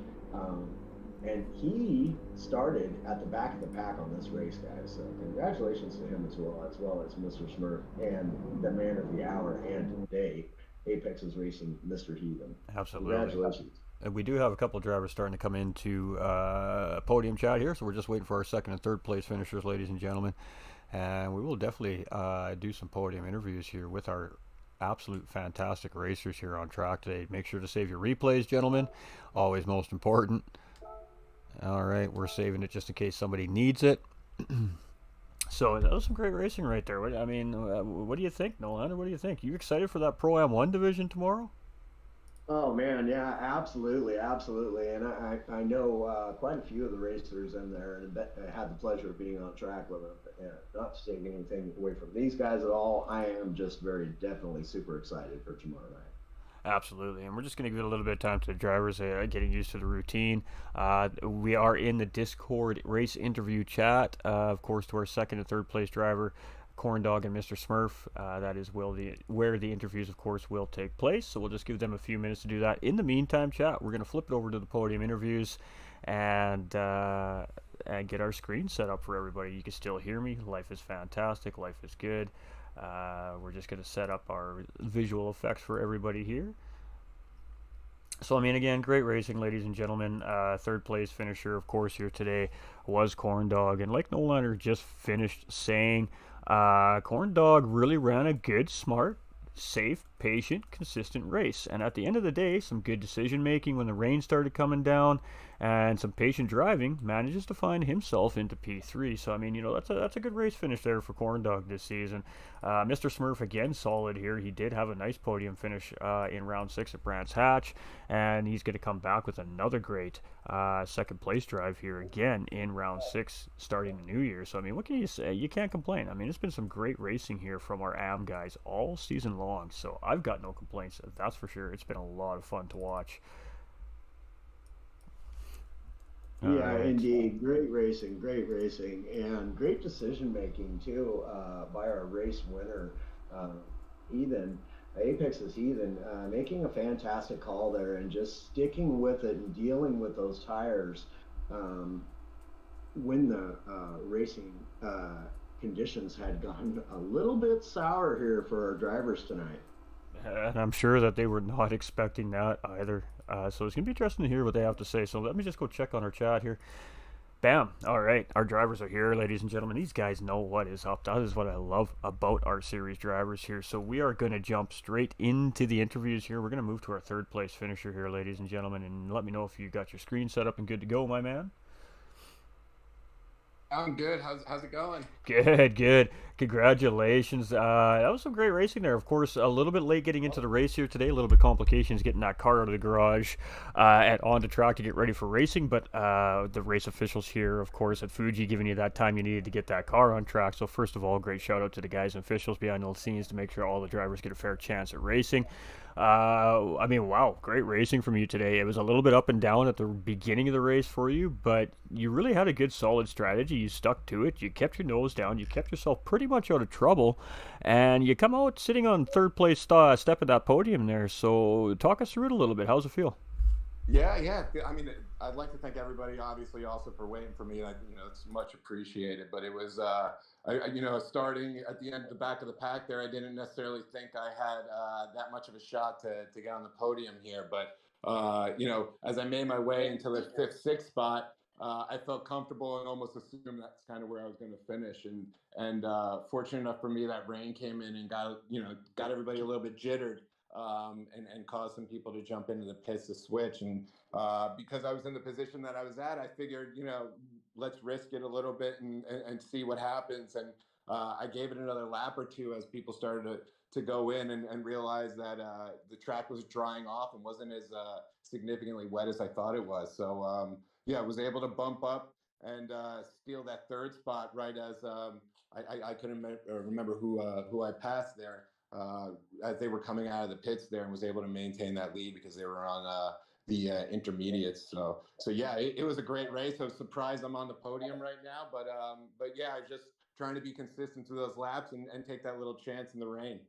And he started at the back of the pack on this race, guys. So congratulations to him as well as Mr. Smurf and the man of the hour and today, Apex's racing, Mr. Heathen. Absolutely. Congratulations. We do have a couple of drivers starting to come into podium chat here, so we're just waiting for our second and third place finishers, ladies and gentlemen. And we will definitely do some podium interviews here with our absolute fantastic racers here on track today. Make sure to save your replays, gentlemen. Always most important. All right, we're saving it just in case somebody needs it. So that was some great racing right there. What do you think, Nolan? What do you think? You excited for that Pro Am1 division tomorrow? Oh man, yeah, absolutely, absolutely. And I know quite a few of the racers in there, and I had the pleasure of being on track with them. And not to take anything away from these guys at all, I am just very definitely super excited for tomorrow night. Absolutely, and we're just going to give it a little bit of time to the drivers getting used to the routine. We are in the Discord race interview chat, of course, to our second and third place driver, Corn Dog and Mr. Smurf. That is where the interviews, of course, will take place. So we'll just give them a few minutes to do that. In the meantime, chat, we're going to flip it over to the podium interviews and get our screen set up for everybody. You can still hear me. Life is fantastic. Life is good. We're just going to set up our visual effects for everybody here. So, again, great racing, ladies and gentlemen. Third place finisher, of course, here today was Corn Dog. And like Nolander just finished saying, Corn Dog really ran a good, smart, safe, patient, consistent race. And at the end of the day, some good decision making when the rain started coming down and some patient driving, manages to find himself into P3. So, that's a good race finish there for Corn Dog this season. Mr. Smurf, again, solid here. He did have a nice podium finish in round 6 at Brands Hatch, and he's going to come back with another great second place drive here again in round 6 starting the new year. So, what can you say? You can't complain. It's been some great racing here from our AM guys all season long. So, I've got no complaints, that's for sure. It's been a lot of fun to watch. Yeah, right. Indeed. Great racing, and great decision making too by our race winner, Ethan. Apex's Ethan, making a fantastic call there and just sticking with it and dealing with those tires um, when the racing conditions had gotten a little bit sour here for our drivers tonight. And I'm sure that they were not expecting that either. So it's going to be interesting to hear what they have to say. So let me just go check on our chat here. Bam. All right. Our drivers are here, ladies and gentlemen. These guys know what is up. That is what I love about our series drivers here. So we are going to jump straight into the interviews here. We're going to move to our third place finisher here, ladies and gentlemen. And let me know if you got your screen set up and good to go, my man. I'm good. How's it going? Good. Congratulations. That was some great racing there. Of course, a little bit late getting into the race here today. A little bit of complications getting that car out of the garage and onto track to get ready for racing. But the race officials here, of course, at Fuji, giving you that time you needed to get that car on track. So first of all, great shout out to the guys and officials behind the scenes to make sure all the drivers get a fair chance at racing. Wow, great racing from you today. It was a little bit up and down at the beginning of the race for you, but you really had a good solid strategy. You stuck to it. You kept your nose down. You kept yourself pretty much out of trouble, and you come out sitting on third place step of that podium there. So talk us through it a little bit. How's it feel? Yeah. I'd like to thank everybody, obviously, also for waiting for me. It's much appreciated. But it was, starting at the end, the back of the pack there, I didn't necessarily think I had that much of a shot to get on the podium here. But as I made my way into the fifth, sixth spot, I felt comfortable and almost assumed that's kind of where I was going to finish. And fortunate enough for me, that rain came in and got everybody a little bit jittered. And cause some people to jump into the pits to switch. And because I was in the position that I was at, I figured, let's risk it a little bit and see what happens. And I gave it another lap or two as people started to go in and realize that the track was drying off and wasn't as significantly wet as I thought it was. So, I was able to bump up and steal that third spot right as I couldn't remember who I passed there. As they were coming out of the pits there, and was able to maintain that lead because they were on the intermediates. So yeah, it was a great race. I was surprised I'm on the podium right now, but yeah, I was just trying to be consistent through those laps and take that little chance in the rain.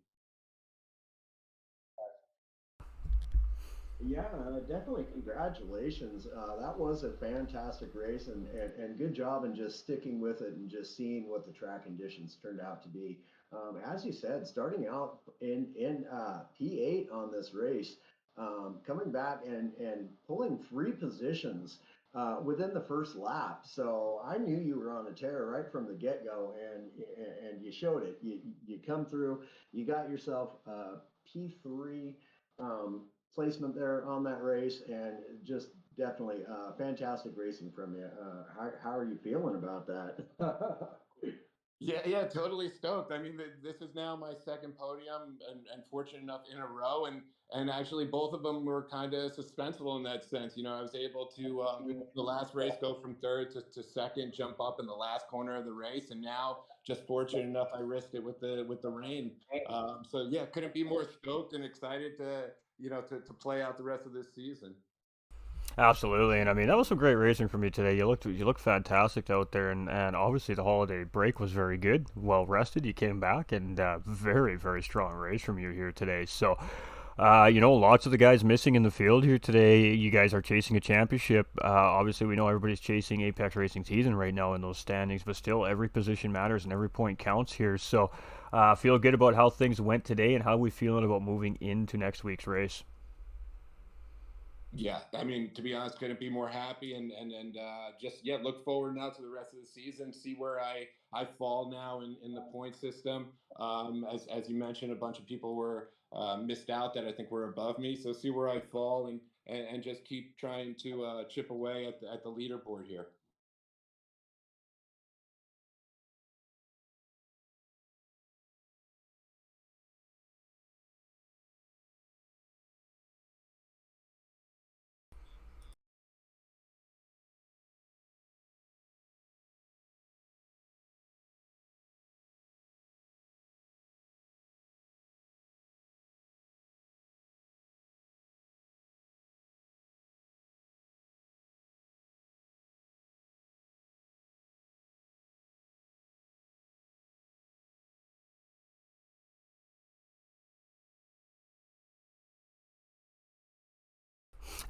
Yeah, definitely. Congratulations. That was a fantastic race, and good job in just sticking with it and just seeing what the track conditions turned out to be. As you said, starting out in P8 on this race, coming back and pulling 3 positions within the first lap. So I knew you were on a tear right from the get go, and you showed it. You come through. You got yourself P3 placement there on that race, and just definitely fantastic racing from you. How are you feeling about that? Yeah, totally stoked. I mean, this is now my second podium, and fortunate enough in a row, and actually both of them were kind of suspenseful in that sense. You know, I was able to the last race go from third to second, jump up in the last corner of the race, and now just fortunate enough I risked it with the rain. So yeah, couldn't be more stoked and excited to to play out the rest of this season. Absolutely, and I mean that was some great racing from you today. You looked fantastic out there, and obviously the holiday break was very good, well rested. You came back, and very very strong race from you here today. So, lots of the guys missing in the field here today. You guys are chasing a championship. Obviously, we know everybody's chasing Apex Racing season right now in those standings, but still every position matters and every point counts here. So, feel good about how things went today, and how we feeling about moving into next week's race. Yeah, I mean, to be honest, couldn't be more happy, and just yeah, look forward now to the rest of the season. See where I fall now in the point system. As you mentioned, a bunch of people were missed out that I think were above me. So see where I fall, and just keep trying to chip away at the leaderboard here.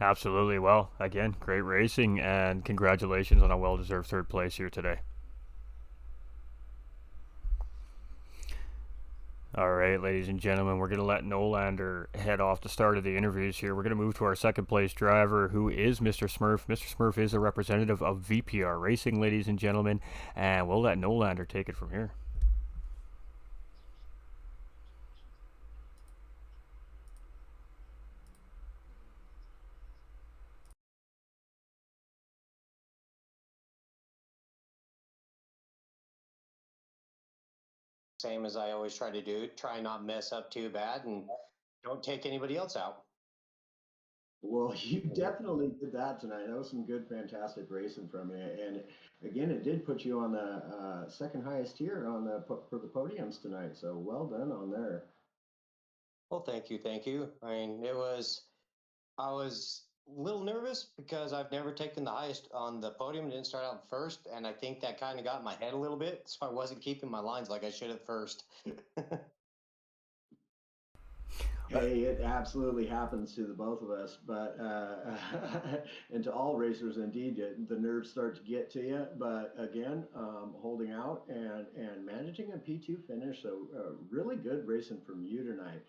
Absolutely. Well, again, great racing, and congratulations on a well-deserved third place here today. All right, ladies and gentlemen, we're going to let Nolander head off the start of the interviews here. We're going to move to our second place driver, who is Mr. Smurf. Mr. Smurf is a representative of VPR Racing, ladies and gentlemen, and we'll let Nolander take it from here. Same as I always try to do. Try not mess up too bad and don't take anybody else out. Well, you definitely did that tonight. That was some good, fantastic racing from you. And again, it did put you on the second highest tier on for the podiums tonight. So well done on there. Well, thank you, thank you. I mean, I was a little nervous because I've never taken the highest on the podium, didn't start out first, and I think that kind of got in my head a little bit, so I wasn't keeping my lines like I should at first. Hey, it absolutely happens to the both of us, but and to all racers, indeed, the nerves start to get to you. But again, holding out and managing a P2 finish, so really good racing from you tonight.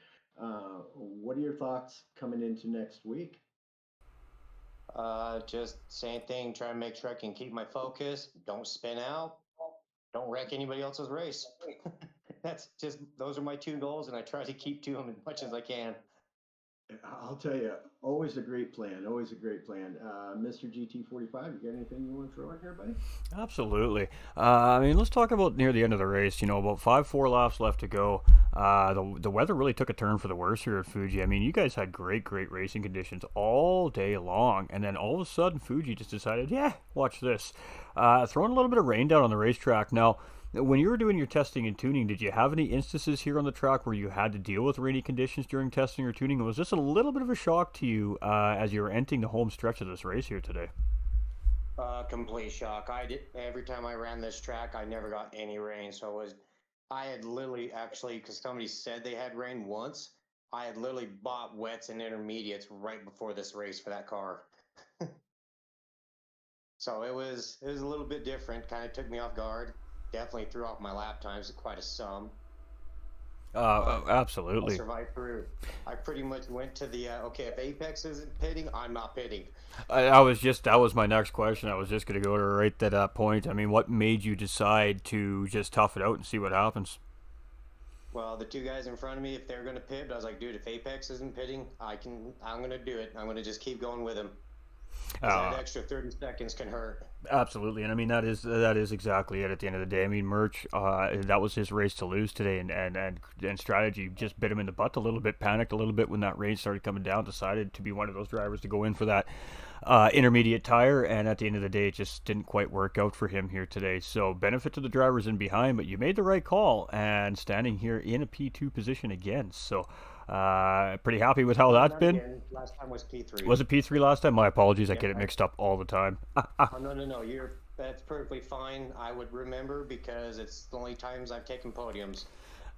What are your thoughts coming into next week? Just same thing, try to make sure I can keep my focus, don't spin out, don't wreck anybody else's race. That's just, those are my two goals, and I try to keep to them as much as I can. I'll tell you, always a great plan. Always a great plan. Mr. GT45, you got anything you want to throw in here, buddy? Absolutely. I mean, let's talk about near the end of the race. About 4 laps left to go. The weather really took a turn for the worse here at Fuji. I mean, you guys had great racing conditions all day long, and then all of a sudden, Fuji just decided, yeah, watch this. Throwing a little bit of rain down on the racetrack. Now, when you were doing your testing and tuning, did you have any instances here on the track where you had to deal with rainy conditions during testing or tuning? Was this a little bit of a shock to you as you were entering the home stretch of this race here today? Complete shock. I did every time I ran this track, I never got any rain. So I had literally actually, because somebody said they had rain once, I had literally bought wets and intermediates right before this race for that car. So it was a little bit different. Kind of took me off guard. Definitely threw off my lap times quite a sum. Absolutely. I survived through. I pretty much went to the okay. If Apex isn't pitting, I'm not pitting. That was my next question. I was just going to go to right to that point. I mean, what made you decide to just tough it out and see what happens? Well, the two guys in front of me, if they're going to pit, I was like, dude, if Apex isn't pitting, I'm going to do it. I'm going to just keep going with him because that Uh, extra 30 seconds can hurt. Absolutely, and I mean that is exactly it. At the end of the day, I mean, Merch, that was his race to lose today, and strategy just bit him in the butt a little bit. Panicked a little bit when that rain started coming down. Decided to be one of those drivers to go in for that intermediate tire, and at the end of the day, it just didn't quite work out for him here today. So benefit to the drivers in behind, but you made the right call and standing here in a P2 position again. So pretty happy with how No, that's not been. again. Last time was P3. Was it P3 last time? My apologies, I Yep. get it mixed up all the time. Oh, no. That's perfectly fine. I would remember because it's the only times I've taken podiums.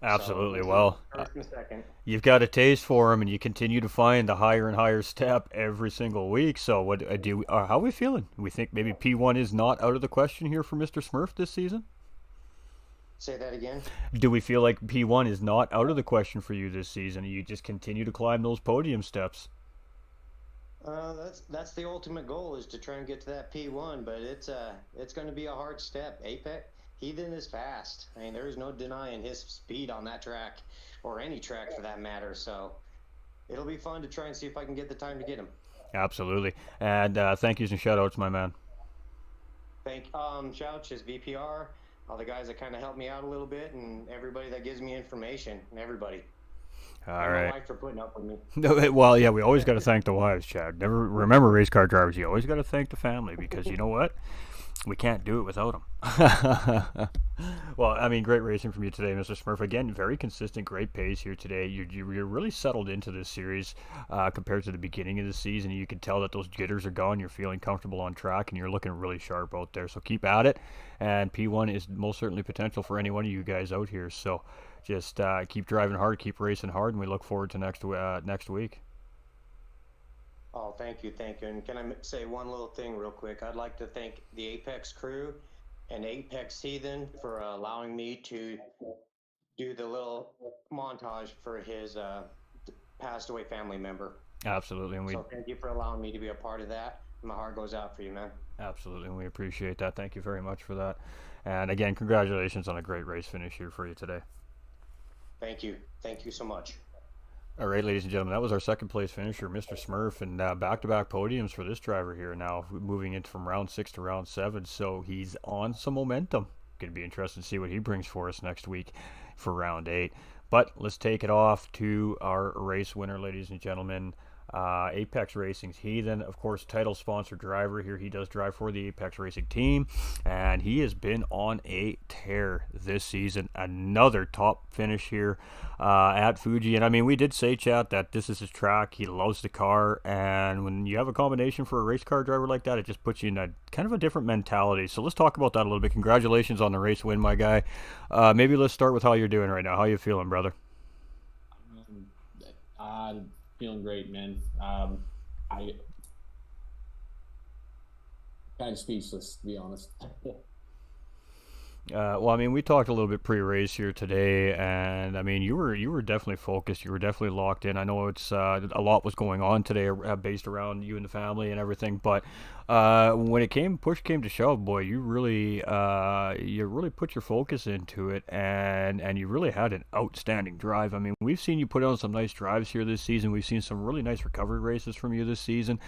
Absolutely. So, Well, first and second. you've got a taste for them, and you continue to find the higher and higher step every single week. So, what how are we feeling? We think maybe P1 is not out of the question here for Mr. Smurf this season. Say that again. Do we feel like P1 is not out of the question for you this season? You just continue to climb those podium steps. That's the ultimate goal is to try and get to that P1, but it's going to be a hard step. Apex Heathen is fast. I mean, there's no denying his speed on that track, or any track for that matter. So it'll be fun to try and see if I can get the time to get him. Absolutely. And thank yous and shout outs, my man. Shouts his VPR, all the guys that kind of helped me out a little bit, and everybody that gives me information, and everybody. All and right. my wife for putting up with me. No, well, yeah, we always got to thank the wives, Chad. Never remember race car drivers. You always got to thank the family because you know what? We can't do it without them. Well, I mean, great racing from you today, Mr. Smurf. Again, very consistent, great pace here today. You're really settled into this series compared to the beginning of the season. You can tell that those jitters are gone. You're feeling comfortable on track, and you're looking really sharp out there. So keep at it. And P1 is most certainly potential for any one of you guys out here. So just keep driving hard, keep racing hard, and we look forward to next week. Oh, thank you. And can I say one little thing real quick? I'd like to thank the Apex crew and Apex Heathen for allowing me to do the little montage for his passed away family member. Absolutely, and So thank you for allowing me to be a part of that. My heart goes out for you, man. absolutely, and we appreciate that. Thank you very much for that. And again, congratulations on a great race finish here for you today. Thank you. Thank you so much. All right, ladies and gentlemen, that was our second place finisher, Mr. Smurf, and back-to-back podiums for this driver here now, moving into from round 6 to round 7. So he's on some momentum. Going to be interested to see what he brings for us next week for round 8. But let's take it off to our race winner, ladies and gentlemen. Apex Racing's Heathen, of course, title sponsor driver here. He does drive for the Apex Racing team, and he has been on a tear this season. Another top finish here at Fuji. And I mean, we did say, chat, that this is his track. He loves the car, and when you have a combination for a race car driver like that, it just puts you in a kind of a different mentality. So let's talk about that a little bit. Congratulations on the race win, my guy. Maybe let's start with how you're doing right now. How you feeling, brother? Feeling great, man. I kind of speechless, to be honest. Well, I mean, we talked a little bit pre-race here today, and I mean, you were definitely focused. You were definitely locked in. I know it's a lot was going on today, based around you and the family and everything. But when push came to shove, boy, you really put your focus into it, and you really had an outstanding drive. I mean, we've seen you put on some nice drives here this season. We've seen some really nice recovery races from you this season.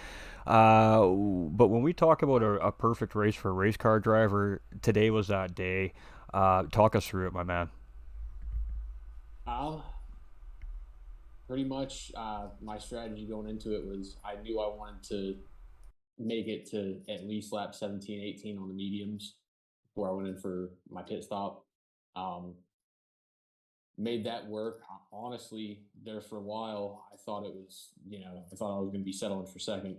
But when we talk about a perfect race for a race car driver, today was that day. Talk us through it, my man. Pretty much my strategy going into it was I knew I wanted to make it to at least lap 17, 18 on the mediums before I went in for my pit stop. Made that work. Honestly, there for a while, I thought I was going to be settling for second.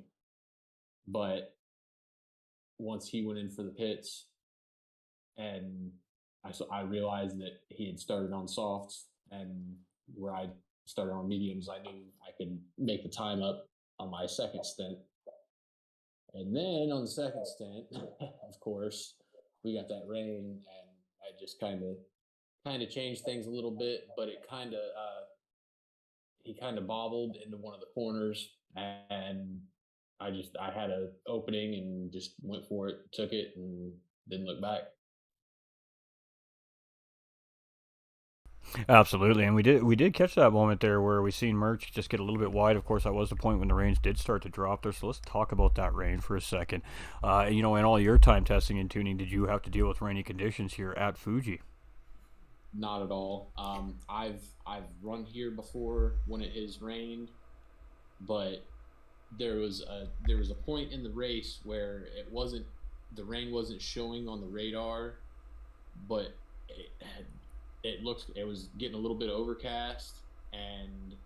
But once he went in for the pits, and I realized that he had started on softs, and where I started on mediums, I knew I could make the time up on my second stint. And then on the second stint, of course, we got that rain, and I just kind of changed things a little bit, but he kind of bobbled into one of the corners, and I had an opening and just went for it, took it, and didn't look back. Absolutely, and we did catch that moment there where we seen Merch just get a little bit wide. Of course, that was the point when the rains did start to drop there. So let's talk about that rain for a second. In all your time testing and tuning, did you have to deal with rainy conditions here at Fuji? Not at all. I've run here before when it has rained, but there was a point in the race where the rain wasn't showing on the radar, but it was getting a little bit overcast, and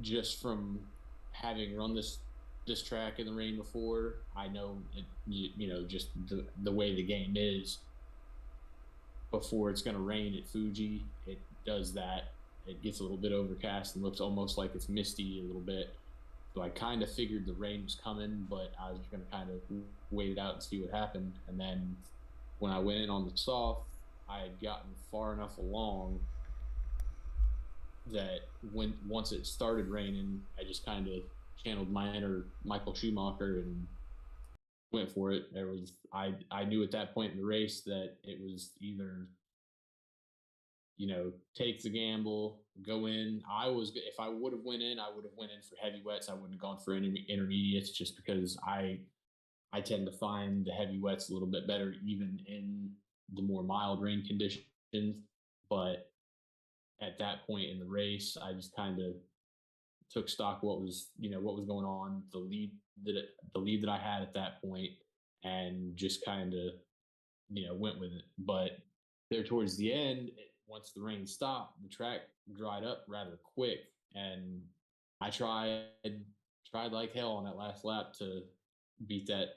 just from having run this track in the rain before, I know just the way the game is. Before it's going to rain at Fuji, it does that. It gets a little bit overcast and looks almost like it's misty a little bit. So I kind of figured the rain was coming, but I was going to kind of wait it out and see what happened. And then when I went in on the soft, I had gotten far enough along that when once it started raining, I just kind of channeled my inner Michael Schumacher and went for it. I knew at that point in the race that it was either take the gamble, go in. If I would have went in, I would have went in for heavy wets. I wouldn't have gone for any intermediates just because I tend to find the heavy wets a little bit better even in the more mild rain conditions. But at that point in the race, I just kind of took stock what was going on, the lead that I had at that point, and just kind of went with it. But there towards the end, once the rain stopped, the track dried up rather quick, and I tried like hell on that last lap to beat that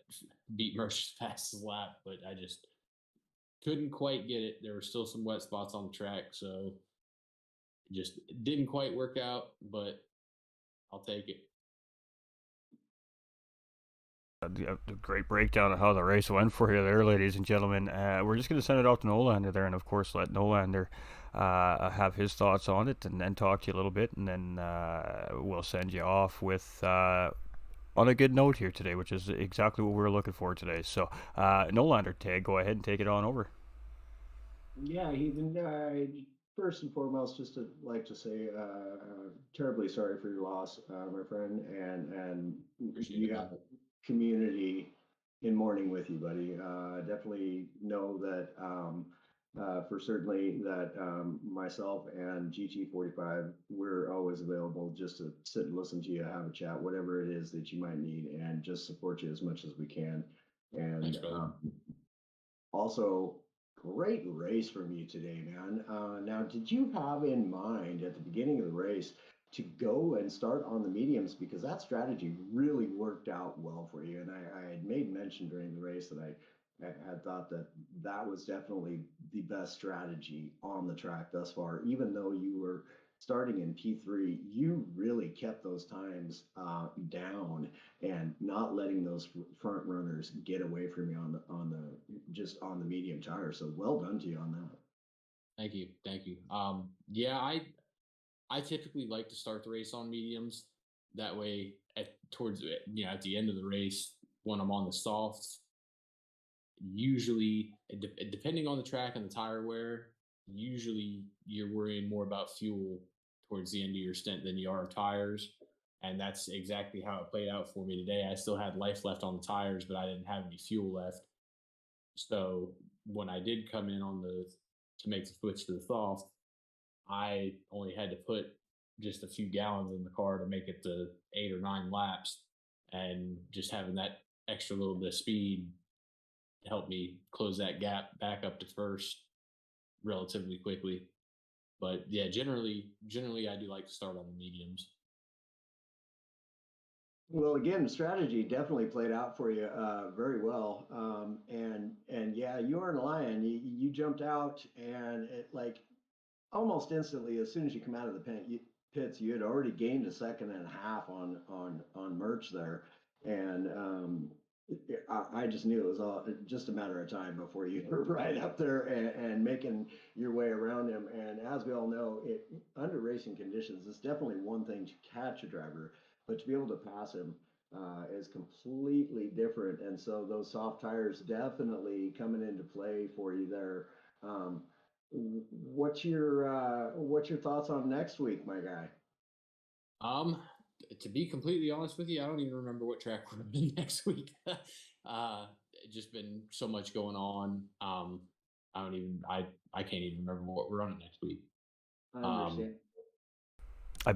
beat Mercer's fastest lap, but I just couldn't quite get it. There were still some wet spots on the track, so it just didn't quite work out, but I'll take it. A great breakdown of how the race went for you there, ladies and gentlemen. We're just going to send it off to Nolander there, and of course let Nolander have his thoughts on it, and then talk to you a little bit, and then we'll send you off with on a good note here today, which is exactly what we were looking for today. So, Nolander, go ahead and take it on over. Yeah, Heathen. First and foremost, just to like to say, terribly sorry for your loss, my friend, and Appreciate you it, have man. community in mourning with you, buddy. Definitely know that for certainly that myself and GT45, we're always available just to sit and listen to you, have a chat, whatever it is that you might need, and just support you as much as we can. And Thanks, brother. also, great race from you today, man. Now, did you have in mind at the beginning of the race to go and start on the mediums because that strategy really worked out well for you? And I had made mention during the race that I had thought that that was definitely the best strategy on the track thus far. Even though you were starting in P3, you really kept those times down and not letting those front runners get away from you on the medium tire. So well done to you on that. Thank you, thank you. Yeah, I typically like to start the race on mediums. That way, at the end of the race, when I'm on the softs, usually depending on the track and the tire wear, usually you're worrying more about fuel towards the end of your stint than you are tires. And that's exactly how it played out for me today. I still had life left on the tires, but I didn't have any fuel left. So when I did come in on the to make the switch to the soft, I only had to put just a few gallons in the car to make it to 8 or 9 laps, and just having that extra little bit of speed helped me close that gap back up to first relatively quickly. But yeah, generally I do like to start on the mediums. Well, again, the strategy definitely played out for you very well. And yeah, you aren't lying. You jumped out and it like almost instantly as soon as you come out of the pits, you had already gained a second and a half on Merch there, and I just knew it was all just a matter of time before you were right up there and making your way around him. And as we all know, under racing conditions, it's definitely one thing to catch a driver, but to be able to pass him is completely different. And so those soft tires definitely coming into play for you there. Um, What's your thoughts on next week, my guy? Um, to be completely honest with you, I don't even remember what track we're running next week. Just been so much going on. I don't even I can't even remember what we're running next week. I Um, understand.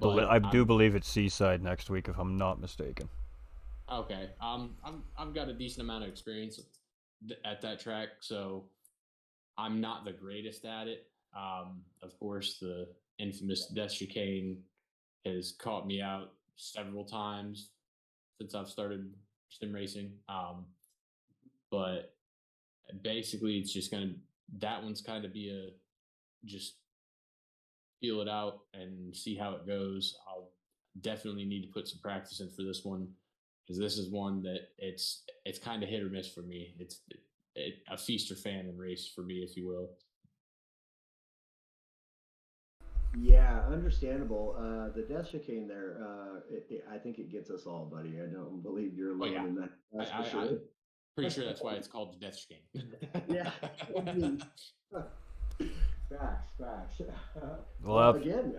but I do believe it's Seaside next week, if I'm not mistaken. okay. I've got a decent amount of experience at that track, so I'm not the greatest at it. Of course, the infamous Death Chicane has caught me out several times since I've started sim racing. But basically, it's just gonna that one's kind of be a just feel it out and see how it goes. I'll definitely need to put some practice in for this one because this is one that it's kind of hit or miss for me. It's a feast or famine race for me, if you will. Yeah, understandable. The death chicane there, I think it gets us all, buddy. I don't believe you're Oh yeah, alone in that. That's for I'm sure. pretty sure that's why it's called the Death Chicane. Yeah, indeed. Facts, facts. Well, Well, again,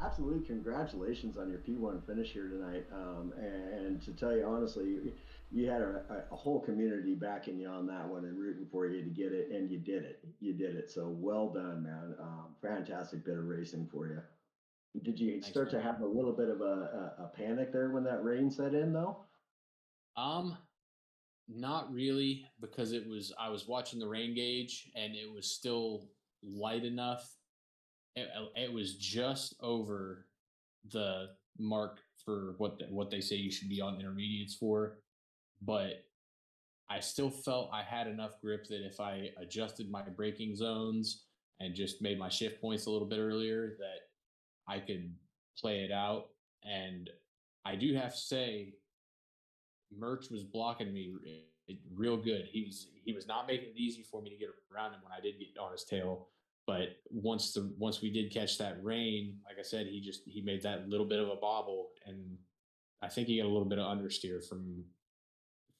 absolutely congratulations on your P1 finish here tonight. And to tell you honestly, you had a whole community backing you on that one and rooting for you to get it, and you did it. You did it. So well done, man. Fantastic bit of racing for you. Did you Thanks, start man. to have a little bit of a panic there when that rain set in, though? Um, Not really, because I was watching the rain gauge and it was still light enough. It was just over the mark for what they say you should be on intermediates for, but I still felt I had enough grip that if I adjusted my braking zones and just made my shift points a little bit earlier, that I could play it out. And I do have to say, Merch was blocking me real good. He was not making it easy for me to get around him when I did get on his tail. But once we did catch that rain, like I said, he made that little bit of a bobble, and I think he got a little bit of understeer from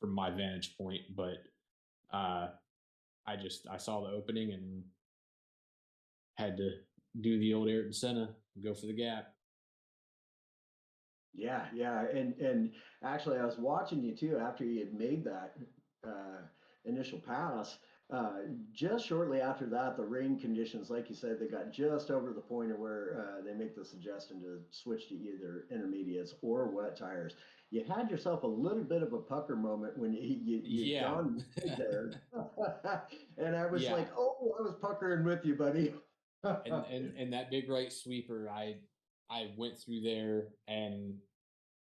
my vantage point. But uh, I saw the opening and had to do the old Ayrton Senna and go for the gap. Yeah, yeah, and actually, I was watching you too after you had made that uh, initial pass. Uh, just shortly after that, the rain conditions, like you said, they got just over the point of where they make the suggestion to switch to either intermediates or wet tires. You had yourself a little bit of a pucker moment when you'd Yeah, gone wide there, and I was yeah. like, "Oh, I was puckering with you, buddy." And that big right sweeper, I went through there and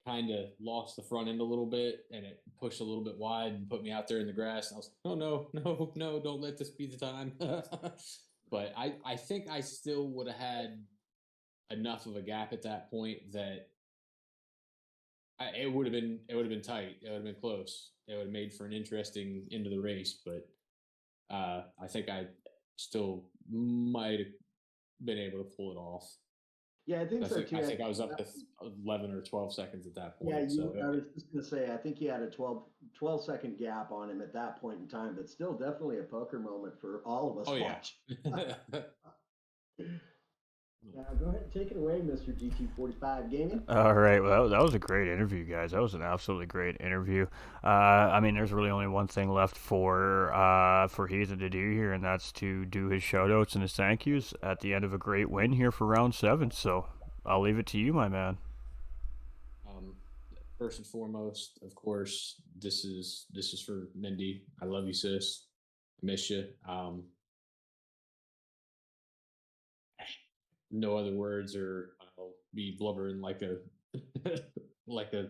kind of lost the front end a little bit, and it pushed a little bit wide and put me out there in the grass. And I was like, oh no, no, no, don't let this be the time. But I think I still would have had enough of a gap at that point that it would have been tight. It would have been close. It would have made for an interesting end of the race. But I think I still might have been able to pull it off. Yeah, I think so I too. think I was up to 11 or 12 seconds at that Yeah, point. So I was just gonna say, I think you had a 12-second gap on him at that point in time, but still definitely a poker moment for all of us oh yeah. watching. Now, go ahead and take it away, Mr. GT45 Gaming. all right. Well, that was a great interview, guys. That was an absolutely great interview. I mean, there's really only one thing left for Heathen to do here, and that's to do his shout outs and his thank yous at the end of a great win here for round 7. So I'll leave it to you, my man. Um, First and foremost, of course, this is for Mindy. I love you, sis. I miss you. No other words, or I'll be blubbering like a like a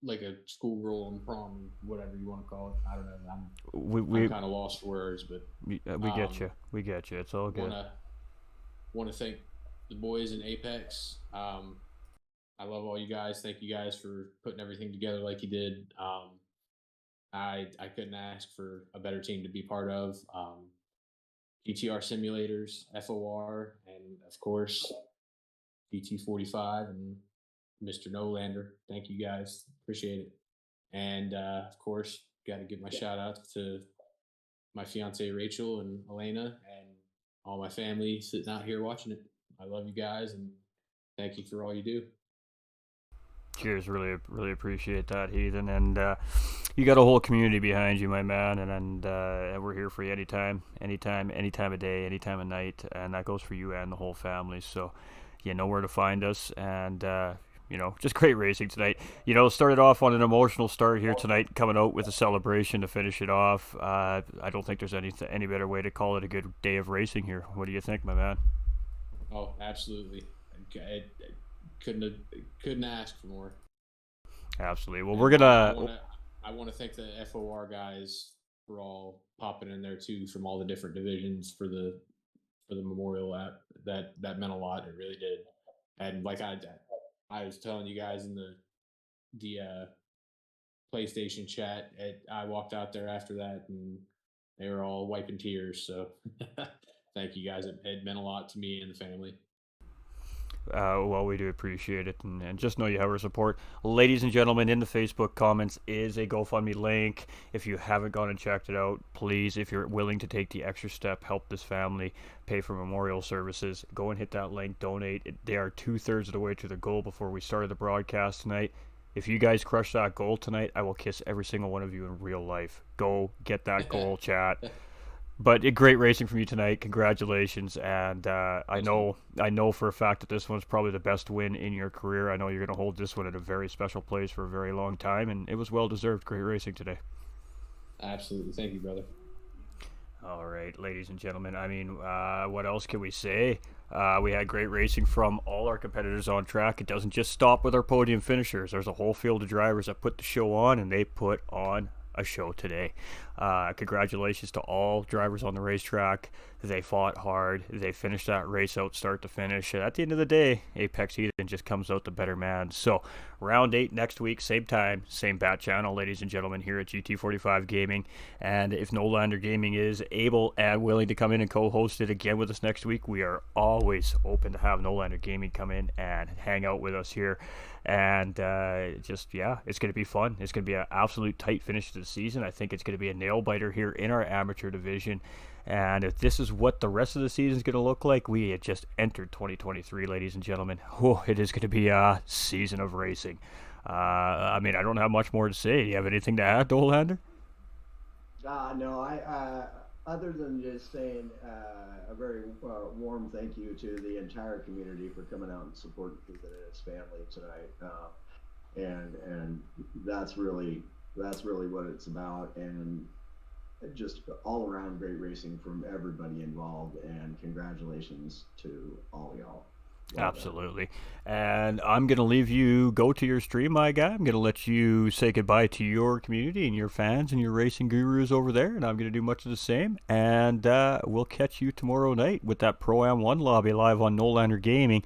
like a schoolgirl on prom, whatever you want to call it. I don't know. We I'm we kind of lost for words, but we get um, you. We get you. It's all good. wanna want to thank the boys in Apex. I love all you guys. Thank you guys for putting everything together like you did. I couldn't ask for a better team to be part of. GTR simulators, FOR, and of course GT45 and Mr. Nolander. Thank you guys. Appreciate it. And of course, got to give my shout outs to my fiance Rachel and Elena, and all my family sitting out here watching it. I love you guys and thank you for all you do. Cheers, really appreciate that, Heathen, and you got a whole community behind you, my man, and we're here for you anytime of day, any time of night, and that goes for you and the whole family. So you know where to find us, and just great racing tonight. Started off on an emotional start here tonight, coming out with a celebration to finish it off. I don't think there's any better way to call it a good day of racing here. What do you think, my man? Oh, absolutely. Couldn't ask for more. Absolutely. Well, we're gonna. I want to thank the FOR guys for all popping in there too, from all the different divisions for the memorial app. That meant a lot. It really did. And like I was telling you guys in the PlayStation chat, I walked out there after that and they were all wiping tears. So thank you guys. It meant a lot to me and the family. Well, we do appreciate it, and just know you have our support. Ladies and gentlemen, in the Facebook comments is a GoFundMe link. If you haven't gone and checked it out, please, if you're willing to take the extra step, help this family, pay for memorial services, go and hit that link, donate. They are 2/3 of the way to the goal before we started the broadcast tonight. If you guys crush that goal tonight, I will kiss every single one of you in real life. Go get that goal, chat. But great racing from you tonight. Congratulations, and I know for a fact that this one's probably the best win in your career. I know you're going to hold this one at a very special place for a very long time, and it was well deserved. Great racing today. Absolutely, thank you, brother. All right, ladies and gentlemen. I mean, what else can we say? We had great racing from all our competitors on track. It doesn't just stop with our podium finishers. There's a whole field of drivers that put the show on, and they put on a show today. Congratulations to all drivers on the racetrack. They fought hard. They finished that race out start to finish. And at the end of the day, Apex Heathen just comes out the better man. So round 8 next week, same time, same bat channel, ladies and gentlemen, here at GT45 Gaming. And if Nolander Gaming is able and willing to come in and co-host it again with us next week, we are always open to have Nolander Gaming come in and hang out with us here. And it's going to be fun. It's going to be an absolute tight finish to the season. I think it's going to be a nail biter here in our amateur division. And if this is what the rest of the season is going to look like, we had just entered 2023, ladies and gentlemen. Oh, it is going to be a season of racing. I mean, I don't have much more to say. Do you have anything to add, Dolander? No, other than just saying a very warm thank you to the entire community for coming out and supporting Ethan and his family tonight, and that's really what it's about, and just all around great racing from everybody involved, and congratulations to all y'all. Absolutely. And I'm going to leave you go to your stream, my guy. I'm going to let you say goodbye to your community and your fans and your racing gurus over there, and I'm going to do much of the same. And we'll catch you tomorrow night with that Pro-Am 1 lobby live on Nolander Gaming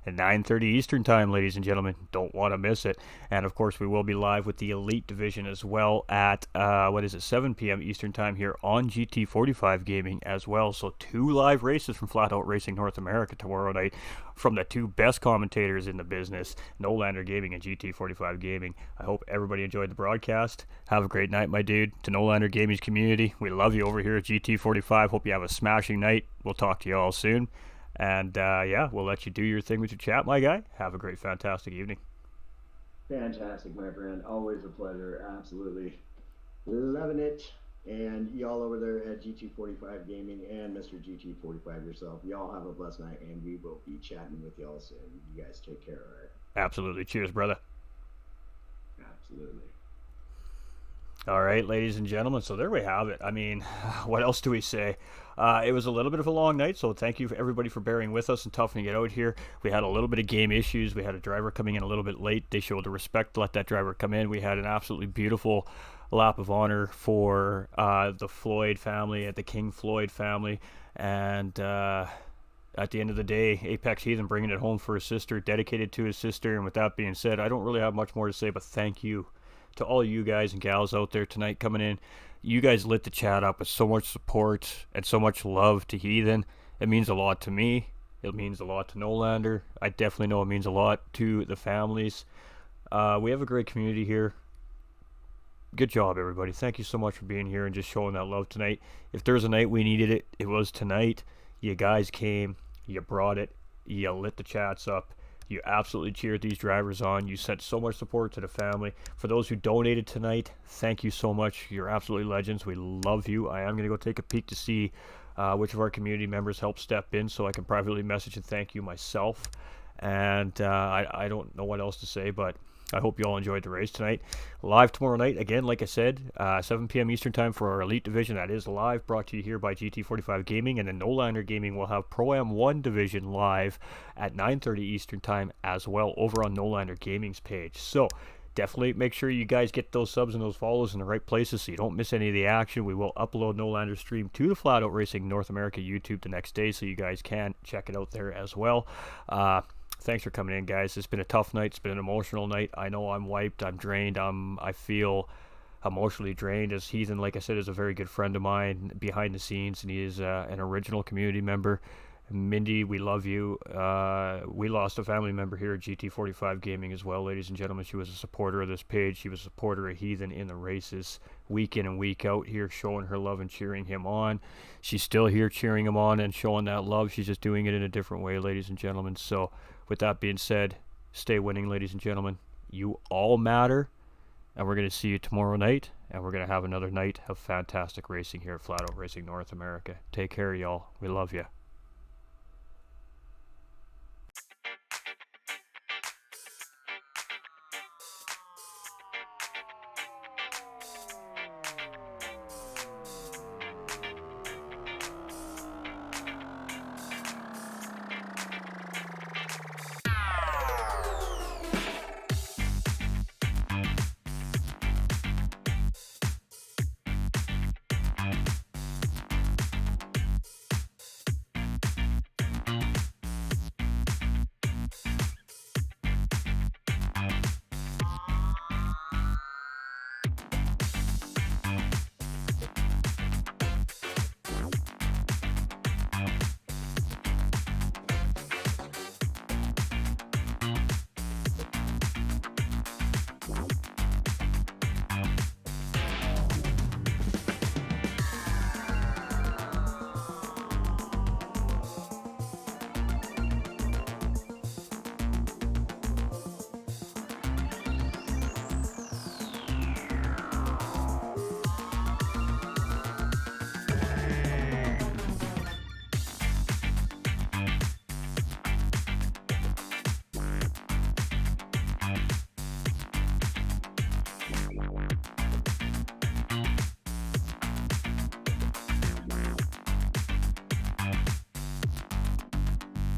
at 9:30 Eastern Time, ladies and gentlemen. Don't want to miss it. And, of course, we will be live with the Elite Division as well at, 7 p.m. Eastern Time here on GT45 Gaming as well. So 2 live races from Flat Out Racing North America tomorrow night from the 2 best commentators in the business, Nolander Gaming and GT45 Gaming. I hope everybody enjoyed the broadcast. Have a great night, my dude. To Nolander Gaming's community, we love you over here at GT45. Hope you have a smashing night. We'll talk to you all soon. And, we'll let you do your thing with your chat, my guy. Have a great, fantastic evening. Fantastic, my friend. Always a pleasure. Absolutely. Loving it. And y'all over there at GT45 Gaming and Mr. GT45 yourself, y'all have a blessed night, and we will be chatting with y'all soon. You guys take care, all right? Absolutely. Cheers, brother. Absolutely. All right, ladies and gentlemen, so there we have it. I mean, what else do we say? It was a little bit of a long night, so thank you for everybody for bearing with us and toughening it out here. We had a little bit of game issues. We had a driver coming in a little bit late. They showed the respect to let that driver come in. We had an absolutely beautiful lap of honor for the Floyd family, the King Floyd family, and at the end of the day, Apex Heathen bringing it home for his sister, dedicated to his sister. And with that being said, I don't really have much more to say, but thank you to all you guys and gals out there tonight coming in. You guys lit the chat up with so much support and so much love to Heathen. It means a lot to me. It means a lot to Nolander. I definitely know it means a lot to the families. We have a great community here. Good job, everybody. Thank you so much for being here and just showing that love tonight. If there's a night we needed it, it was tonight. You guys came, you brought it, you lit the chats up. You absolutely cheered these drivers on. You sent so much support to the family. For those who donated tonight, thank you so much. You're absolutely legends. We love you. I am going to go take a peek to see which of our community members helped step in so I can privately message and thank you myself. And I don't know what else to say, but I hope you all enjoyed the race tonight. Live tomorrow night, again, like I said, 7 p.m. Eastern Time for our Elite Division. That is live, brought to you here by GT45 Gaming. And then No Lander Gaming will have Pro-Am 1 Division live at 9:30 Eastern Time as well over on No Lander Gaming's page. So definitely make sure you guys get those subs and those follows in the right places so you don't miss any of the action. We will upload No Lander stream to the Flat Out Racing North America YouTube the next day so you guys can check it out there as well. Thanks for coming in, guys. It's been a tough night. It's been an emotional night. I know I'm wiped. I'm drained. I feel emotionally drained. As Heathen, like I said, is a very good friend of mine behind the scenes, and he is an original community member. Mindy, we love you. We lost a family member here at GT45 Gaming as well, ladies and gentlemen. She was a supporter of this page. She was a supporter of Heathen in the races week in and week out here, showing her love and cheering him on. She's still here cheering him on and showing that love. She's just doing it in a different way, ladies and gentlemen. So with that being said, stay winning, ladies and gentlemen. You all matter, and we're going to see you tomorrow night, and we're going to have another night of fantastic racing here at Flat Out Racing North America. Take care, y'all. We love you.